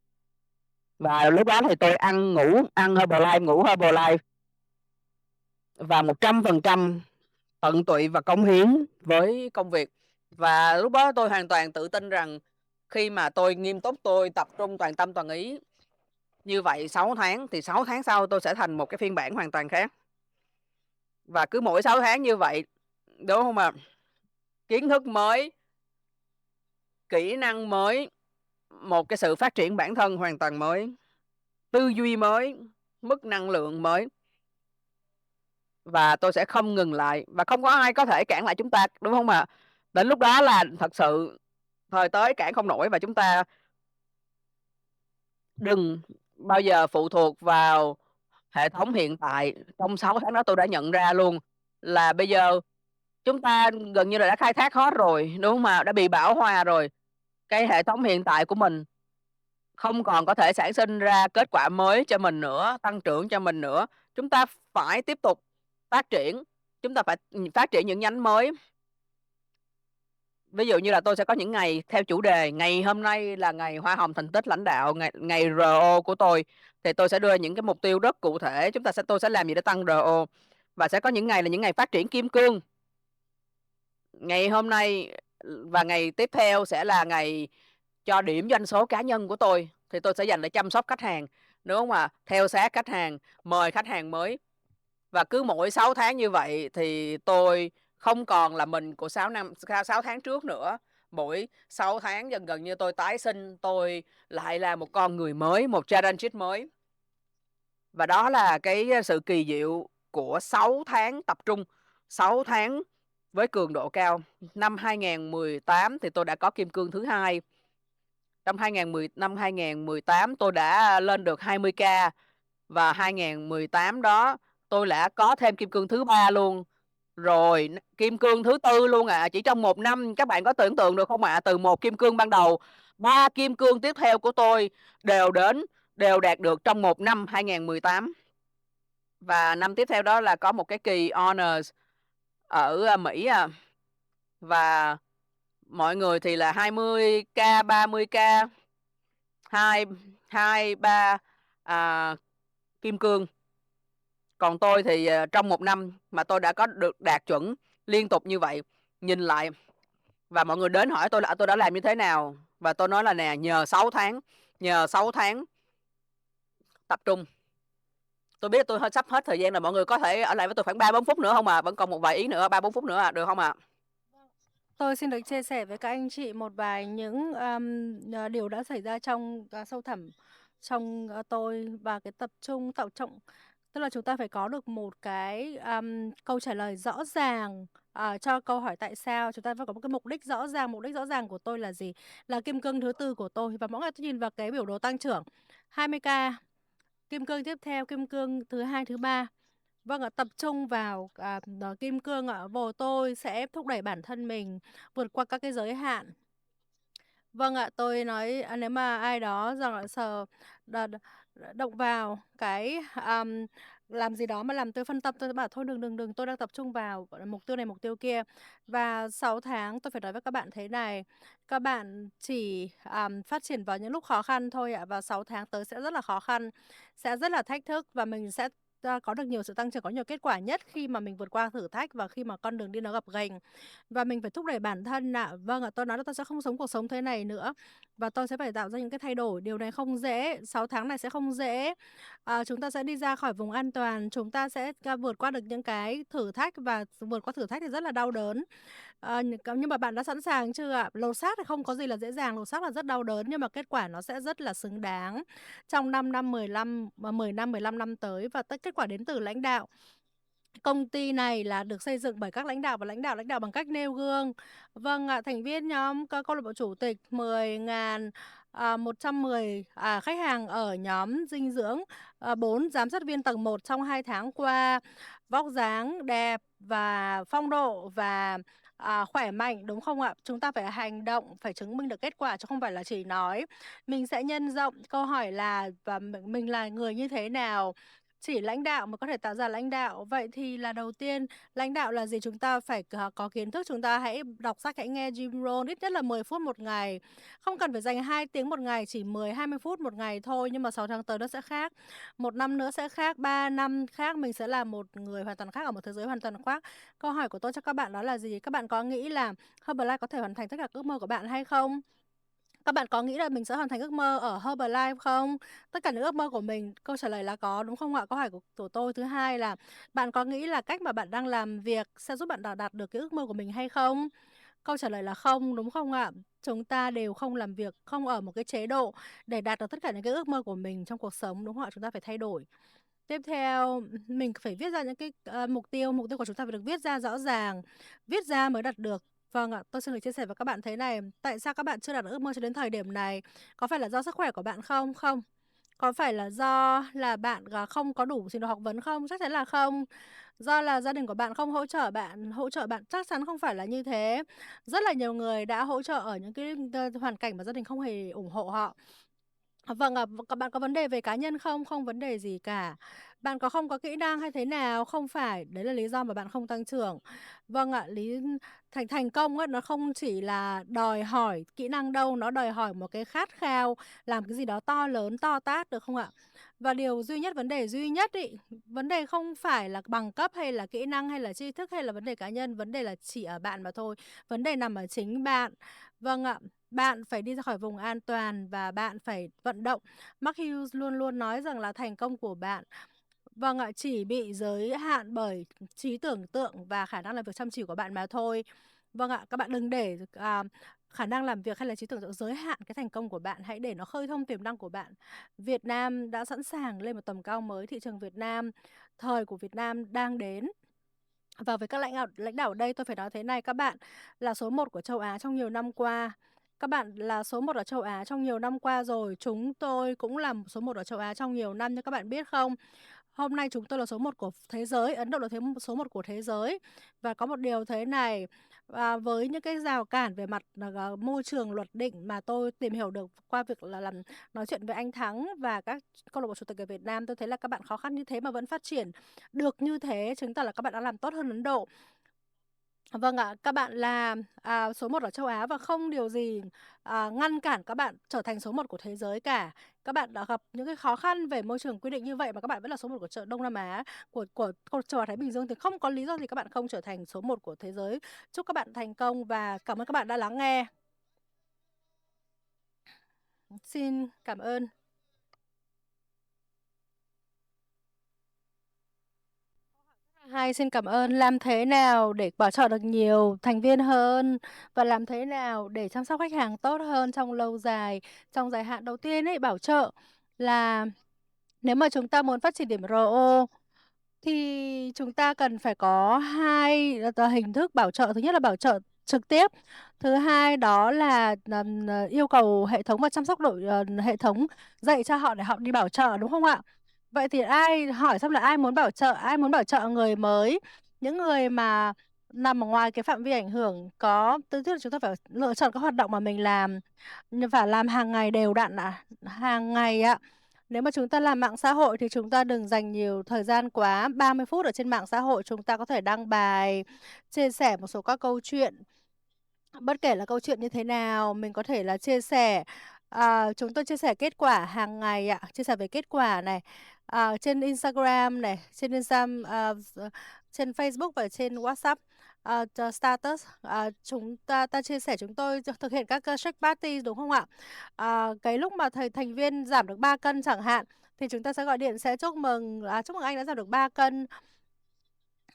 Và lúc đó thì tôi ăn Herbalife, ngủ Herbalife và 100% tận tụy và cống hiến với công việc. Và lúc đó tôi hoàn toàn tự tin rằng khi mà tôi nghiêm túc, tôi tập trung toàn tâm toàn ý như vậy 6 tháng thì 6 tháng sau tôi sẽ thành một cái phiên bản hoàn toàn khác. Và cứ mỗi 6 tháng như vậy, đúng không ạ? Kiến thức mới, kỹ năng mới, một cái sự phát triển bản thân hoàn toàn mới, tư duy mới, mức năng lượng mới. Và tôi sẽ không ngừng lại và không có ai có thể cản lại chúng ta, đúng không ạ? Đến lúc đó là thật sự thời tới cản không nổi và chúng ta đừng bao giờ phụ thuộc vào hệ thống hiện tại. Trong 6 tháng đó tôi đã nhận ra luôn là bây giờ chúng ta gần như là đã khai thác hết rồi, đúng không ạ? Đã bị bão hòa rồi. Cái hệ thống hiện tại của mình không còn có thể sản sinh ra kết quả mới cho mình nữa, tăng trưởng cho mình nữa. Chúng ta phải tiếp tục phát triển, chúng ta phải phát triển những nhánh mới. Ví dụ như là tôi sẽ có những ngày theo chủ đề, ngày hôm nay là ngày hoa hồng thành tích lãnh đạo, ngày RO của tôi thì tôi sẽ đưa những cái mục tiêu rất cụ thể, tôi sẽ làm gì để tăng RO. Và sẽ có những ngày là những ngày phát triển kim cương. Ngày hôm nay và ngày tiếp theo sẽ là ngày cho điểm doanh số cá nhân của tôi, thì tôi sẽ dành để chăm sóc khách hàng, đúng không ạ? Theo sát khách hàng, mời khách hàng mới. Và cứ mỗi 6 tháng như vậy thì tôi không còn là mình của 6 tháng trước nữa. Mỗi 6 tháng gần như tôi tái sinh, tôi lại là một con người mới, một Charanjit mới. Và đó là cái sự kỳ diệu của 6 tháng tập trung, 6 tháng với cường độ cao. Năm 2018 thì tôi đã có kim cương thứ hai. Năm 2018 tôi đã lên được 20K và 2018 đó tôi đã có thêm kim cương thứ ba luôn. Rồi kim cương thứ tư luôn ạ. Chỉ trong 1 năm, các bạn có tưởng tượng được không ạ? Từ 1 kim cương ban đầu, 3 kim cương tiếp theo của tôi đều đạt được trong 1 năm 2018. Và năm tiếp theo đó là có một cái kỳ honors ở Mỹ và mọi người thì là 20K, 30K, 2, 3 kim cương. Còn tôi thì trong 1 năm mà tôi đã có được đạt chuẩn liên tục như vậy. Nhìn lại và mọi người đến hỏi tôi là tôi đã làm như thế nào, và tôi nói là nè, nhờ 6 tháng tập trung. Tôi biết tôi sắp hết thời gian rồi, mọi người có thể ở lại với tôi khoảng 3-4 phút nữa không ạ? Vẫn còn một vài ý nữa, 3-4 phút nữa được không ạ? Tôi xin được chia sẻ với các anh chị một vài những điều đã xảy ra trong sâu thẳm trong tôi và cái tập trung tạo trọng. Tức là chúng ta phải có được một cái câu trả lời rõ ràng cho câu hỏi tại sao, chúng ta phải có một cái mục đích rõ ràng. Mục đích rõ ràng của tôi là gì? Là kim cương thứ tư của tôi, và mỗi ngày tôi nhìn vào cái biểu đồ tăng trưởng 20K. Kim cương tiếp theo, kim cương thứ hai, thứ ba. Vâng ạ, tập trung vào kim cương ạ. Tôi sẽ thúc đẩy bản thân mình vượt qua các cái giới hạn. Vâng ạ, tôi nói, nếu mà ai đó rằng là động vào cái, làm gì đó mà làm tôi phân tâm, tôi sẽ bảo thôi đừng, tôi đang tập trung vào, gọi là, mục tiêu này, mục tiêu kia. Và 6 tháng tôi phải nói với các bạn thế này, các bạn chỉ, phát triển vào những lúc khó khăn thôi ạ, và 6 tháng tới sẽ rất là khó khăn, sẽ rất là thách thức, và mình sẽ, có được nhiều sự tăng trưởng, có nhiều kết quả nhất khi mà mình vượt qua thử thách và khi mà con đường đi nó gập ghềnh. Và mình phải thúc đẩy bản thân ạ. Vâng ạ, tôi nói là tôi sẽ không sống cuộc sống thế này nữa và tôi sẽ phải tạo ra những cái thay đổi. Điều này không dễ, 6 tháng này sẽ không dễ. Chúng ta sẽ đi ra khỏi vùng an toàn, chúng ta sẽ vượt qua được những cái thử thách và vượt qua thử thách thì rất là đau đớn. Nhưng mà bạn đã sẵn sàng chưa ạ? Lột xác thì không có gì là dễ dàng, lột xác là rất đau đớn nhưng mà kết quả nó sẽ rất là xứng đáng trong 5 năm, 10 năm, 15 năm tới, và kết quả đến từ lãnh đạo. Công ty này là được xây dựng bởi các lãnh đạo và lãnh đạo bằng cách nêu gương. Vâng ạ, thành viên nhóm câu lạc bộ chủ tịch 110 khách hàng ở nhóm dinh dưỡng, 4 giám sát viên tầng 1 trong 2 tháng qua, vóc dáng đẹp và phong độ và, khỏe mạnh, đúng không ạ? Chúng ta phải hành động, phải chứng minh được kết quả chứ không phải là chỉ nói. Mình sẽ nhân rộng câu hỏi là và mình là người như thế nào? Chỉ lãnh đạo mà có thể tạo ra lãnh đạo. Vậy thì là đầu tiên, lãnh đạo là gì? Chúng ta phải có kiến thức, chúng ta hãy đọc sách, hãy nghe Jim Rohn ít nhất là 10 phút một ngày. Không cần phải dành 2 tiếng một ngày, chỉ 10-20 phút một ngày thôi, nhưng mà 6 tháng tới nó sẽ khác. 1 năm nữa sẽ khác, 3 năm khác, mình sẽ là một người hoàn toàn khác, ở một thế giới hoàn toàn khác. Câu hỏi của tôi cho các bạn đó là gì? Các bạn có nghĩ là Herbalife có thể hoàn thành tất cả ước mơ của bạn hay không? Các bạn có nghĩ là mình sẽ hoàn thành ước mơ ở Herbalife không? Tất cả những ước mơ của mình, câu trả lời là có, đúng không ạ? Câu hỏi của tôi thứ hai là bạn có nghĩ là cách mà bạn đang làm việc sẽ giúp bạn đạt được cái ước mơ của mình hay không? Câu trả lời là không, đúng không ạ? Chúng ta đều không làm việc, không ở một cái chế độ để đạt được tất cả những cái ước mơ của mình trong cuộc sống, đúng không ạ? Chúng ta phải thay đổi. Tiếp theo, mình phải viết ra những cái, mục tiêu của chúng ta phải được viết ra rõ ràng, viết ra mới đạt được. Vâng ạ, tôi xin được chia sẻ với các bạn thế này, tại sao các bạn chưa đạt được ước mơ cho đến thời điểm này? Có phải là do sức khỏe của bạn không? Không. Có phải là do là bạn, không có đủ trình độ học vấn không? Chắc chắn là không. Do là gia đình của bạn không hỗ trợ bạn chắc chắn không phải là như thế. Rất là nhiều người đã hỗ trợ ở những cái, hoàn cảnh mà gia đình không hề ủng hộ họ. Vâng ạ, bạn có vấn đề về cá nhân không? Không vấn đề gì cả. Bạn không có kỹ năng hay thế nào? Không phải, đấy là lý do mà bạn không tăng trưởng. Vâng ạ, thành thành công á, nó không chỉ là đòi hỏi kỹ năng đâu, nó đòi hỏi một cái khát khao làm cái gì đó to lớn, to tát, được không ạ? Và vấn đề duy nhất ấy, vấn đề không phải là bằng cấp hay là kỹ năng hay là tri thức hay là vấn đề cá nhân, vấn đề là chỉ ở bạn mà thôi. Vấn đề nằm ở chính bạn. Vâng ạ. Bạn phải đi ra khỏi vùng an toàn và bạn phải vận động. Mark Hughes luôn luôn nói rằng là thành công của bạn, vâng ạ, chỉ bị giới hạn bởi trí tưởng tượng và khả năng làm việc chăm chỉ của bạn mà thôi. Vâng ạ, các bạn đừng để, khả năng làm việc hay là trí tưởng tượng giới hạn cái thành công của bạn, hãy để nó khơi thông tiềm năng của bạn. Việt Nam đã sẵn sàng lên một tầm cao mới, thị trường Việt Nam, thời của Việt Nam đang đến. Và với các lãnh đạo ở đây tôi phải nói thế này, các bạn là số 1 của châu Á trong nhiều năm qua. Các bạn là số 1 ở châu Á trong nhiều năm qua rồi, chúng tôi cũng là số 1 ở châu Á trong nhiều năm như các bạn biết không? Hôm nay chúng tôi là số 1 của thế giới, Ấn Độ là số 1 của thế giới. Và có một điều thế này, với những cái rào cản về mặt môi trường luật định mà tôi tìm hiểu được qua việc là nói chuyện với anh Thắng và các câu lạc bộ chủ tịch ở Việt Nam, tôi thấy là các bạn khó khăn như thế mà vẫn phát triển được như thế, chứng tỏ là các bạn đã làm tốt hơn Ấn Độ. Vâng ạ, các bạn là, số 1 ở châu Á và không điều gì, ngăn cản các bạn trở thành số 1 của thế giới cả. Các bạn đã gặp những cái khó khăn về môi trường quy định như vậy mà các bạn vẫn là số 1 của Đông Nam Á, của châu Á Thái Bình Dương thì không có lý do gì các bạn không trở thành số 1 của thế giới. Chúc các bạn thành công và cảm ơn các bạn đã lắng nghe. Xin cảm ơn. Hay, xin cảm ơn. Làm thế nào để bảo trợ được nhiều thành viên hơn và làm thế nào để chăm sóc khách hàng tốt hơn trong lâu dài, trong dài hạn? Đầu tiên ấy, bảo trợ là nếu mà chúng ta muốn phát triển điểm RO Thì chúng ta cần phải có hai hình thức bảo trợ. Thứ nhất là bảo trợ trực tiếp, thứ hai đó là yêu cầu hệ thống và chăm sóc hệ thống dạy cho họ để họ đi bảo trợ, đúng không ạ? Vậy thì hỏi xem là ai muốn bảo trợ người mới, những người mà nằm ở ngoài cái phạm vi ảnh hưởng tức là chúng ta phải lựa chọn các hoạt động mà mình làm, phải làm hàng ngày đều đặn hàng ngày ạ. Nếu mà chúng ta làm mạng xã hội thì chúng ta đừng dành nhiều thời gian quá, 30 phút ở trên mạng xã hội chúng ta có thể đăng bài, chia sẻ một số các câu chuyện. Bất kể là câu chuyện như thế nào, mình có thể là chia sẻ, chúng tôi chia sẻ kết quả hàng ngày ạ, chia sẻ về kết quả này, trên Instagram này, trên Facebook và trên WhatsApp, status, chúng ta chia sẻ chúng tôi thực hiện các, shake party, đúng không ạ? Cái lúc mà thành viên giảm được 3 cân chẳng hạn, thì chúng ta sẽ gọi điện sẽ chúc mừng anh đã giảm được 3 cân.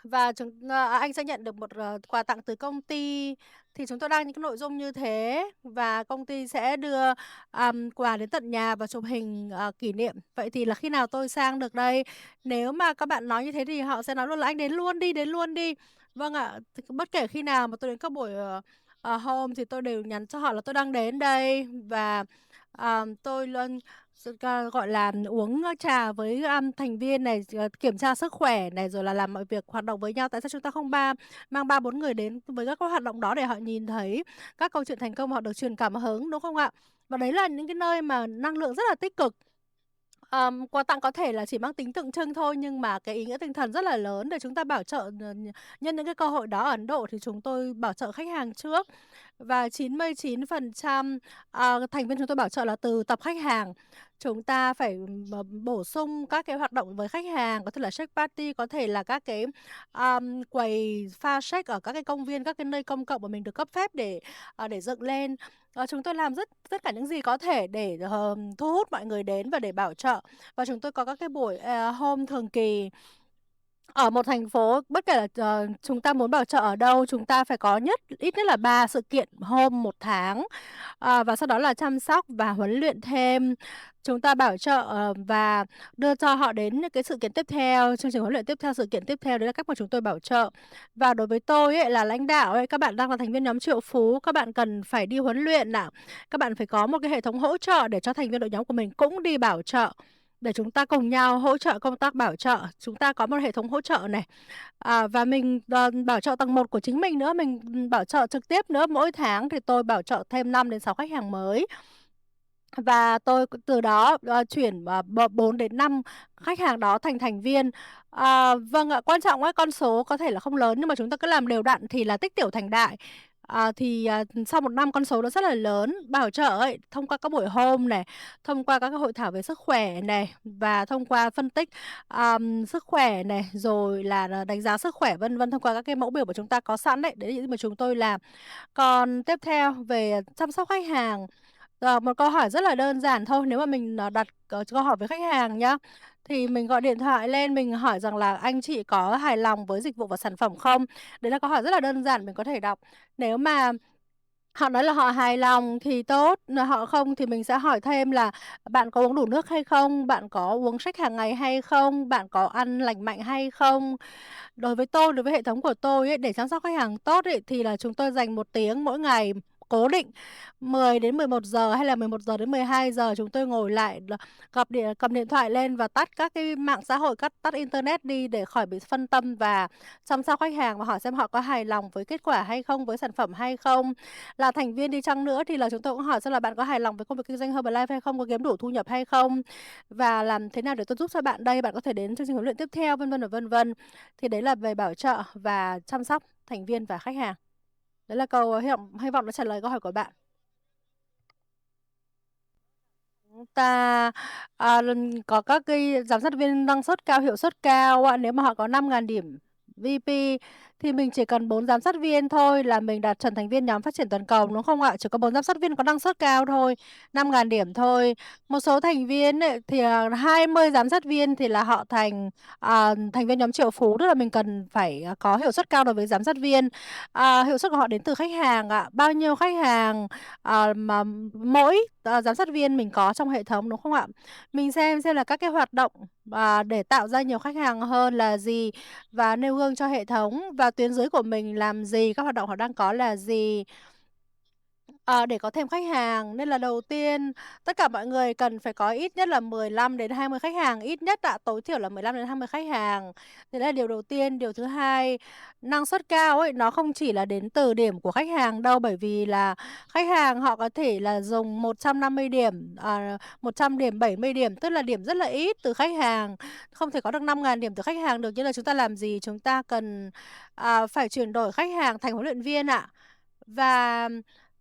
Và anh sẽ nhận được một, quà tặng từ công ty, thì chúng tôi đăng những cái nội dung như thế và công ty sẽ đưa, quà đến tận nhà và chụp hình, kỷ niệm. Vậy thì là khi nào tôi sang được đây? Nếu mà các bạn nói như thế thì họ sẽ nói luôn là "Anh đến luôn đi, đến luôn đi." Vâng ạ, thì bất kể khi nào mà tôi đến các buổi, home thì tôi đều nhắn cho họ là tôi đang đến đây và, tôi luôn gọi là, uống trà với, thành viên này, kiểm tra sức khỏe này, rồi là làm mọi việc hoạt động với nhau. Tại sao chúng ta không mang 3 4 người đến với các cái hoạt động đó để họ nhìn thấy các câu chuyện thành công, họ được truyền cảm hứng, đúng không ạ? Và đấy là những cái nơi mà năng lượng rất là tích cực. Quà tặng có thể là chỉ mang tính tượng trưng thôi, nhưng mà cái ý nghĩa tinh thần rất là lớn để chúng ta bảo trợ, nhân những cái cơ hội đó ở Ấn Độ thì chúng tôi bảo trợ khách hàng trước. Và 99%, thành viên chúng tôi bảo trợ là từ tập khách hàng. Chúng ta phải, bổ sung các cái hoạt động với khách hàng, có thể là shake party, có thể là các cái, quầy pha shake ở các cái công viên, các cái nơi công cộng mà mình được cấp phép để dựng lên. Chúng tôi làm tất cả những gì có thể để, thu hút mọi người đến và để bảo trợ. Và chúng tôi có các cái buổi, home thường kỳ. Ở một thành phố, bất kể là, chúng ta muốn bảo trợ ở đâu, chúng ta phải có ít nhất là 3 sự kiện home một tháng, và sau đó là chăm sóc và huấn luyện thêm. Chúng ta bảo trợ, và đưa cho họ đến những cái sự kiện tiếp theo, chương trình huấn luyện tiếp theo, sự kiện tiếp theo, đấy là cách mà chúng tôi bảo trợ. Và đối với tôi ấy, là lãnh đạo ấy, các bạn đang là thành viên nhóm triệu phú, các bạn cần phải đi huấn luyện nào. Các bạn phải có một cái hệ thống hỗ trợ để cho thành viên đội nhóm của mình cũng đi bảo trợ. Để chúng ta cùng nhau hỗ trợ công tác bảo trợ. Chúng ta có một hệ thống hỗ trợ này, và mình, bảo trợ tầng 1 của chính mình nữa, mình, bảo trợ trực tiếp nữa. Mỗi tháng thì tôi bảo trợ thêm 5 đến 6 khách hàng mới. Và tôi từ đó, chuyển, 4 đến 5 khách hàng đó thành thành viên. Vâng ạ, quan trọng á, con số có thể là không lớn nhưng mà chúng ta cứ làm đều đặn thì là tích tiểu thành đại. Sau 1 năm con số đó rất là lớn. Bảo trợ ấy, thông qua các buổi home này, thông qua các cái hội thảo về sức khỏe này, và thông qua phân tích, sức khỏe này, rồi là đánh giá sức khỏe, vân vân, thông qua các cái mẫu biểu mà chúng ta có sẵn đấy, đấy là những gì mà chúng tôi làm. Còn tiếp theo về chăm sóc khách hàng, một câu hỏi rất là đơn giản thôi, nếu mà mình, đặt, câu hỏi với khách hàng nhá, thì mình gọi điện thoại lên mình hỏi rằng là "Anh chị có hài lòng với dịch vụ và sản phẩm không?" Đấy là câu hỏi rất là đơn giản mình có thể đọc. Nếu mà họ nói là họ hài lòng thì tốt, họ không thì mình sẽ hỏi thêm là "Bạn có uống đủ nước hay không? Bạn có uống shake hàng ngày hay không? Bạn có ăn lành mạnh hay không?" Đối với hệ thống của tôi ấy, để chăm sóc khách hàng tốt ấy, thì là chúng tôi dành 1 tiếng mỗi ngày cố định, 10 đến 11 giờ hay là 11 giờ đến 12 giờ chúng tôi ngồi lại cầm điện thoại lên và tắt các cái mạng xã hội, tắt internet đi để khỏi bị phân tâm và chăm sóc khách hàng và hỏi xem họ có hài lòng với kết quả hay không, với sản phẩm hay không. Là thành viên đi chăng nữa thì là chúng tôi cũng hỏi xem là bạn có hài lòng với công việc kinh doanh Herbalife hay không, có kiếm đủ thu nhập hay không, và làm thế nào để tôi giúp cho bạn đây, bạn có thể đến chương trình huấn luyện tiếp theo, vân vân và vân vân. Thì đấy là về bảo trợ và chăm sóc thành viên và khách hàng. Đấy là hy vọng đã trả lời câu hỏi của bạn. Chúng ta, có các cái giám sát viên năng suất cao, hiệu suất cao ạ. Nếu mà họ có 5.000 điểm VP thì mình chỉ cần 4 giám sát viên thôi là mình đạt chuẩn thành viên nhóm phát triển toàn cầu, đúng không ạ? Chỉ có 4 giám sát viên có năng suất cao thôi, 5.000 điểm thôi. Một số thành viên ấy, thì 20 giám sát viên thì là họ thành viên nhóm triệu phú, tức là mình cần phải có hiệu suất cao đối với giám sát viên. Hiệu suất của họ đến từ khách hàng ạ. Bao nhiêu khách hàng mà mỗi giám sát viên mình có trong hệ thống, đúng không ạ? Mình xem là các cái hoạt động để tạo ra nhiều khách hàng hơn là gì, và nêu gương cho hệ thống, và tuyến dưới của mình làm gì, các hoạt động họ đang có là gì. Để có thêm khách hàng, nên là đầu tiên tất cả mọi người cần phải có ít nhất là 15 đến 20 khách hàng, ít nhất ạ, tối thiểu là 15 đến 20 khách hàng. Thế là điều đầu tiên. Điều thứ hai, năng suất cao ấy, nó không chỉ là đến từ điểm của khách hàng đâu, bởi vì là khách hàng họ có thể là dùng 150 điểm, 100 điểm, 70 điểm, tức là điểm rất là ít từ khách hàng. Không thể có được 5.000 điểm từ khách hàng được, nhưng là chúng ta làm gì? Chúng ta cần phải chuyển đổi khách hàng thành huấn luyện viên ạ. Và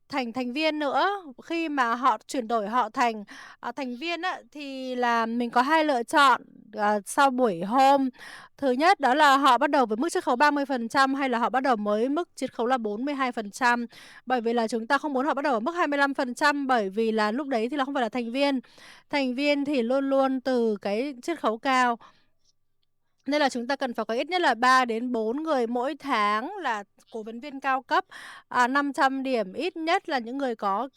thành thành viên nữa, khi mà họ chuyển đổi họ thành thành viên á, thì là mình có 2 lựa chọn sau buổi hôm. Thứ nhất đó là họ bắt đầu với mức chiết khấu 30% hay là họ bắt đầu với mức chiết khấu là 42%. Bởi vì là chúng ta không muốn họ bắt đầu ở mức 25%, bởi vì là lúc đấy thì là không phải là thành viên. Thành viên thì luôn luôn từ cái chiết khấu cao. Nên là chúng ta cần phải có ít nhất là 3 đến 4 người mỗi tháng là cố vấn viên cao cấp, 500 điểm, ít nhất là những người có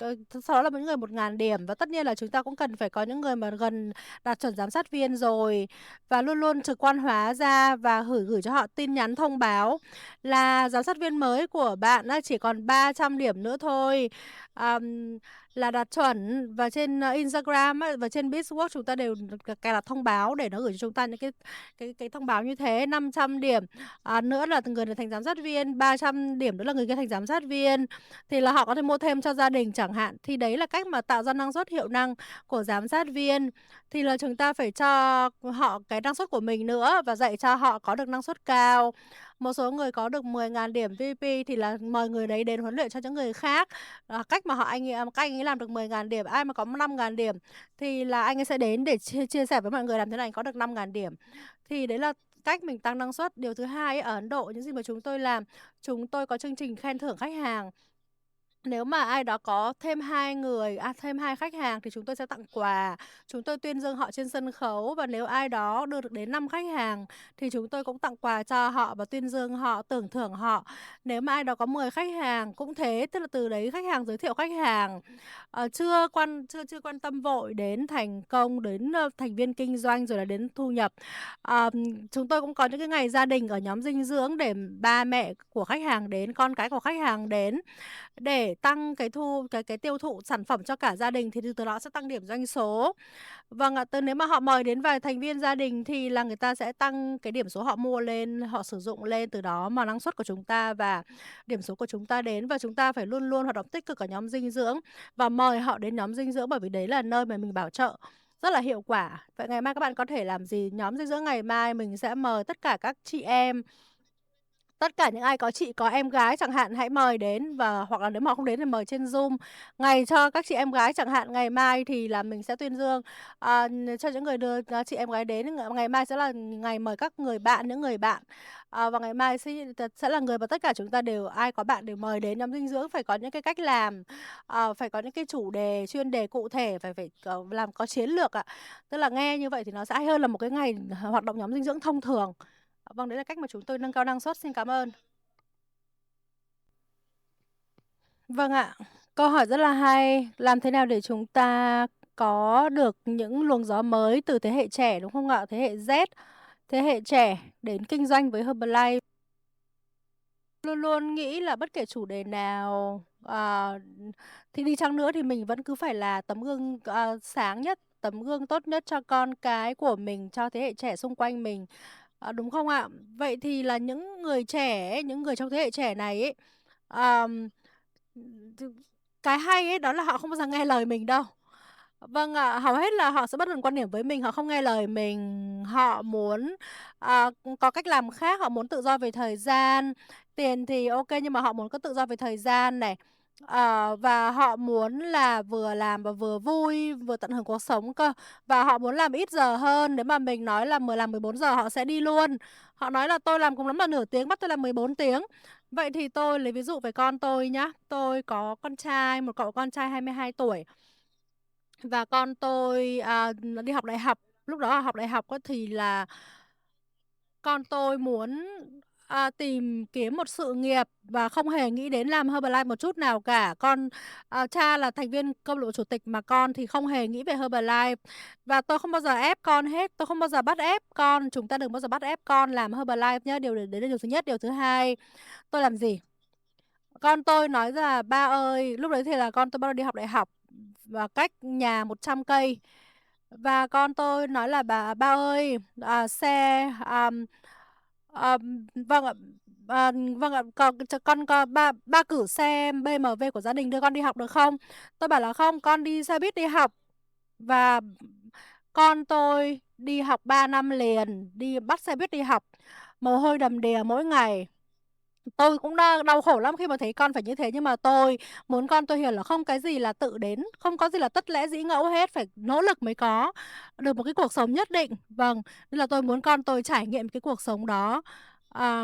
sau đó là những người 1.000 điểm. Và tất nhiên là chúng ta cũng cần phải có những người mà gần đạt chuẩn giám sát viên rồi, và luôn luôn trực quan hóa ra và gửi cho họ tin nhắn thông báo là giám sát viên mới của bạn chỉ còn 300 điểm nữa thôi. Là đạt chuẩn. Và trên Instagram và trên Bizwork chúng ta đều cài đặt thông báo để nó gửi cho chúng ta những cái thông báo như thế. 500 điểm nữa là người này thành giám sát viên, 300 điểm nữa là người kia thành giám sát viên, thì là họ có thể mua thêm cho gia đình chẳng hạn. Thì đấy là cách mà tạo ra năng suất hiệu năng của giám sát viên. Thì là chúng ta phải cho họ cái năng suất của mình nữa và dạy cho họ có được năng suất cao. Một số người có được 10.000 điểm VP thì là mời người đấy đến huấn luyện cho những người khác. Cách mà các anh ấy làm được 10.000 điểm, ai mà có 5.000 điểm thì là anh ấy sẽ đến để chia sẻ với mọi người làm thế này anh có được 5.000 điểm. Thì đấy là cách mình tăng năng suất. Điều thứ hai ấy, ở Ấn Độ những gì mà chúng tôi làm, chúng tôi có chương trình khen thưởng khách hàng. Nếu mà ai đó có thêm 2 khách hàng thì chúng tôi sẽ tặng quà. Chúng tôi tuyên dương họ trên sân khấu, và nếu ai đó đưa được đến 5 khách hàng thì chúng tôi cũng tặng quà cho họ và tuyên dương họ, tưởng thưởng họ. Nếu mà ai đó có 10 khách hàng cũng thế, tức là từ đấy khách hàng giới thiệu khách hàng. Chưa quan tâm vội đến thành công, đến thành viên kinh doanh rồi là đến thu nhập. Chúng tôi cũng có những cái ngày gia đình ở nhóm dinh dưỡng để ba mẹ của khách hàng đến, con cái của khách hàng đến, để tăng cái tiêu thụ sản phẩm cho cả gia đình, thì từ đó sẽ tăng điểm doanh số. Vâng ạ, nếu mà họ mời đến vài thành viên gia đình thì là người ta sẽ tăng cái điểm số họ mua lên, họ sử dụng lên, từ đó mà năng suất của chúng ta và điểm số của chúng ta đến. Và chúng ta phải luôn luôn hoạt động tích cực ở nhóm dinh dưỡng và mời họ đến nhóm dinh dưỡng, bởi vì đấy là nơi mà mình bảo trợ rất là hiệu quả. Vậy ngày mai các bạn có thể làm gì? Nhóm dinh dưỡng ngày mai mình sẽ mời tất cả các chị em, tất cả những ai có chị có em gái chẳng hạn, hãy mời đến, và hoặc là nếu mà không đến thì mời trên Zoom. Ngày cho các chị em gái chẳng hạn, ngày mai thì là mình sẽ tuyên dương cho những người đưa chị em gái đến. Ngày mai sẽ là ngày mời các người bạn, những người bạn. Và ngày mai sẽ là người mà tất cả chúng ta đều, ai có bạn đều mời đến nhóm dinh dưỡng. Phải có những cái cách làm, phải có những cái chủ đề, chuyên đề cụ thể, phải làm có chiến lược ạ. Tức là nghe như vậy thì nó sẽ hay hơn là một cái ngày hoạt động nhóm dinh dưỡng thông thường. Vâng, đấy là cách mà chúng tôi nâng cao năng suất. Xin cảm ơn. Vâng ạ, câu hỏi rất là hay. Làm thế nào để chúng ta có được những luồng gió mới từ thế hệ trẻ, đúng không ạ? Thế hệ Z, thế hệ trẻ đến kinh doanh với Herbalife. Luôn luôn nghĩ là bất kể chủ đề nào thì đi chăng nữa thì mình vẫn cứ phải là tấm gương sáng nhất, tấm gương tốt nhất cho con cái của mình, cho thế hệ trẻ xung quanh mình. Đúng không ạ? Vậy thì là những người trẻ ấy, những người trong thế hệ trẻ này ấy, ờm, cái hay ấy đó là họ không bao giờ nghe lời mình đâu. Vâng ạ, hầu hết là họ sẽ bất đồng quan điểm với mình, họ không nghe lời mình, họ muốn có cách làm khác, họ muốn tự do về thời gian. Tiền thì ok nhưng mà họ muốn có tự do về thời gian này. Và họ muốn là vừa làm và vừa vui, vừa tận hưởng cuộc sống cơ. Và họ muốn làm ít giờ hơn, nếu mà mình nói là làm 14 giờ họ sẽ đi luôn. Họ nói là tôi làm cùng lắm là nửa tiếng, bắt tôi làm 14 tiếng. Vậy thì tôi lấy ví dụ về con tôi nhá. Tôi có con trai, một cậu con trai 22 tuổi. Và con tôi, nó đi học đại học. Lúc đó học đại học á thì là con tôi muốn, tìm kiếm một sự nghiệp và không hề nghĩ đến làm Herbalife một chút nào cả. Cha là thành viên câu lạc bộ chủ tịch mà con thì không hề nghĩ về Herbalife. Và tôi không bao giờ ép con hết, tôi không bao giờ bắt ép con, chúng ta đừng bao giờ bắt ép con làm Herbalife nhá, đấy là điều thứ nhất. Điều thứ hai, tôi làm gì? Con tôi nói là "Ba ơi", lúc đấy thì là con tôi bắt đầu đi học đại học và cách nhà 100 cây. Và con tôi nói là ba ơi, vâng ạ, vâng ạ, con ba cử xe BMW của gia đình đưa con đi học được không?" Tôi bảo là "Không, con đi xe buýt đi học." Và con tôi đi học 3 năm liền, bắt xe buýt đi học, mồ hôi đầm đìa mỗi ngày. Tôi cũng đau khổ lắm khi mà thấy con phải như thế, nhưng mà tôi muốn con tôi hiểu là không cái gì là tự đến, không có gì là tất lẽ dĩ ngẫu hết, phải nỗ lực mới có được một cái cuộc sống nhất định. Vâng, nên là tôi muốn con tôi trải nghiệm cái cuộc sống đó,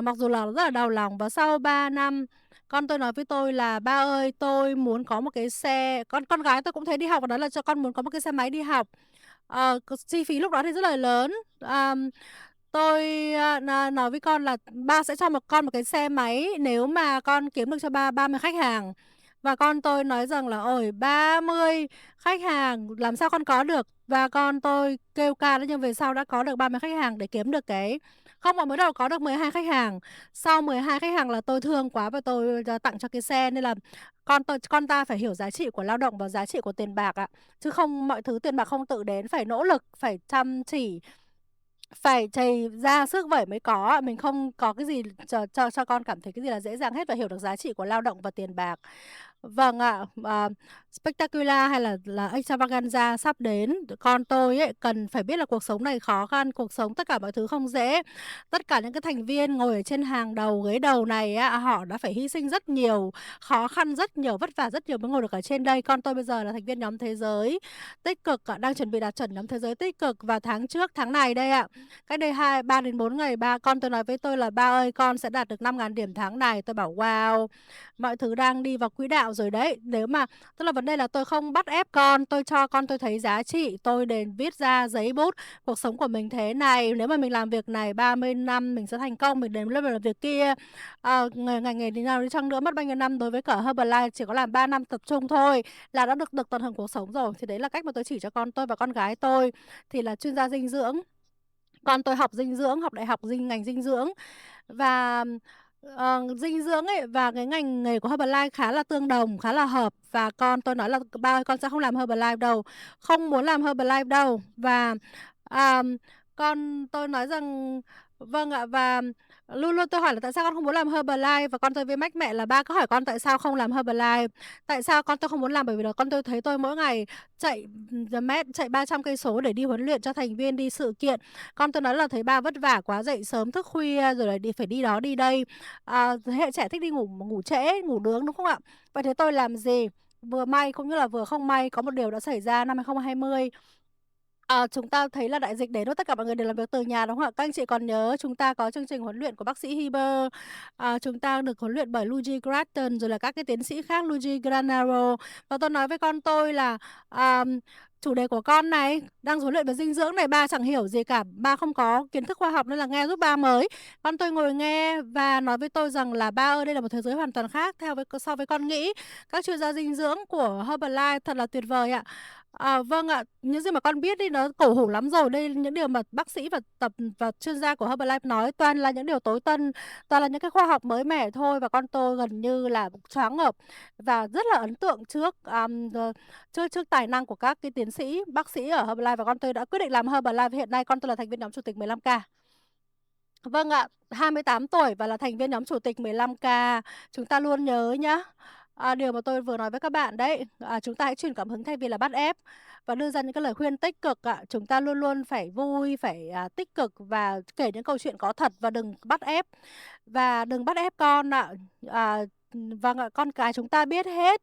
mặc dù là rất là đau lòng. Và sau 3 năm, con tôi nói với tôi là "Ba ơi, tôi muốn có một cái xe", con gái tôi cũng thế, đi học và nói là cho con muốn có một cái xe máy đi học. Chi phí lúc đó thì rất là lớn. Tôi, nói với con là "Ba sẽ cho con một cái xe máy nếu mà con kiếm được cho ba 30 khách hàng." Và con tôi nói rằng là "Ôi, 30 khách hàng làm sao con có được?" Và con tôi kêu ca đó, nhưng về sau đã có được 30 khách hàng để kiếm được không, mà mới đầu có được 12 khách hàng. Sau 12 khách hàng là tôi thương quá và tôi, tặng cho cái xe, nên là con ta phải hiểu giá trị của lao động và giá trị của tiền bạc ạ. Chứ không, mọi thứ tiền bạc không tự đến, phải nỗ lực, phải chăm chỉ, phải chầy ra sức vậy mới có ạ. Mình không có cái gì cho con cảm thấy cái gì là dễ dàng hết và hiểu được giá trị của lao động và tiền bạc. Vâng ạ, Spectacular hay là Extravaganza sắp đến, con tôi ấy cần phải biết là cuộc sống này khó khăn, cuộc sống tất cả mọi thứ không dễ. Tất cả những cái thành viên ngồi ở trên hàng đầu, ghế đầu này á, họ đã phải hy sinh rất nhiều, khó khăn rất nhiều, vất vả rất nhiều mới ngồi được ở trên đây. Con tôi bây giờ là thành viên nhóm thế giới tích cực ạ, đang chuẩn bị đạt chuẩn nhóm thế giới tích cực vào tháng này đây ạ. Cách đây 3 đến 4 ngày, con tôi nói với tôi là "Ba ơi, con sẽ đạt được 5.000 điểm tháng này." Tôi bảo "Wow, mọi thứ đang đi vào quỹ đạo rồi đấy." Nếu mà tức là vấn đề là tôi không bắt ép con, tôi cho con tôi thấy giá trị, tôi để viết ra giấy bút, cuộc sống của mình thế này, nếu mà mình làm việc này 30 năm mình sẽ thành công, mình đến level làm việc kia. Ngành nghề thế nào đi chăng nữa, mất bao nhiêu năm, đối với cả Herbalife chỉ có làm 3 năm tập trung thôi là đã được tận hưởng cuộc sống rồi. Thì đấy là cách mà tôi chỉ cho con tôi. Và con gái tôi thì là chuyên gia dinh dưỡng. Con tôi học dinh dưỡng, học đại học ngành dinh dưỡng và, dinh dưỡng ấy và cái ngành nghề của Herbalife khá là tương đồng, khá là hợp. Và con tôi nói là "Ba ơi, con sẽ không làm Herbalife đâu, không muốn làm Herbalife đâu." Và, con tôi nói rằng vâng ạ, và luôn luôn tôi hỏi là "Tại sao con không muốn làm Herbalife?" Và con tôi mới mách mẹ là "Ba cứ hỏi con tại sao không làm Herbalife, tại sao con tôi không muốn làm, bởi vì là con tôi thấy tôi mỗi ngày chạy, mét, chạy 300 cây số để đi huấn luyện cho thành viên, đi sự kiện." Con tôi nói là "Thấy ba vất vả quá, dậy sớm thức khuya rồi lại phải đi đó đi đây." Thế hệ trẻ thích đi ngủ ngủ trễ, ngủ nướng, đúng không ạ? Vậy thế tôi làm gì? Vừa may cũng như là vừa không may, có một điều đã xảy ra năm 2020. Chúng ta thấy là đại dịch đến rồi, tất cả mọi người đều làm việc từ nhà, đúng không ạ? Các anh chị còn nhớ chúng ta có chương trình huấn luyện của bác sĩ Hiber, chúng ta được huấn luyện bởi Luigi Gratton, rồi là các cái tiến sĩ khác, Luigi Granaro. Và tôi nói với con tôi là, "Chủ đề của con này, đang huấn luyện về dinh dưỡng này, ba chẳng hiểu gì cả, ba không có kiến thức khoa học nên là nghe giúp ba mới." Con tôi ngồi nghe và nói với tôi rằng là "Ba ơi, đây là một thế giới hoàn toàn khác so với con nghĩ. Các chuyên gia dinh dưỡng của Herbalife thật là tuyệt vời ạ." Vâng ạ, những gì mà con biết đi nó cổ hủ lắm rồi. Đây những điều mà bác sĩ và chuyên gia của Herbalife nói toàn là những điều tối tân, toàn là những cái khoa học mới mẻ thôi. Và con tôi gần như là choáng ngợp và rất là ấn tượng trước tài năng của các cái tiến sĩ, bác sĩ ở Herbalife, và con tôi đã quyết định làm Herbalife. Hiện nay con tôi là thành viên nhóm chủ tịch 15K. Vâng ạ, 28 tuổi và là thành viên nhóm chủ tịch 15K. Chúng ta luôn nhớ nhá, điều mà tôi vừa nói với các bạn đấy, chúng ta hãy truyền cảm hứng thay vì là bắt ép và đưa ra những cái lời khuyên tích cực ạ. Chúng ta luôn luôn phải vui, phải, tích cực và kể những câu chuyện có thật và đừng bắt ép. Và đừng bắt ép con ạ. vâng ạ, con cái chúng ta biết hết,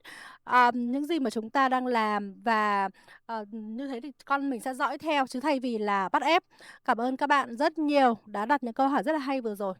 những gì mà chúng ta đang làm và, như thế thì con mình sẽ dõi theo chứ thay vì là bắt ép. Cảm ơn các bạn rất nhiều đã đặt những câu hỏi rất là hay vừa rồi.